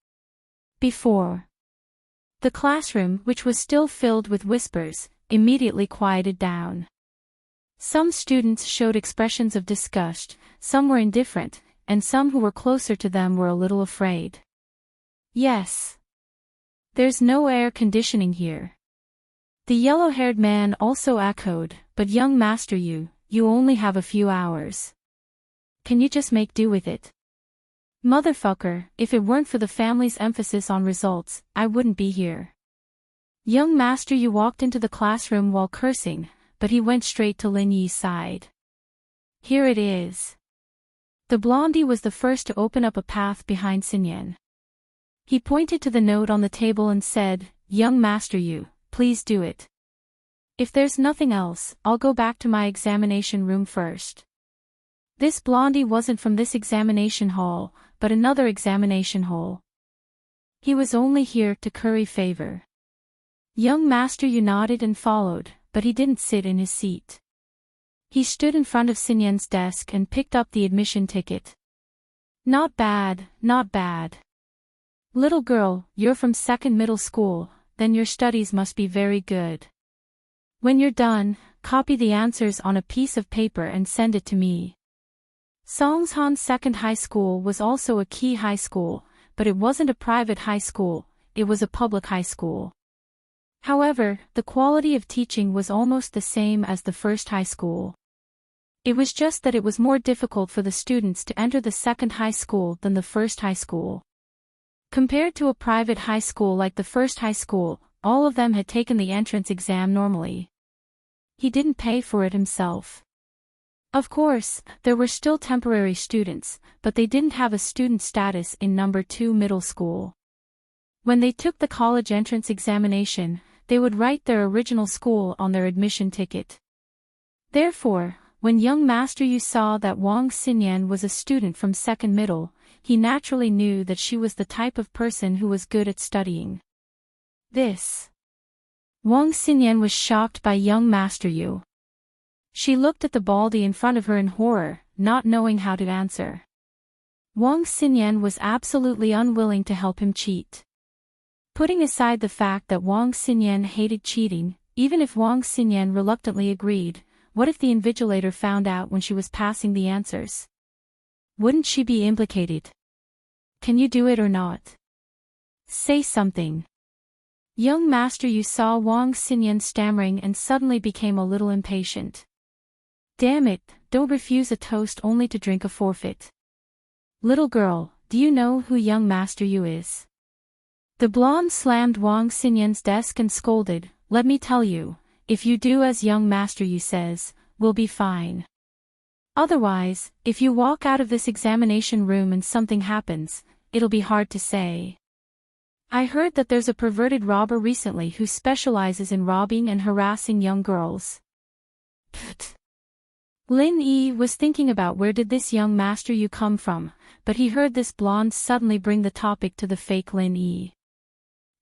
Speaker 1: Before the classroom, which was still filled with whispers, immediately quieted down. Some students showed expressions of disgust, some were indifferent, and some who were closer to them were a little afraid. "Yes. There's no air conditioning here." The yellow-haired man also echoed, "But young Master Yu, you only have a few hours. Can you just make do with it?" "Motherfucker, if it weren't for the family's emphasis on results, I wouldn't be here." Young Master Yu walked into the classroom while cursing, but he went straight to Lin Yi's side. "Here it is." The blondie was the first to open up a path behind Xinyan. He pointed to the note on the table and said, "Young Master Yu, please do it. If there's nothing else, I'll go back to my examination room first." This blondie wasn't from this examination hall, but another examination hall. He was only here to curry favor. Young Master Yu nodded and followed, but he didn't sit in his seat. He stood in front of Xinyan's desk and picked up the admission ticket. "Not bad, not bad. Little girl, you're from second middle school, then your studies must be very good. When you're done, copy the answers on a piece of paper and send it to me." Songshan Second High School was also a key high school, but it wasn't a private high school, it was a public high school. However, the quality of teaching was almost the same as the first high school. It was just that it was more difficult for the students to enter the second high school than the first high school. Compared to a private high school like the first high school, all of them had taken the entrance exam normally. He didn't pay for it himself. Of course, there were still temporary students, but they didn't have a student status in number 2 middle school. When they took the college entrance examination, they would write their original school on their admission ticket. Therefore, when young Master Yu saw that Wang Xinyan was a student from second middle, he naturally knew that she was the type of person who was good at studying. Wang Xinyan was shocked by young Master Yu. She looked at the baldy in front of her in horror, not knowing how to answer. Wang Xinyan was absolutely unwilling to help him cheat. Putting aside the fact that Wang Xinyan hated cheating, even if Wang Xinyan reluctantly agreed, what if the invigilator found out when she was passing the answers? Wouldn't she be implicated? "Can you do it or not? Say something." Young Master Yu saw Wang Xinyan stammering and suddenly became a little impatient. "Damn it, don't refuse a toast only to drink a forfeit. Little girl, do you know who young Master Yu is?" The blonde slammed Wang Xinyan's desk and scolded, "Let me tell you, if you do as young Master Yu says, we'll be fine. Otherwise, if you walk out of this examination room and something happens, it'll be hard to say. I heard that there's a perverted robber recently who specializes in robbing and harassing young girls." Pfft. Lin Yi was thinking about where did this young Master Yu come from, but he heard this blonde suddenly bring the topic to the fake Lin Yi.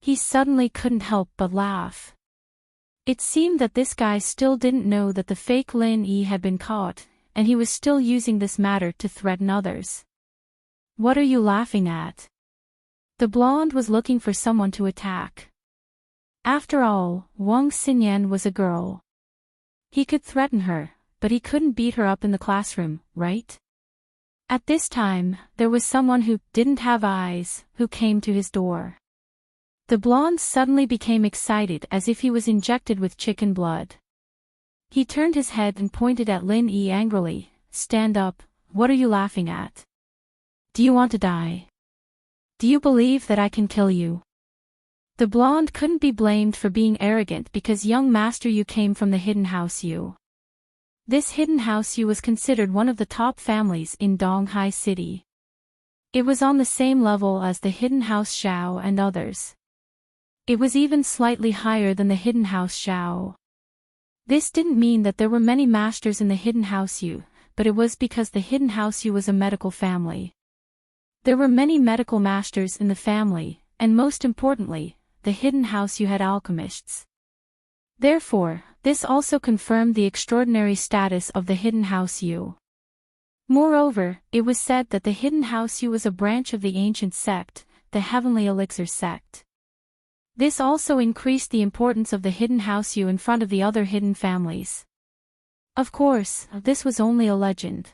Speaker 1: He suddenly couldn't help but laugh. It seemed that this guy still didn't know that the fake Lin Yi had been caught, and he was still using this matter to threaten others. "What are you laughing at?" The blonde was looking for someone to attack. After all, Wang Xinyan was a girl. He could threaten her, but he couldn't beat her up in the classroom, right? At this time, there was someone who didn't have eyes, who came to his door. The blonde suddenly became excited as if he was injected with chicken blood. He turned his head and pointed at Lin Yi angrily, "Stand up, what are you laughing at? Do you want to die? Do you believe that I can kill you?" The blonde couldn't be blamed for being arrogant because young Master Yu came from the Hidden House Yu. This Hidden House Yu was considered one of the top families in Donghai City. It was on the same level as the Hidden House Xiao and others. It was even slightly higher than the Hidden House Xiao. This didn't mean that there were many masters in the Hidden House Yu, but it was because the Hidden House Yu was a medical family. There were many medical masters in the family, and most importantly, the Hidden House Yu had alchemists. Therefore, this also confirmed the extraordinary status of the Hidden House Yu. Moreover, it was said that the Hidden House Yu was a branch of the ancient sect, the Heavenly Elixir sect. This also increased the importance of the Hidden House Yu in front of the other hidden families. Of course, this was only a legend.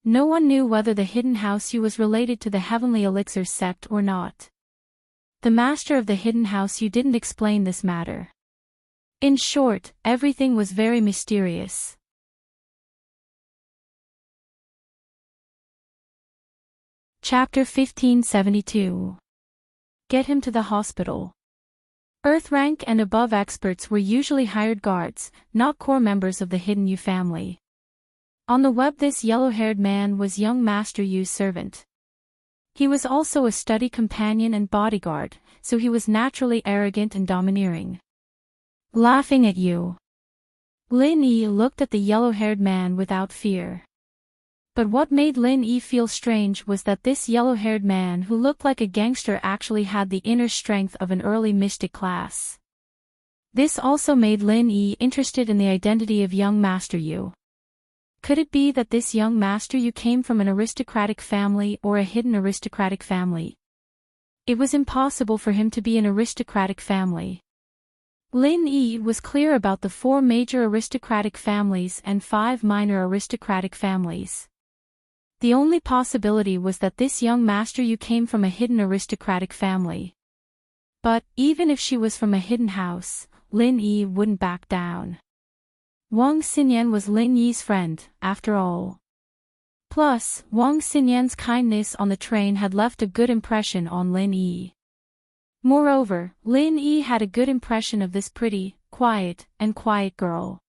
Speaker 1: No one knew whether the Hidden House Yu was related to the Heavenly Elixir sect or not. The master of the Hidden House Yu didn't explain this matter. In short, everything was very mysterious. Chapter 1572. Get him to the hospital. Earth rank and above experts were usually hired guards, not core members of the Hidden Yu family. On the web, this yellow-haired man was young Master Yu's servant. He was also a study companion and bodyguard, so he was naturally arrogant and domineering. Laughing at you. Lin Yi looked at the yellow-haired man without fear. But what made Lin Yi feel strange was that this yellow-haired man who looked like a gangster actually had the inner strength of an early mystic class. This also made Lin Yi interested in the identity of young Master Yu. Could it be that this young Master Yu came from an aristocratic family or a hidden aristocratic family? It was impossible for him to be an aristocratic family. Lin Yi was clear about the 4 major aristocratic families and 5 minor aristocratic families. The only possibility was that this young Master Yu came from a hidden aristocratic family. But, even if she was from a hidden house, Lin Yi wouldn't back down. Wang Xinyan was Lin Yi's friend, after all. Plus, Wang Xinyan's kindness on the train had left a good impression on Lin Yi. Moreover, Lin Yi had a good impression of this pretty, quiet girl.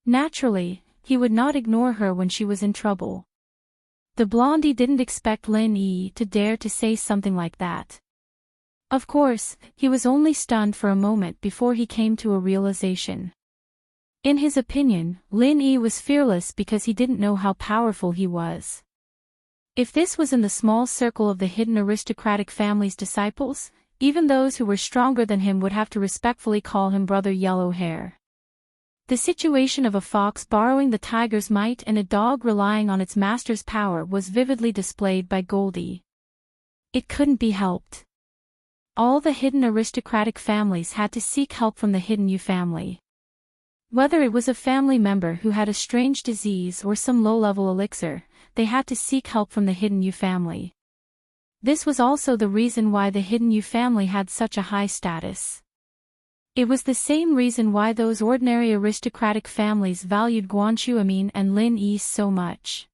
Speaker 1: Naturally, he would not ignore her when she was in trouble. The blondie didn't expect Lin Yi to dare to say something like that. Of course, he was only stunned for a moment before he came to a realization. In his opinion, Lin Yi was fearless because he didn't know how powerful he was. If this was in the small circle of the hidden aristocratic family's disciples, even those who were stronger than him would have to respectfully call him Brother Yellow Hair. The situation of a fox borrowing the tiger's might and a dog relying on its master's power was vividly displayed by Goldie. It couldn't be helped. All the hidden aristocratic families had to seek help from the Hidden Yu family. Whether it was a family member who had a strange disease or some low-level elixir, they had to seek help from the Hidden Yu family. This was also the reason why the Hidden Yu family had such a high status. It was the same reason why those ordinary aristocratic families valued Guanchu Amin and Lin Yi so much.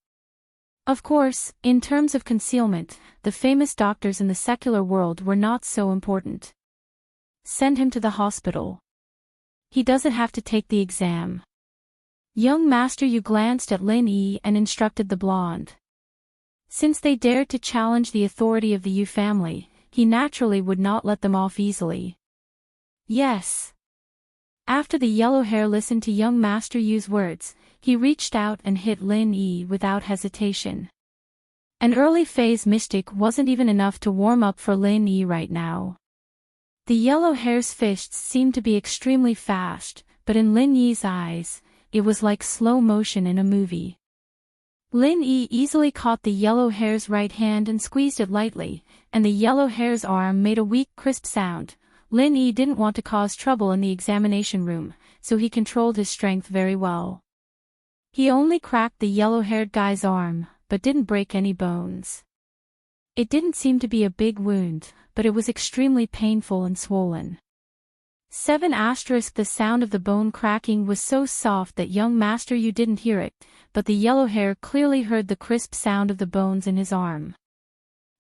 Speaker 1: Of course, in terms of concealment, the famous doctors in the secular world were not so important. Send him to the hospital. He doesn't have to take the exam. Young Master Yu glanced at Lin Yi and instructed the blonde. Since they dared to challenge the authority of the Yu family, he naturally would not let them off easily. Yes. After the yellow hair listened to young Master Yu's words, he reached out and hit Lin Yi without hesitation. An early phase mystic wasn't even enough to warm up for Lin Yi right now. The yellow hair's fists seemed to be extremely fast, but in Lin Yi's eyes, it was like slow motion in a movie. Lin Yi easily caught the yellow hair's right hand and squeezed it lightly, and the yellow hair's arm made a weak, crisp sound. Lin Yi didn't want to cause trouble in the examination room, so he controlled his strength very well. He only cracked the yellow-haired guy's arm, but didn't break any bones. It didn't seem to be a big wound, but it was extremely painful and swollen. 7 * The sound of the bone cracking was so soft that young Master Yu didn't hear it, but the yellow hair clearly heard the crisp sound of the bones in his arm.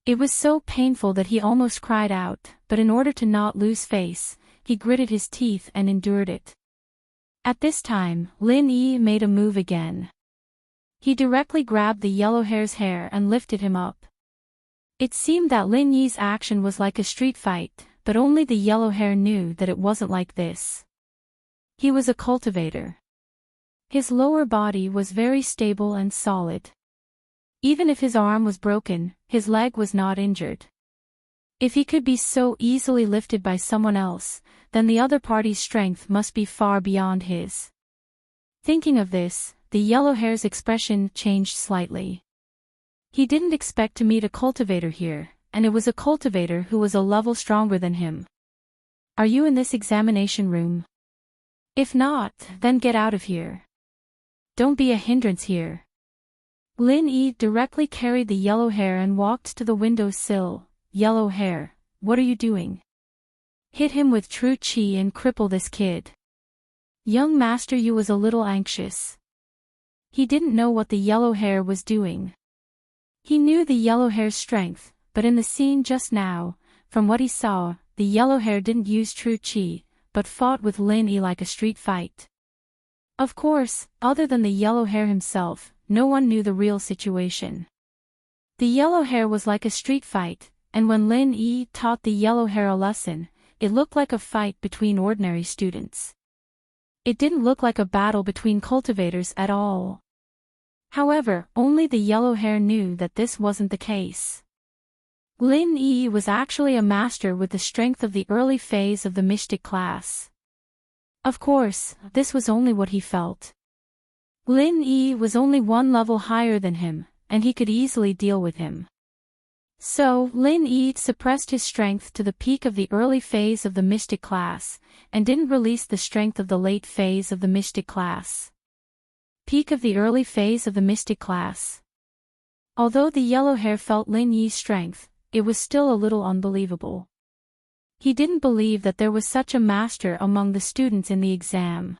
Speaker 1: It was so painful that he almost cried out, but in order to not lose face, he gritted his teeth and endured it. At this time, Lin Yi made a move again. He directly grabbed the yellow hair's hair and lifted him up. It seemed that Lin Yi's action was like a street fight, but only the yellow hair knew that it wasn't like this. He was a cultivator. His lower body was very stable and solid. Even if his arm was broken, his leg was not injured. If he could be so easily lifted by someone else, then the other party's strength must be far beyond his. Thinking of this, the yellow hair's expression changed slightly. He didn't expect to meet a cultivator here, and it was a cultivator who was a level stronger than him. Are you in this examination room? If not, then get out of here. Don't be a hindrance here. Lin Yi directly carried the yellow hair and walked to the window sill. Yellow hair, what are you doing? Hit him with true chi and cripple this kid. Young Master Yu was a little anxious. He didn't know what the yellow hair was doing. He knew the yellow hair's strength, but in the scene just now, from what he saw, the yellow hair didn't use true chi, but fought with Lin Yi like a street fight. Of course, other than the yellow hair himself, no one knew the real situation. The yellow hair was like a street fight, and when Lin Yi taught the yellow hair a lesson, it looked like a fight between ordinary students. It didn't look like a battle between cultivators at all. However, only the yellow hair knew that this wasn't the case. Lin Yi was actually a master with the strength of the early phase of the mystic class. Of course, this was only what he felt. Lin Yi was only one level higher than him, and he could easily deal with him. So, Lin Yi suppressed his strength to the peak of the early phase of the mystic class, and didn't release the strength of the late phase of the mystic class. Peak of the early phase of the mystic class. Although the yellow hair felt Lin Yi's strength, it was still a little unbelievable. He didn't believe that there was such a master among the students in the exam.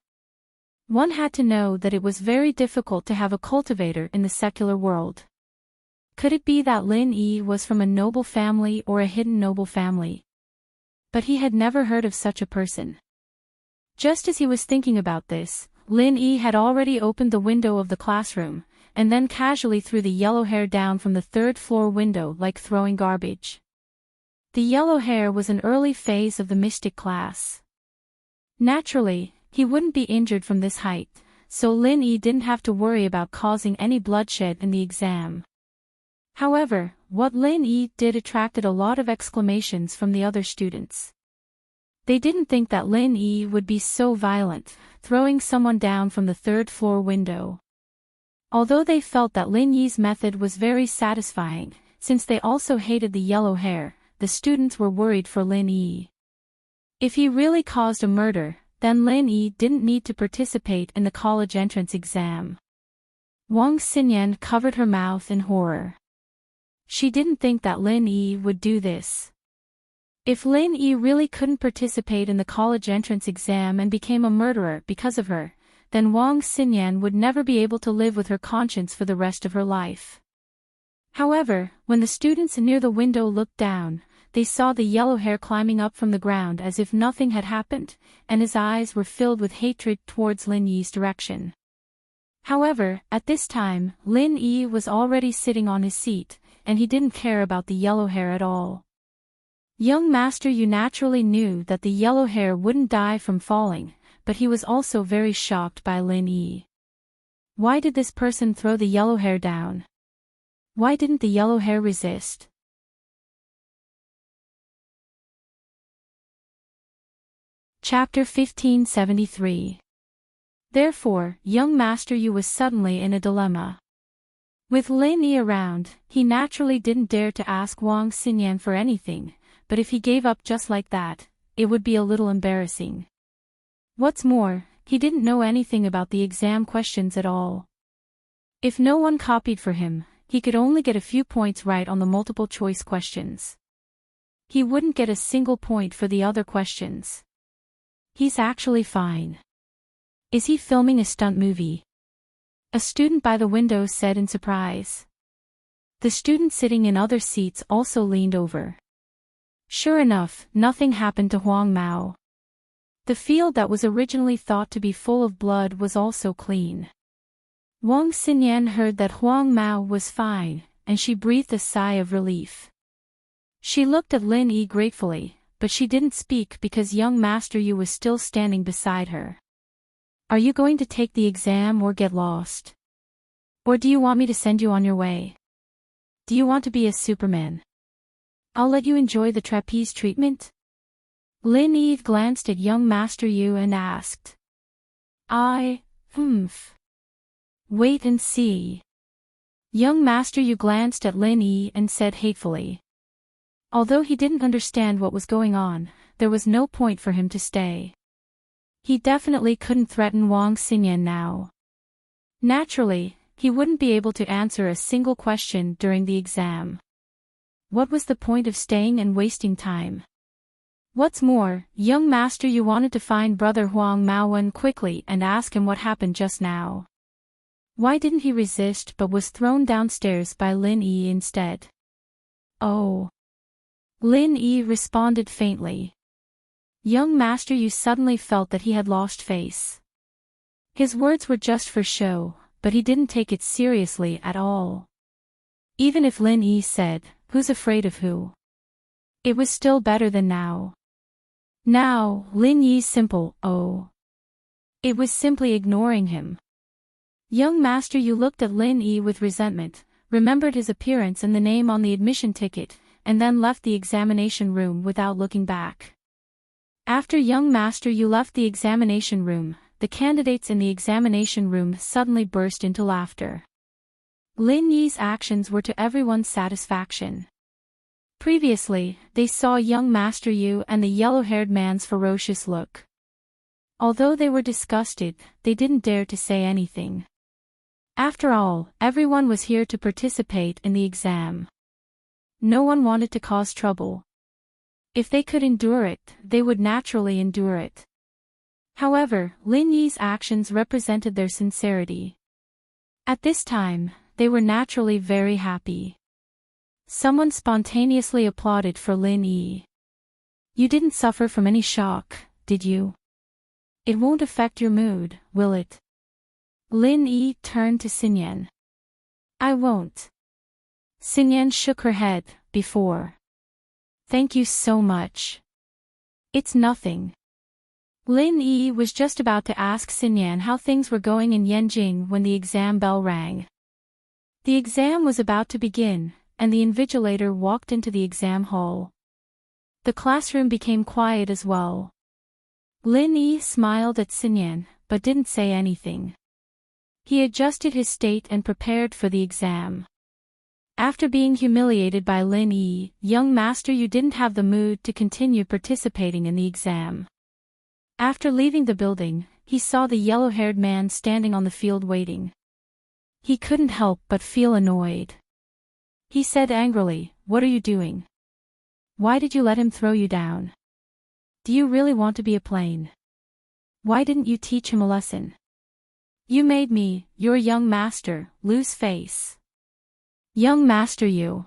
Speaker 1: One had to know that it was very difficult to have a cultivator in the secular world. Could it be that Lin Yi was from a noble family or a hidden noble family? But he had never heard of such a person. Just as he was thinking about this, Lin Yi had already opened the window of the classroom, and then casually threw the yellow hair down from the third-floor window like throwing garbage. The yellow hair was an early phase of the mystic class. Naturally, he wouldn't be injured from this height, so Lin Yi didn't have to worry about causing any bloodshed in the exam. However, what Lin Yi did attracted a lot of exclamations from the other students. They didn't think that Lin Yi would be so violent, throwing someone down from the third-floor window. Although they felt that Lin Yi's method was very satisfying, since they also hated the yellow hair, the students were worried for Lin Yi. If he really caused a murder, then Lin Yi didn't need to participate in the college entrance exam. Wang Xinyan covered her mouth in horror. She didn't think that Lin Yi would do this. If Lin Yi really couldn't participate in the college entrance exam and became a murderer because of her, then Wang Xinyan would never be able to live with her conscience for the rest of her life. However, when the students near the window looked down, they saw the yellow hair climbing up from the ground as if nothing had happened, and his eyes were filled with hatred towards Lin Yi's direction. However, at this time, Lin Yi was already sitting on his seat, and he didn't care about the yellow hair at all. Young Master Yu naturally knew that the yellow hair wouldn't die from falling, but he was also very shocked by Lin Yi. Why did this person throw the yellow hair down? Why didn't the yellow hair resist? Chapter 1573. Therefore, young Master Yu was suddenly in a dilemma. With Lin Yi around, he naturally didn't dare to ask Wang Xinyan for anything, but if he gave up just like that, it would be a little embarrassing. What's more, he didn't know anything about the exam questions at all. If no one copied for him, he could only get a few points right on the multiple choice questions. He wouldn't get a single point for the other questions. He's actually fine. Is he filming a stunt movie? A student by the window said in surprise. The students sitting in other seats also leaned over. Sure enough, nothing happened to Huang Mao. The field that was originally thought to be full of blood was also clean. Wang Xinyan heard that Huang Mao was fine, and she breathed a sigh of relief. She looked at Lin Yi gratefully, but she didn't speak because young Master Yu was still standing beside her. Are you going to take the exam or get lost? Or do you want me to send you on your way? Do you want to be a Superman? I'll let you enjoy the trapeze treatment. Lin Yi glanced at young Master Yu and asked. Wait and see. Young Master Yu glanced at Lin Yi and said hatefully. Although he didn't understand what was going on, there was no point for him to stay. He definitely couldn't threaten Wang Xinyan now. Naturally, he wouldn't be able to answer a single question during the exam. What was the point of staying and wasting time? What's more, young Master Yu wanted to find brother Huang Maowen quickly and ask him what happened just now. Why didn't he resist but was thrown downstairs by Lin Yi instead? Oh. Lin Yi responded faintly. Young Master Yu suddenly felt that he had lost face. His words were just for show, but he didn't take it seriously at all. Even if Lin Yi said, "Who's afraid of who?" It was still better than now. Now, Lin Yi's simple, "Oh." It was simply ignoring him. Young Master Yu looked at Lin Yi with resentment, remembered his appearance and the name on the admission ticket, and then left the examination room without looking back. After young Master Yu left the examination room, the candidates in the examination room suddenly burst into laughter. Lin Yi's actions were to everyone's satisfaction. Previously, they saw young Master Yu and the yellow-haired man's ferocious look. Although they were disgusted, they didn't dare to say anything. After all, everyone was here to participate in the exam. No one wanted to cause trouble. If they could endure it, they would naturally endure it. However, Lin Yi's actions represented their sincerity. At this time, they were naturally very happy. Someone spontaneously applauded for Lin Yi. You didn't suffer from any shock, did you? It won't affect your mood, will it? Lin Yi turned to Xinyan. I won't. Xinyan shook her head, before. Thank you so much. It's nothing. Lin Yi was just about to ask Xinyan how things were going in Yanjing when the exam bell rang. The exam was about to begin, and the invigilator walked into the exam hall. The classroom became quiet as well. Lin Yi smiled at Xinyan, but didn't say anything. He adjusted his state and prepared for the exam. After being humiliated by Lin Yi, young Master Yu didn't have the mood to continue participating in the exam. After leaving the building, he saw the yellow-haired man standing on the field waiting. He couldn't help but feel annoyed. He said angrily, "What are you doing? Why did you let him throw you down? Do you really want to be a plane? Why didn't you teach him a lesson? You made me, your young master, lose face." Young Master Yu.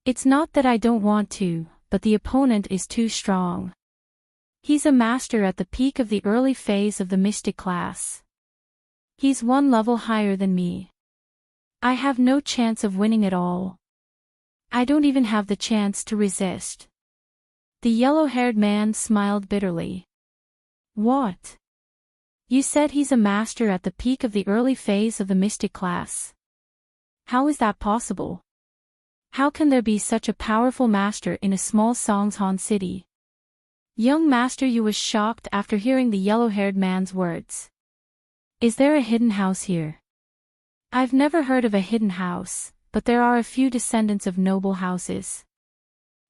Speaker 1: It's not that I don't want to, but the opponent is too strong. He's a master at the peak of the early phase of the mystic class. He's one level higher than me. I have no chance of winning at all. I don't even have the chance to resist. The yellow-haired man smiled bitterly. What? You said he's a master at the peak of the early phase of the mystic class. How is that possible? How can there be such a powerful master in a small Songhan city? Young Master Yu was shocked after hearing the yellow-haired man's words. Is there a hidden house here? I've never heard of a hidden house, but there are a few descendants of noble houses.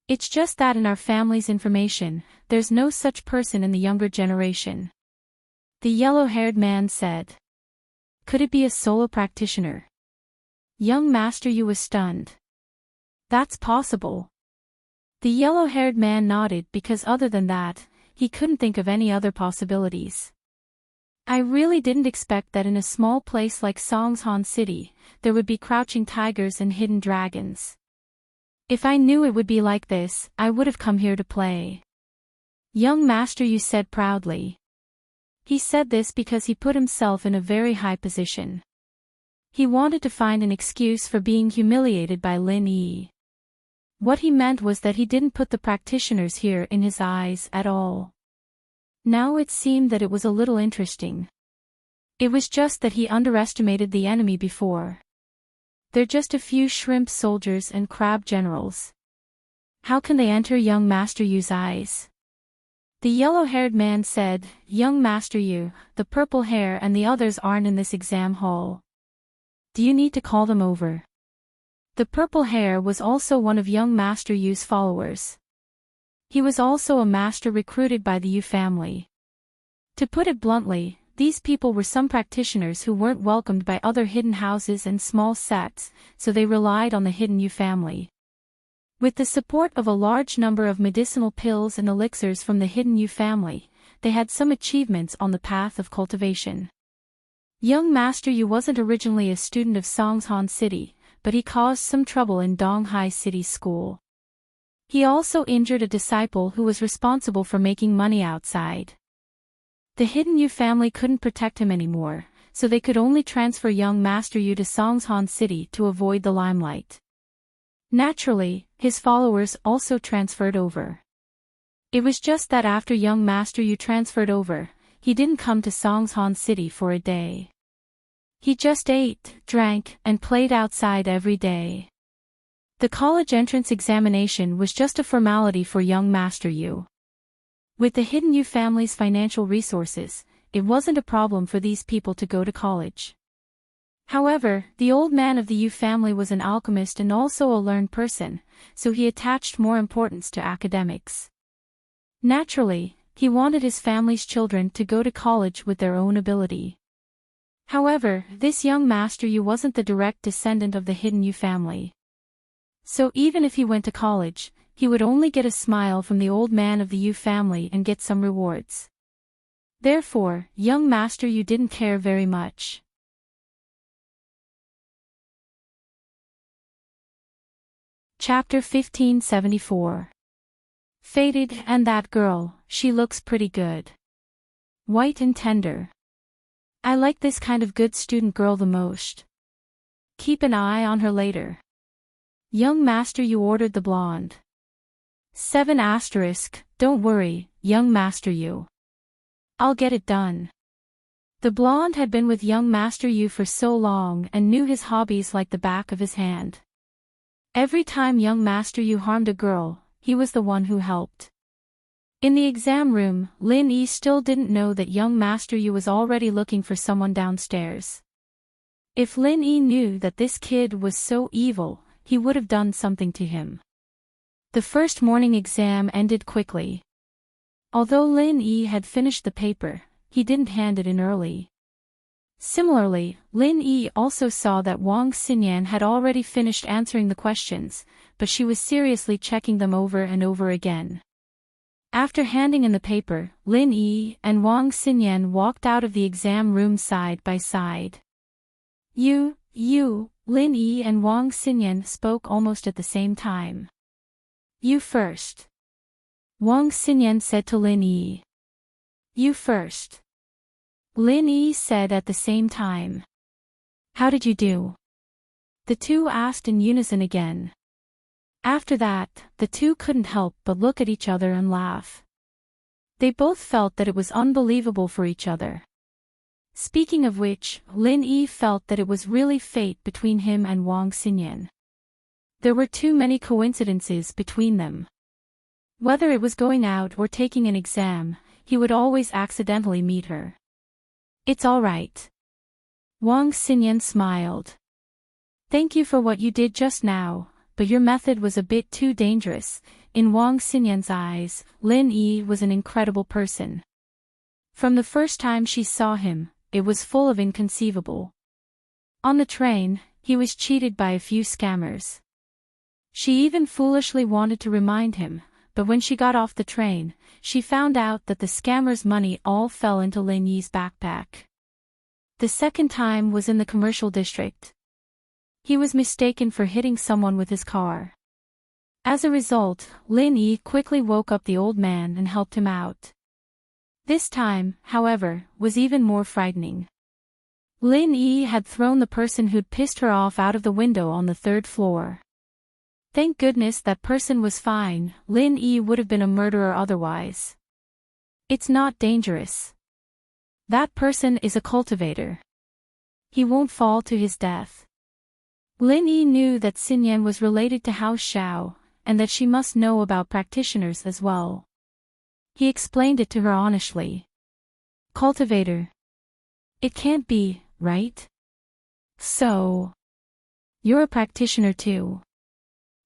Speaker 1: It's just that in our family's information, there's no such person in the younger generation. The yellow-haired man said. Could it be a solo practitioner? Young Master Yu was stunned. That's possible. The yellow-haired man nodded because other than that, he couldn't think of any other possibilities. I really didn't expect that in a small place like Songhan City, there would be crouching tigers and hidden dragons. If I knew it would be like this, I would have come here to play. Young Master Yu said proudly. He said this because he put himself in a very high position. He wanted to find an excuse for being humiliated by Lin Yi. What he meant was that he didn't put the practitioners here in his eyes at all. Now it seemed that it was a little interesting. It was just that he underestimated the enemy before. They're just a few shrimp soldiers and crab generals. How can they enter young Master Yu's eyes? The yellow-haired man said, Young Master Yu, the purple hair and the others aren't in this exam hall. Do you need to call them over? The purple hair was also one of young Master Yu's followers. He was also a master recruited by the Yu family. To put it bluntly, these people were some practitioners who weren't welcomed by other hidden houses and small sects, so they relied on the hidden Yu family. With the support of a large number of medicinal pills and elixirs from the hidden Yu family, they had some achievements on the path of cultivation. Young Master Yu wasn't originally a student of Songhan City, but he caused some trouble in Donghai City School. He also injured a disciple who was responsible for making money outside. The hidden Yu family couldn't protect him anymore, so they could only transfer young Master Yu to Songhan City to avoid the limelight. Naturally, his followers also transferred over. It was just that after young Master Yu transferred over, he didn't come to Songhan City for a day. He just ate, drank, and played outside every day. The college entrance examination was just a formality for young Master Yu. With the hidden Yu family's financial resources, it wasn't a problem for these people to go to college. However, the old man of the Yu family was an alchemist and also a learned person, so he attached more importance to academics. Naturally, he wanted his family's children to go to college with their own ability. However, this young Master Yu wasn't the direct descendant of the hidden Yu family. So even if he went to college, he would only get a smile from the old man of the Yu family and get some rewards. Therefore, young Master Yu didn't care very much. Chapter 1574. Faded, and that girl, she looks pretty good. White and tender. I like this kind of good student girl the most. Keep an eye on her later. Young Master Yu ordered the blonde. 7 asterisk, don't worry, young Master Yu. I'll get it done. The blonde had been with young Master Yu for so long and knew his hobbies like the back of his hand. Every time young Master Yu harmed a girl, he was the one who helped. In the exam room, Lin Yi still didn't know that young Master Yu was already looking for someone downstairs. If Lin Yi knew that this kid was so evil, he would have done something to him. The first morning exam ended quickly. Although Lin Yi had finished the paper, he didn't hand it in early. Similarly, Lin Yi also saw that Wang Xinyan had already finished answering the questions, but she was seriously checking them over and over again. After handing in the paper, Lin Yi and Wang Xinyan walked out of the exam room side by side. You, Lin Yi and Wang Xinyan spoke almost at the same time. You first. Wang Xinyan said to Lin Yi. You first. Lin Yi said at the same time. How did you do? The two asked in unison again. After that, the two couldn't help but look at each other and laugh. They both felt that it was unbelievable for each other. Speaking of which, Lin Yi felt that it was really fate between him and Wang Xinyan. There were too many coincidences between them. Whether it was going out or taking an exam, he would always accidentally meet her. It's all right. Wang Xinyan smiled. Thank you for what you did just now, but your method was a bit too dangerous. In Wang Xinyan's eyes, Lin Yi was an incredible person. From the first time she saw him, it was full of inconceivable. On the train, he was cheated by a few scammers. She even foolishly wanted to remind him, but when she got off the train, she found out that the scammer's money all fell into Lin Yi's backpack. The second time was in the commercial district. He was mistaken for hitting someone with his car. As a result, Lin Yi quickly woke up the old man and helped him out. This time, however, was even more frightening. Lin Yi had thrown the person who'd pissed her off out of the window on the third floor. Thank goodness that person was fine. Lin Yi would have been a murderer otherwise. It's not dangerous. That person is a cultivator. He won't fall to his death. Lin Yi knew that Xinyan was related to House Xiao, and that she must know about practitioners as well. He explained it to her honestly. Cultivator. It can't be, right? So, you're a practitioner too.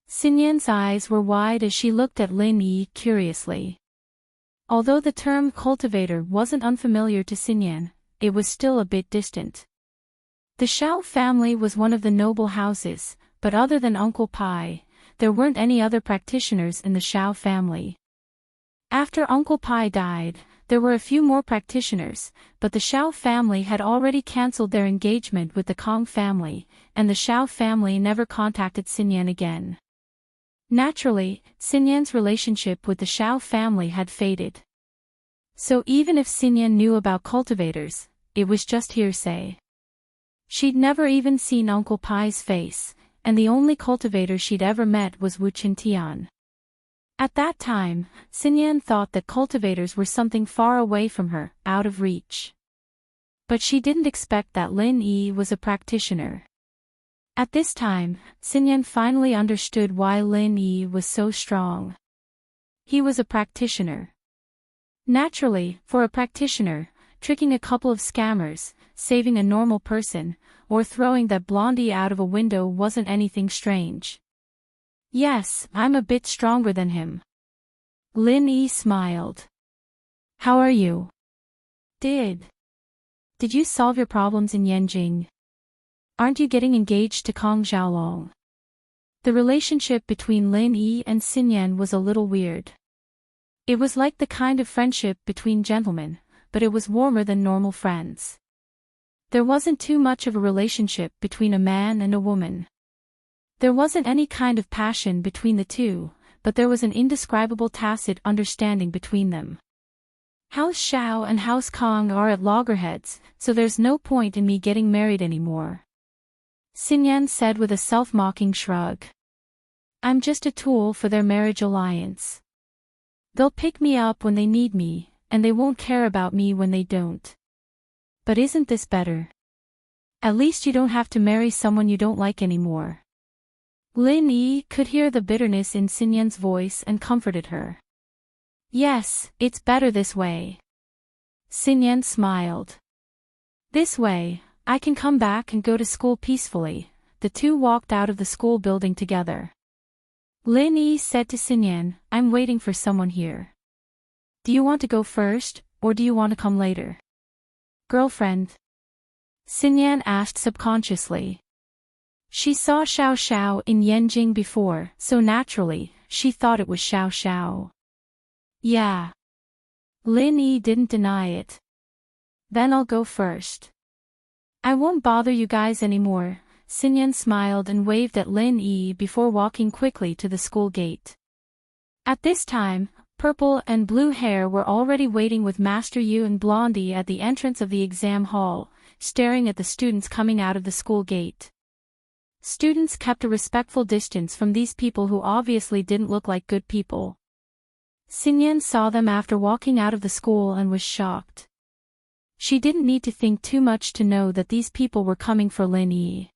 Speaker 1: Xinyan's eyes were wide as she looked at Lin Yi curiously. Although the term cultivator wasn't unfamiliar to Xinyan, it was still a bit distant. The Xiao family was one of the noble houses, but other than Uncle Pai, there weren't any other practitioners in the Xiao family. After Uncle Pai died, there were a few more practitioners, but the Xiao family had already cancelled their engagement with the Kong family, and the Xiao family never contacted Xinyan again. Naturally, Xinyan's relationship with the Xiao family had faded. So even if Xinyan knew about cultivators, it was just hearsay. She'd never even seen Uncle Pai's face, and the only cultivator she'd ever met was Wu Qintian. At that time, Xinyan thought that cultivators were something far away from her, out of reach. But she didn't expect that Lin Yi was a practitioner. At this time, Xinyan finally understood why Lin Yi was so strong. He was a practitioner. Naturally, for a practitioner, tricking a couple of scammers, saving a normal person, or throwing that blondie out of a window wasn't anything strange. Yes, I'm a bit stronger than him. Lin Yi smiled. How are you? Did you solve your problems in Yanjing? Aren't you getting engaged to Kong Xiaolong? The relationship between Lin Yi and Xinyan was a little weird. It was like the kind of friendship between gentlemen, but it was warmer than normal friends. There wasn't too much of a relationship between a man and a woman. There wasn't any kind of passion between the two, but there was an indescribable tacit understanding between them. House Xiao and House Kong are at loggerheads, so there's no point in me getting married anymore. Xinyan said with a self-mocking shrug. I'm just a tool for their marriage alliance. They'll pick me up when they need me, and they won't care about me when they don't. But isn't this better? At least you don't have to marry someone you don't like anymore. Lin Yi could hear the bitterness in Xinyan's voice and comforted her. Yes, it's better this way. Xinyan smiled. This way, I can come back and go to school peacefully. The two walked out of the school building together. Lin Yi said to Xinyan, I'm waiting for someone here. Do you want to go first, or do you want to come later? Girlfriend? Xinyan asked subconsciously. She saw Xiao Xiao in Yanjing before, so naturally, she thought it was Xiao Xiao. Yeah. Lin Yi didn't deny it. Then I'll go first. I won't bother you guys anymore. Xinyan smiled and waved at Lin Yi before walking quickly to the school gate. At this time, Purple and Blue Hair were already waiting with Master Yu and Blondie at the entrance of the exam hall, staring at the students coming out of the school gate. Students kept a respectful distance from these people who obviously didn't look like good people. Xinyan saw them after walking out of the school and was shocked. She didn't need to think too much to know that these people were coming for Lin Yi.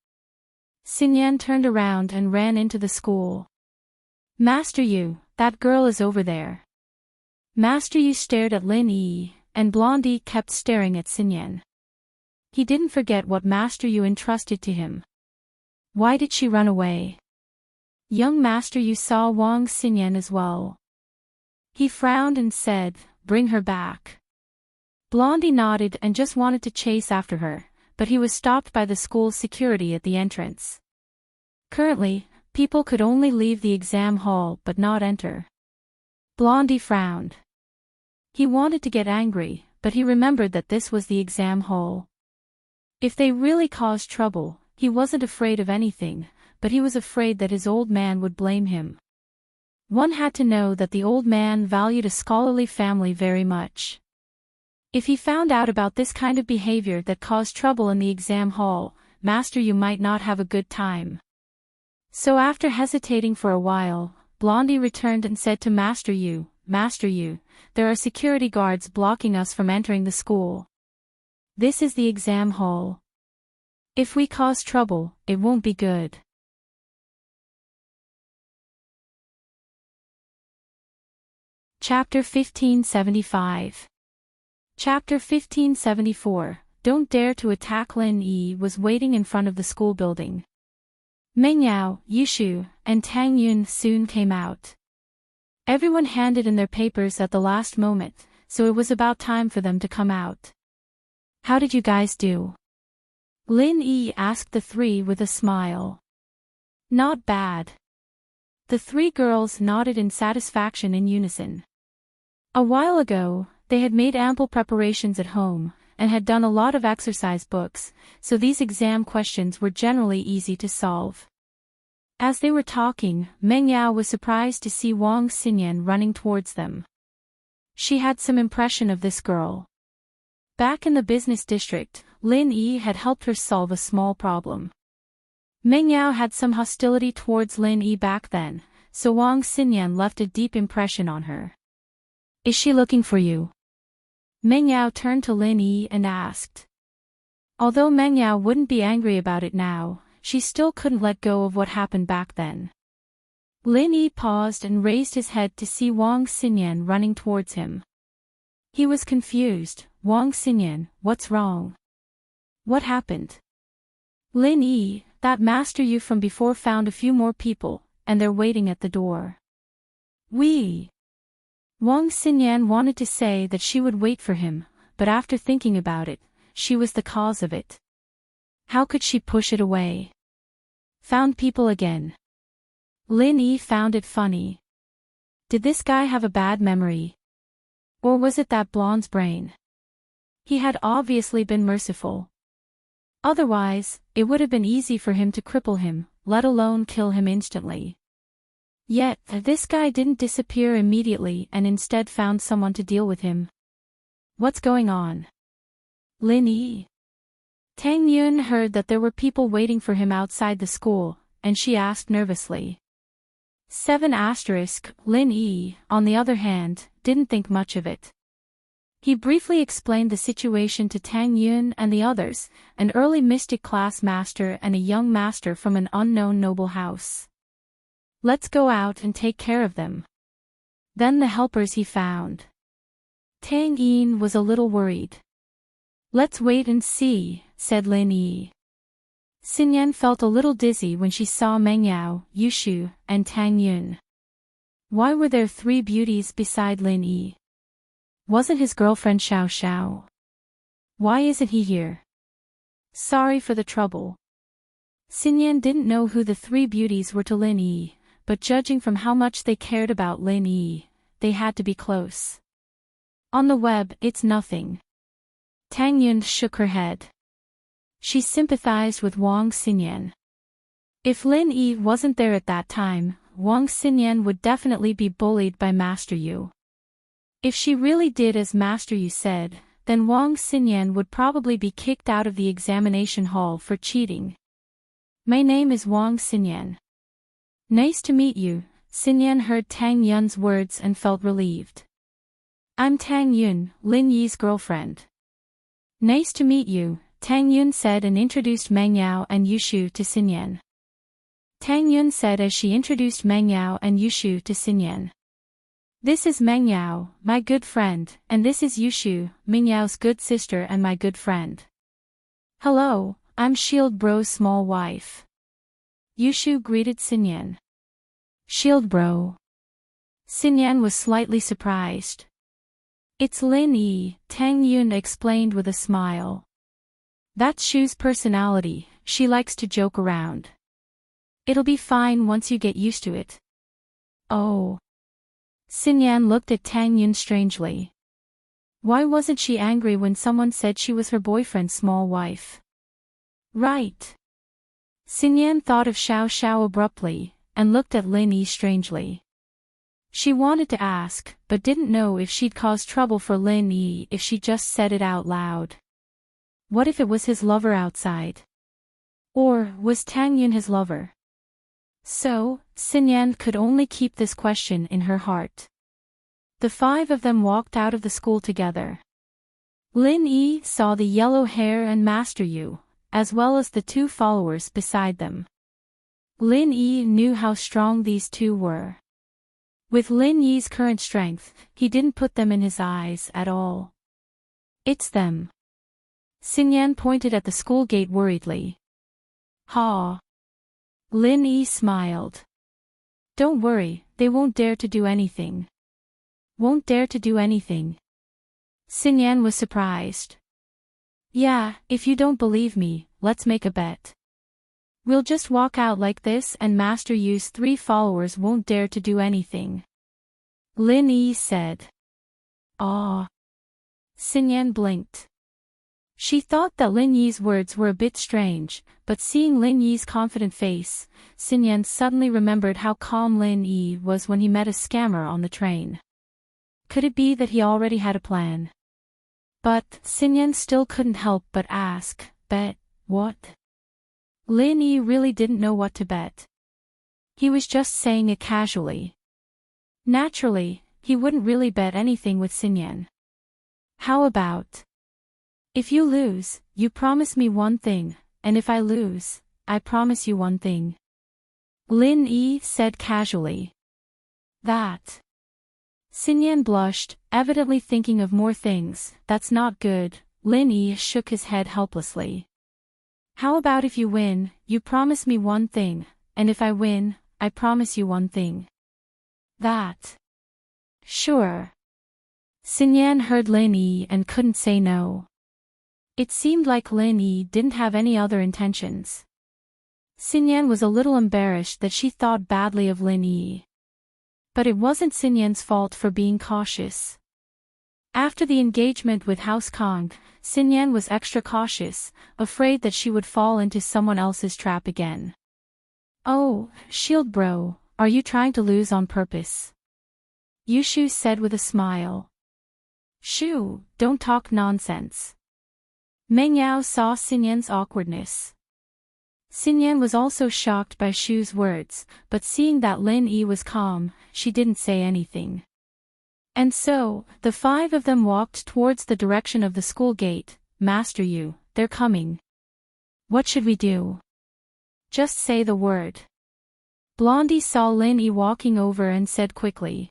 Speaker 1: Xinyan turned around and ran into the school. Master Yu, that girl is over there. Master Yu stared at Lin Yi, and Blondie kept staring at Xinyan. He didn't forget what Master Yu entrusted to him. Why did she run away? Young Master Yu saw Wang Xinyan as well. He frowned and said, bring her back. Blondie nodded and just wanted to chase after her, but he was stopped by the school's security at the entrance. Currently, people could only leave the exam hall but not enter. Blondie frowned. He wanted to get angry, but he remembered that this was the exam hall. If they really caused trouble, he wasn't afraid of anything, but he was afraid that his old man would blame him. One had to know that the old man valued a scholarly family very much. If he found out about this kind of behavior that caused trouble in the exam hall, Master Yu might not have a good time. So after hesitating for a while, Blondie returned and said to Master Yu, "Master Yu, there are security guards blocking us from entering the school. This is the exam hall. If we cause trouble, it won't be good." Chapter 1575. Chapter 1574, Don't Dare to Attack. Lin Yi was waiting in front of the school building. Meng Yao, Yushu, and Tang Yun soon came out. Everyone handed in their papers at the last moment, so it was about time for them to come out. "How did you guys do?" Lin Yi asked the three with a smile. "Not bad." The three girls nodded in satisfaction in unison. A while ago, they had made ample preparations at home, and had done a lot of exercise books, so these exam questions were generally easy to solve. As they were talking, Meng Yao was surprised to see Wang Xinyan running towards them. She had some impression of this girl. Back in the business district, Lin Yi had helped her solve a small problem. Meng Yao had some hostility towards Lin Yi back then, so Wang Xinyan left a deep impression on her. "Is she looking for you?" Meng Yao turned to Lin Yi and asked. Although Meng Yao wouldn't be angry about it now, she still couldn't let go of what happened back then. Lin Yi paused and raised his head to see Wang Xinyan running towards him. He was confused. "Wang Xinyan, what's wrong? What happened?" "Lin Yi, that Master Yu from before found a few more people, and they're waiting at the door." Wang Xinyan wanted to say that she would wait for him, but after thinking about it, she was the cause of it. How could she push it away? Found people again. Lin Yi found it funny. Did this guy have a bad memory? Or was it that blonde's brain? He had obviously been merciful. Otherwise, it would have been easy for him to cripple him, let alone kill him instantly. Yet, this guy didn't disappear immediately and instead found someone to deal with him. What's going on? Lin Yi. Tang Yun heard that there were people waiting for him outside the school, and she asked nervously. 7*. Lin Yi, on the other hand, didn't think much of it. He briefly explained the situation to Tang Yun and the others, an early mystic class master and a young master from an unknown noble house. "Let's go out and take care of them." Then the helpers he found. Tang Yin was a little worried. "Let's wait and see," said Lin Yi. Xinyan felt a little dizzy when she saw Meng Yao, Yushu, and Tang Yun. Why were there three beauties beside Lin Yi? Wasn't his girlfriend Xiao Xiao? Why isn't he here? Sorry for the trouble. Xinyan didn't know who the three beauties were to Lin Yi, but judging from how much they cared about Lin Yi, they had to be close. On the web, it's nothing. Tang Yun shook her head. She sympathized with Wang Xinyan. If Lin Yi wasn't there at that time, Wang Xinyan would definitely be bullied by Master Yu. If she really did as Master Yu said, then Wang Xinyan would probably be kicked out of the examination hall for cheating. "My name is Wang Xinyan." "Nice to meet you." Xinyan heard Tang Yun's words and felt relieved. "I'm Tang Yun, Lin Yi's girlfriend." "Nice to meet you," Tang Yun said and introduced Meng Yao and Yushu to Xinyan. Tang Yun said as she introduced Meng Yao and Yushu to Xinyan. "This is Meng Yao, my good friend, and this is Yushu, Meng Yao's good sister and my good friend." "Hello, I'm Shield Bro's small wife." Yushu greeted Xinyan. "Shield Bro." Xinyan was slightly surprised. "It's Lin Yi," Tang Yun explained with a smile. "That's Shu's personality, she likes to joke around. It'll be fine once you get used to it." "Oh." Xinyan looked at Tang Yun strangely. Why wasn't she angry when someone said she was her boyfriend's small wife? Right. Xinyan thought of Xiao Xiao abruptly, and looked at Lin Yi strangely. She wanted to ask, but didn't know if she'd cause trouble for Lin Yi if she just said it out loud. What if it was his lover outside? Or was Tang Yun his lover? So, Xinyan could only keep this question in her heart. The five of them walked out of the school together. Lin Yi saw the yellow hair and Master Yu, as well as the two followers beside them. Lin Yi knew how strong these two were. With Lin Yi's current strength, he didn't put them in his eyes at all. It's them. Xinyan pointed at the school gate worriedly. Ha! Lin Yi smiled. Don't worry, they won't dare to do anything. Won't dare to do anything. Xinyan was surprised. Yeah, if you don't believe me, let's make a bet. We'll just walk out like this and Master Yu's 3 followers won't dare to do anything. Lin Yi said. Ah. Xinyan blinked. She thought that Lin Yi's words were a bit strange, but seeing Lin Yi's confident face, Xinyan suddenly remembered how calm Lin Yi was when he met a scammer on the train. Could it be that he already had a plan? But Xinyan still couldn't help but ask, bet, what? Lin Yi really didn't know what to bet. He was just saying it casually. Naturally, he wouldn't really bet anything with Xinyan. How about? If you lose, you promise me one thing, and if I lose, I promise you one thing. Lin Yi said casually. That. Xinyan blushed, evidently thinking of more things. That's not good. Lin Yi shook his head helplessly. How about if you win, you promise me one thing, and if I win, I promise you one thing. That. Sure. Xinyan heard Lin Yi and couldn't say no. It seemed like Lin Yi didn't have any other intentions. Xinyan was a little embarrassed that she thought badly of Lin Yi. But it wasn't Xinyan's fault for being cautious. After the engagement with House Kong, Xinyan was extra cautious, afraid that she would fall into someone else's trap again. Oh, Shield Bro, are you trying to lose on purpose? Yushu said with a smile. Shu, don't talk nonsense. Meng Yao saw Xinyan's awkwardness. Xinyan was also shocked by Shu's words, but seeing that Lin Yi was calm, she didn't say anything. And so, the 5 of them walked towards the direction of the school gate. Master Yu, they're coming. What should we do? Just say the word. Blondie saw Lin Yi walking over and said quickly.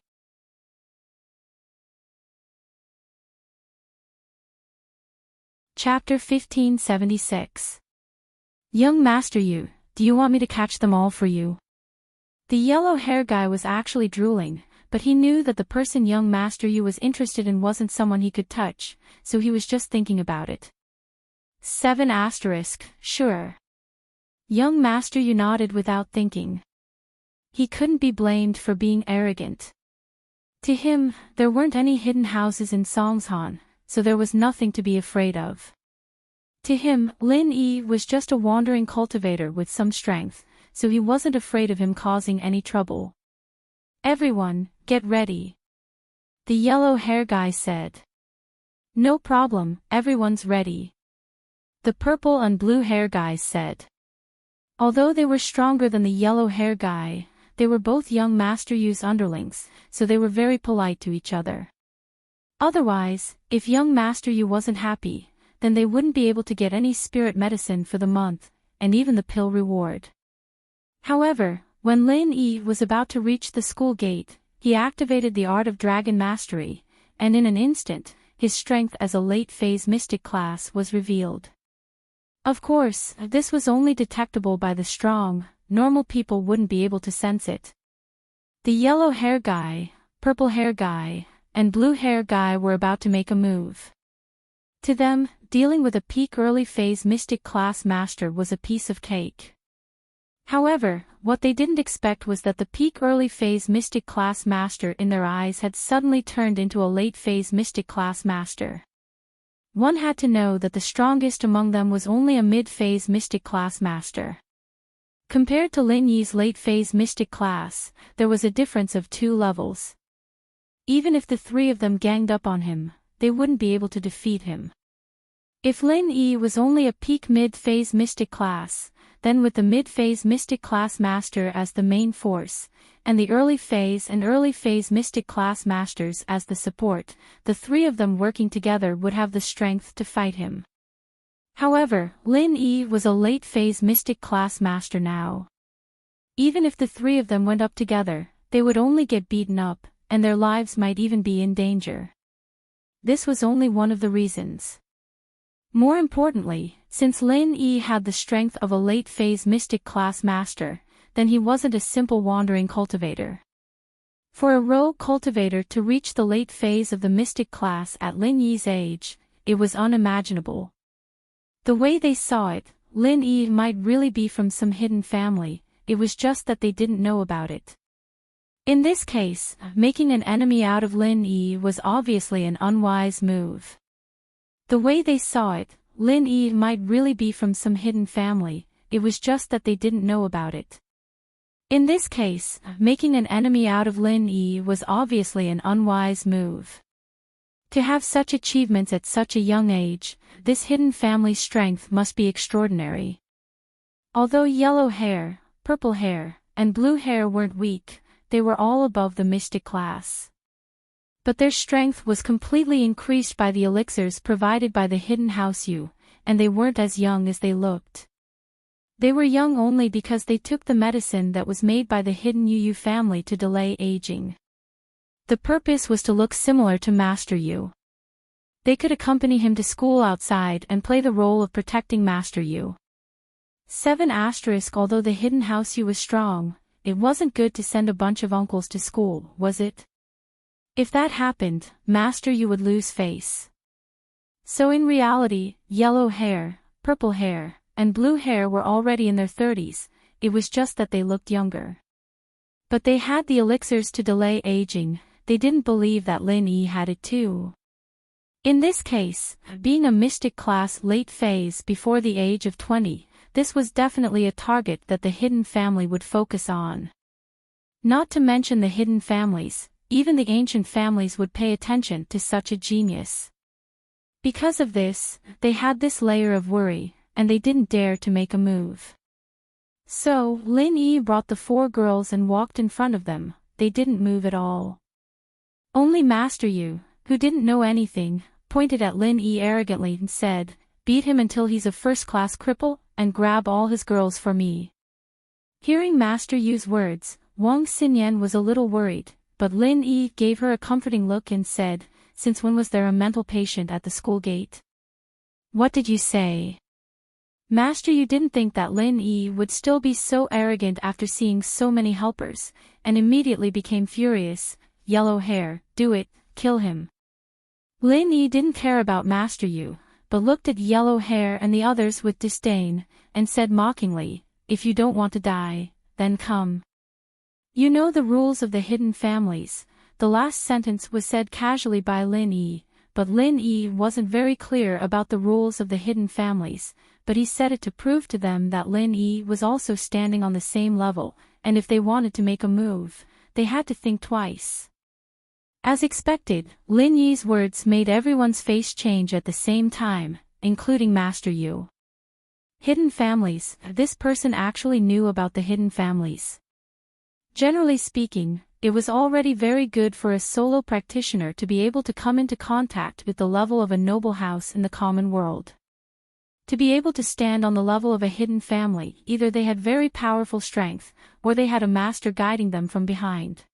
Speaker 1: Chapter 1576. Young Master Yu, do you want me to catch them all for you? The yellow hair guy was actually drooling, but he knew that the person young Master Yu was interested in wasn't someone he could touch, so he was just thinking about it. 7 asterisk, sure. Young Master Yu nodded without thinking. He couldn't be blamed for being arrogant. To him, there weren't any hidden houses in Songshan, so there was nothing to be afraid of. To him, Lin Yi was just a wandering cultivator with some strength, so he wasn't afraid of him causing any trouble. Everyone, get ready. The yellow hair guy said. No problem, everyone's ready. The purple and blue hair guys said. Although they were stronger than the yellow hair guy, they were both young Master Yu's underlings, so they were very polite to each other. Otherwise, if young Master Yu wasn't happy, then they wouldn't be able to get any spirit medicine for the month, and even the pill reward. However, when Lin Yi was about to reach the school gate, he activated the art of dragon mastery, and in an instant, his strength as a late-phase mystic class was revealed. Of course, this was only detectable by the strong, normal people wouldn't be able to sense it. The yellow hair guy, purple hair guy, and blue hair guy were about to make a move. To them, dealing with a peak early phase mystic class master was a piece of cake. However, what they didn't expect was that the peak early phase mystic class master in their eyes had suddenly turned into a late phase mystic class master. One had to know that the strongest among them was only a mid-phase mystic class master. Compared to Lin Yi's late phase mystic class, there was a difference of 2 levels. Even if the 3 of them ganged up on him, they wouldn't be able to defeat him. If Lin Yi was only a peak mid-phase mystic class, then with the mid-phase mystic class master as the main force, and the early phase mystic class masters as the support, the 3 of them working together would have the strength to fight him. However, Lin Yi was a late phase mystic class master now. Even if the 3 of them went up together, they would only get beaten up, and their lives might even be in danger. This was only one of the reasons. More importantly, since Lin Yi had the strength of a late phase mystic class master, then he wasn't a simple wandering cultivator. For a rogue cultivator to reach the late phase of the mystic class at Lin Yi's age, it was unimaginable. The way they saw it, Lin Yi might really be from some hidden family, it was just that they didn't know about it. In this case, making an enemy out of Lin Yi was obviously an unwise move. The way they saw it, Lin Yi might really be from some hidden family, it was just that they didn't know about it. In this case, making an enemy out of Lin Yi was obviously an unwise move. To have such achievements at such a young age, this hidden family strength must be extraordinary. Although yellow hair, purple hair, and blue hair weren't weak, they were all above the mystic class. But their strength was completely increased by the elixirs provided by the hidden house Yu, and they weren't as young as they looked. They were young only because they took the medicine that was made by the hidden Yu family to delay aging. The purpose was to look similar to Master Yu. They could accompany him to school outside and play the role of protecting Master Yu. 7** Although the hidden house Yu was strong, it wasn't good to send a bunch of uncles to school, was it? If that happened, Master Yu would lose face. So in reality, yellow hair, purple hair, and blue hair were already in their 30s, it was just that they looked younger. But they had the elixirs to delay aging, they didn't believe that Lin Yi had it too. In this case, being a mystic class late phase before the age of 20, this was definitely a target that the hidden family would focus on. Not to mention the hidden families, even the ancient families would pay attention to such a genius. Because of this, they had this layer of worry, and they didn't dare to make a move. So, Lin Yi brought the 4 girls and walked in front of them, they didn't move at all. Only Master Yu, who didn't know anything, pointed at Lin Yi arrogantly and said, "Beat him until he's a first-class cripple, and grab all his girls for me." Hearing Master Yu's words, Wang Xinyan was a little worried, but Lin Yi gave her a comforting look and said, "Since when was there a mental patient at the school gate?" "What did you say?" Master Yu didn't think that Lin Yi would still be so arrogant after seeing so many helpers, and immediately became furious. "Yellow hair, do it, kill him." Lin Yi didn't care about Master Yu, but looked at yellow hair and the others with disdain, and said mockingly, "If you don't want to die, then come. You know the rules of the hidden families." The last sentence was said casually by Lin Yi, but Lin Yi wasn't very clear about the rules of the hidden families, but he said it to prove to them that Lin Yi was also standing on the same level, and if they wanted to make a move, they had to think twice. As expected, Lin Yi's words made everyone's face change at the same time, including Master Yu. Hidden families, this person actually knew about the hidden families. Generally speaking, it was already very good for a solo practitioner to be able to come into contact with the level of a noble house in the common world. To be able to stand on the level of a hidden family, either they had very powerful strength, or they had a master guiding them from behind.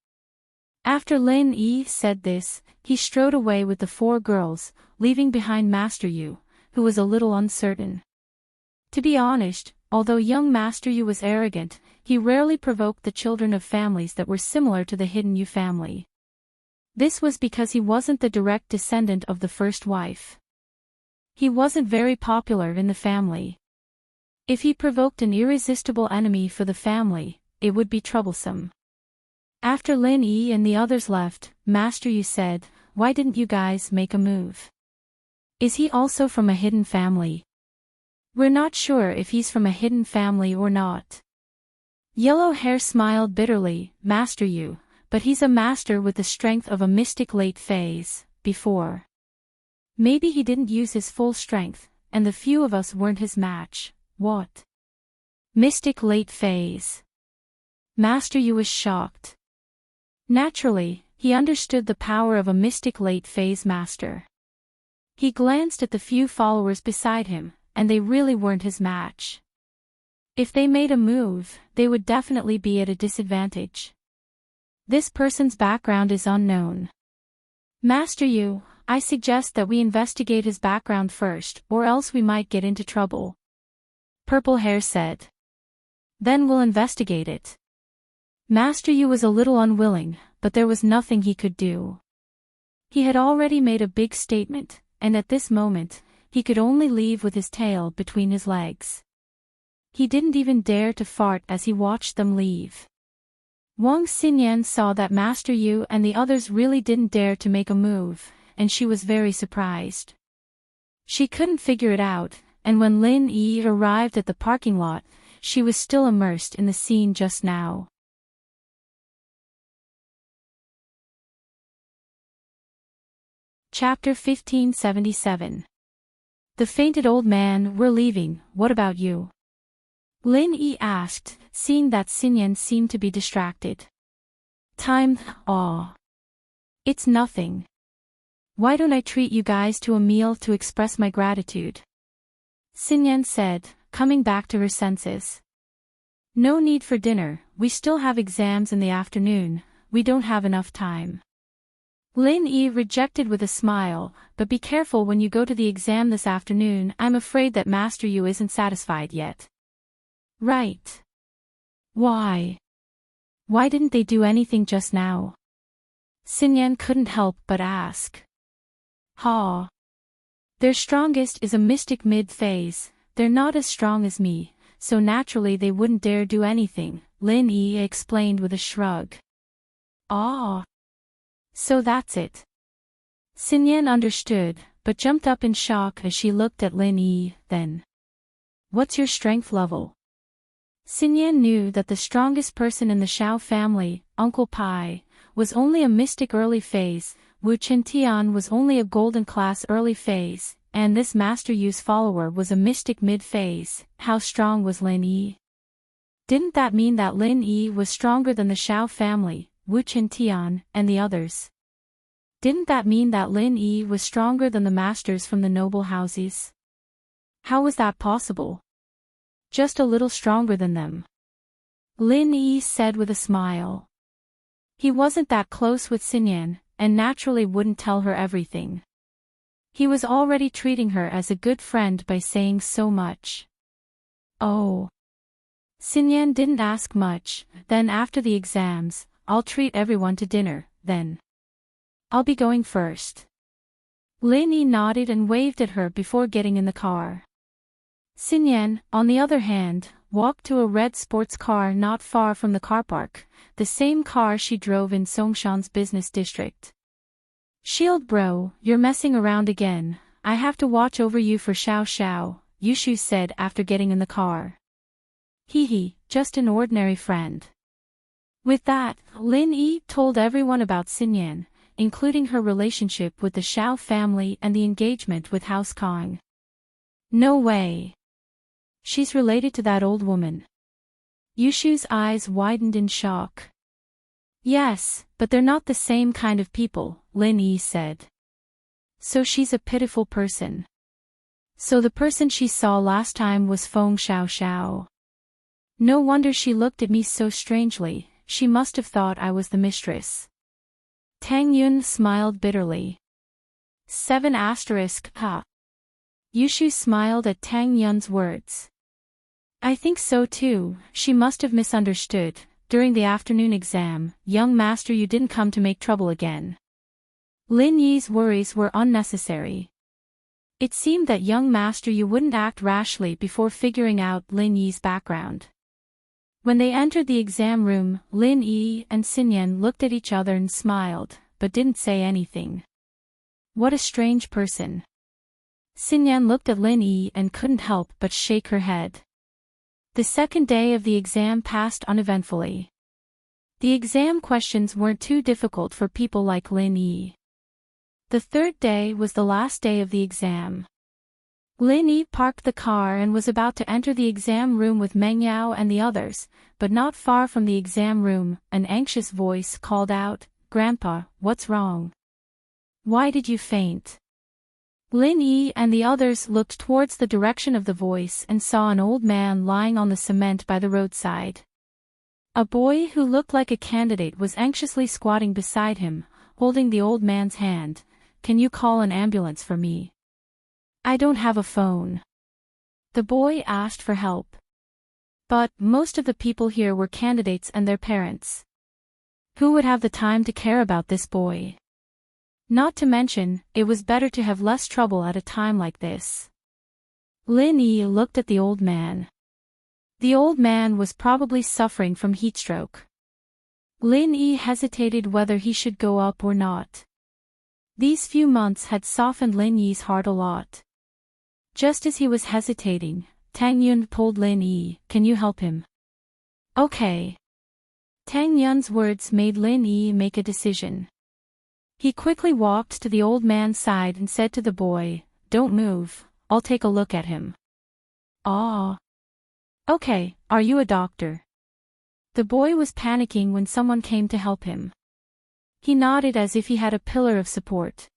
Speaker 1: After Lin Yi said this, he strode away with the 4 girls, leaving behind Master Yu, who was a little uncertain. To be honest, although young Master Yu was arrogant, he rarely provoked the children of families that were similar to the hidden Yu family. This was because he wasn't the direct descendant of the first wife. He wasn't very popular in the family. If he provoked an irresistible enemy for the family, it would be troublesome. After Lin Yi and the others left, Master Yu said, "Why didn't you guys make a move? Is he also from a hidden family?" "We're not sure if he's from a hidden family or not." Yellow Hair smiled bitterly, "Master Yu, but he's a master with the strength of a mystic late phase, before. Maybe he didn't use his full strength, and the few of us weren't his match." "What? Mystic late phase?" Master Yu was shocked. Naturally, he understood the power of a mystic late phase master. He glanced at the few followers beside him, and they really weren't his match. If they made a move, they would definitely be at a disadvantage. This person's background is unknown. "Master Yu, I suggest that we investigate his background first, or else we might get into trouble," Purple Hair said. "Then we'll investigate it." Master Yu was a little unwilling, but there was nothing he could do. He had already made a big statement, and at this moment, he could only leave with his tail between his legs. He didn't even dare to fart as he watched them leave. Wang Xinyan saw that Master Yu and the others really didn't dare to make a move, and she was very surprised. She couldn't figure it out, and when Lin Yi arrived at the parking lot, she was still immersed in the scene just now. Chapter 1577. The fainted old man, "We're leaving, what about you?" Lin Yi asked, seeing that Xinyan seemed to be distracted. "Time, aw. It's nothing. Why don't I treat you guys to a meal to express my gratitude?" Xinyan said, coming back to her senses. "No need for dinner, we still have exams in the afternoon, we don't have enough time." Lin Yi rejected with a smile, "But be careful when you go to the exam this afternoon, I'm afraid that Master Yu isn't satisfied yet." "Right. Why? Why didn't they do anything just now?" Xinyan couldn't help but ask. "Ha. Their strongest is a mystic mid-phase, they're not as strong as me, so naturally they wouldn't dare do anything," Lin Yi explained with a shrug. "Ah. So that's it." Xinyan understood, but jumped up in shock as she looked at Lin Yi, then. "What's your strength level?" Xinyan knew that the strongest person in the Xiao family, Uncle Pai, was only a mystic early phase, Wu Qintian was only a golden class early phase, and this Master Yu's follower was a mystic mid-phase. How strong was Lin Yi? Didn't that mean that Lin Yi was stronger than the Xiao family, Wu Qintian, and the others? Didn't that mean that Lin Yi was stronger than the masters from the noble houses? How was that possible? Just a little stronger than them. Lin Yi said with a smile. He wasn't that close with Xinyan, and naturally wouldn't tell her everything. He was already treating her as a good friend by saying so much. "Oh." Xinyan didn't ask much, "Then after the exams, I'll treat everyone to dinner, then. I'll be going first." Lin Yi nodded and waved at her before getting in the car. Xinyan, on the other hand, walked to a red sports car not far from the car park, the same car she drove in Songshan's business district. "Shield bro, you're messing around again, I have to watch over you for Xiao Xiao," Yushu said after getting in the car. "Hee, just an ordinary friend." With that, Lin Yi told everyone about Xinyan, including her relationship with the Xiao family and the engagement with House Kong. "No way. She's related to that old woman." Yushu's eyes widened in shock. "Yes, but they're not the same kind of people," Lin Yi said. "So she's a pitiful person. So the person she saw last time was Feng Xiao Xiao. No wonder she looked at me so strangely, she must have thought I was the mistress." Tang Yun smiled bitterly. 7 ha. Yushu smiled at Tang Yun's words. "I think so too, she must have misunderstood. During the afternoon exam, young master, you didn't come to make trouble again." Lin Yi's worries were unnecessary. It seemed that young master you wouldn't act rashly before figuring out Lin Yi's background. When they entered the exam room, Lin Yi and Xinyan looked at each other and smiled, but didn't say anything. What a strange person. Xinyan looked at Lin Yi and couldn't help but shake her head. The second day of the exam passed uneventfully. The exam questions weren't too difficult for people like Lin Yi. The third day was the last day of the exam. Lin Yi parked the car and was about to enter the exam room with Meng Yao and the others, but not far from the exam room, an anxious voice called out, "Grandpa, what's wrong? Why did you faint?" Lin Yi and the others looked towards the direction of the voice and saw an old man lying on the cement by the roadside. A boy who looked like a candidate was anxiously squatting beside him, holding the old man's hand. "Can you call an ambulance for me? I don't have a phone." The boy asked for help. But most of the people here were candidates and their parents. Who would have the time to care about this boy? Not to mention, it was better to have less trouble at a time like this. Lin Yi looked at the old man. The old man was probably suffering from heatstroke. Lin Yi hesitated whether he should go up or not. These few months had softened Lin Yi's heart a lot. Just as he was hesitating, Tang Yun pulled Lin Yi. "Can you help him?" "Okay." Tang Yun's words made Lin Yi make a decision. He quickly walked to the old man's side and said to the boy, "Don't move, I'll take a look at him." "Ah. Okay, are you a doctor?" The boy was panicking when someone came to help him. He nodded as if he had a pillar of support.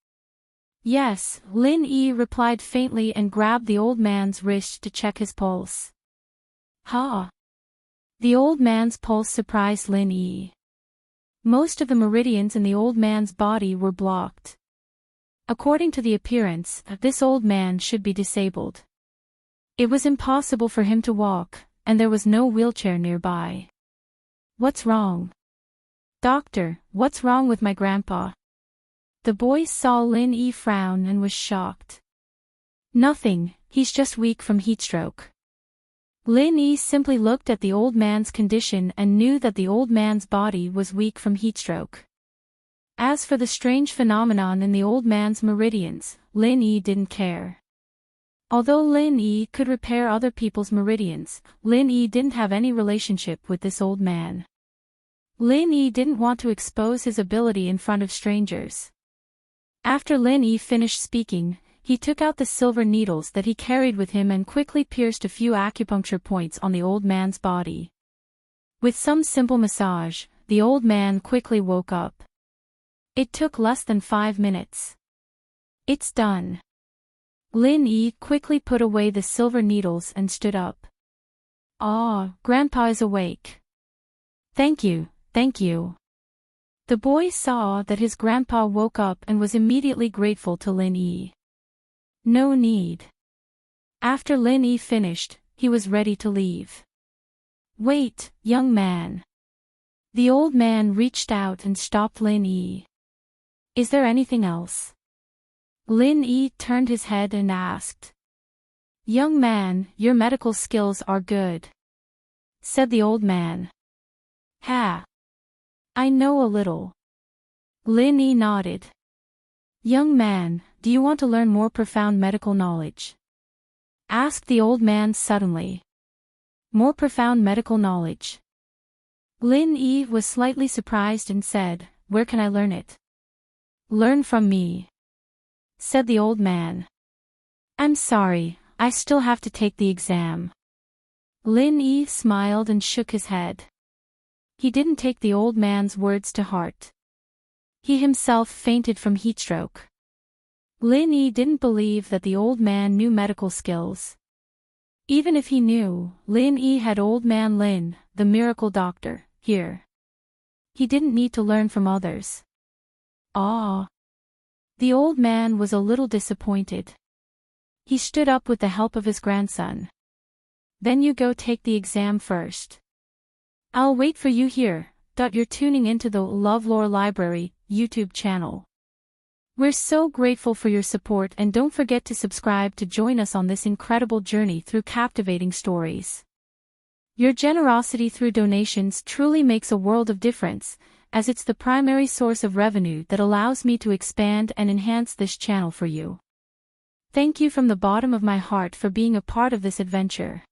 Speaker 1: "Yes," Lin Yi replied faintly and grabbed the old man's wrist to check his pulse. "Ha!" The old man's pulse surprised Lin Yi. Most of the meridians in the old man's body were blocked. According to the appearance, this old man should be disabled. It was impossible for him to walk, and there was no wheelchair nearby. "What's wrong?" "Doctor, what's wrong with my grandpa?" The boy saw Lin Yi frown and was shocked. "Nothing, he's just weak from heatstroke." Lin Yi simply looked at the old man's condition and knew that the old man's body was weak from heatstroke. As for the strange phenomenon in the old man's meridians, Lin Yi didn't care. Although Lin Yi could repair other people's meridians, Lin Yi didn't have any relationship with this old man. Lin Yi didn't want to expose his ability in front of strangers. After Lin Yi finished speaking, he took out the silver needles that he carried with him and quickly pierced a few acupuncture points on the old man's body. With some simple massage, the old man quickly woke up. It took less than 5 minutes. "It's done." Lin Yi quickly put away the silver needles and stood up. "Ah, Grandpa is awake." Thank you. The boy saw that his grandpa woke up and was immediately grateful to Lin Yi. "No need." After Lin Yi finished, he was ready to leave. "Wait, young man." The old man reached out and stopped Lin Yi. "Is there anything else?" Lin Yi turned his head and asked. "Young man, your medical skills are good," said the old man. "Ha! I know a little." Lin Yi nodded. "Young man, do you want to learn more profound medical knowledge?" asked the old man suddenly. "More profound medical knowledge?" Lin Yi was slightly surprised and said, "Where can I learn it?" "Learn from me," said the old man. "I'm sorry, I still have to take the exam." Lin Yi smiled and shook his head. He didn't take the old man's words to heart. He himself fainted from heatstroke. Lin Yi didn't believe that the old man knew medical skills. Even if he knew, Lin Yi had old man Lin, the miracle doctor, here. He didn't need to learn from others. Ah. The old man was a little disappointed. He stood up with the help of his grandson. "Then you go take the exam first. I'll wait for you here." You're tuning into the LoveLore Library YouTube channel. We're so grateful for your support, and don't forget to subscribe to join us on this incredible journey through captivating stories. Your generosity through donations truly makes a world of difference, as it's the primary source of revenue that allows me to expand and enhance this channel for you. Thank you from the bottom of my heart for being a part of this adventure.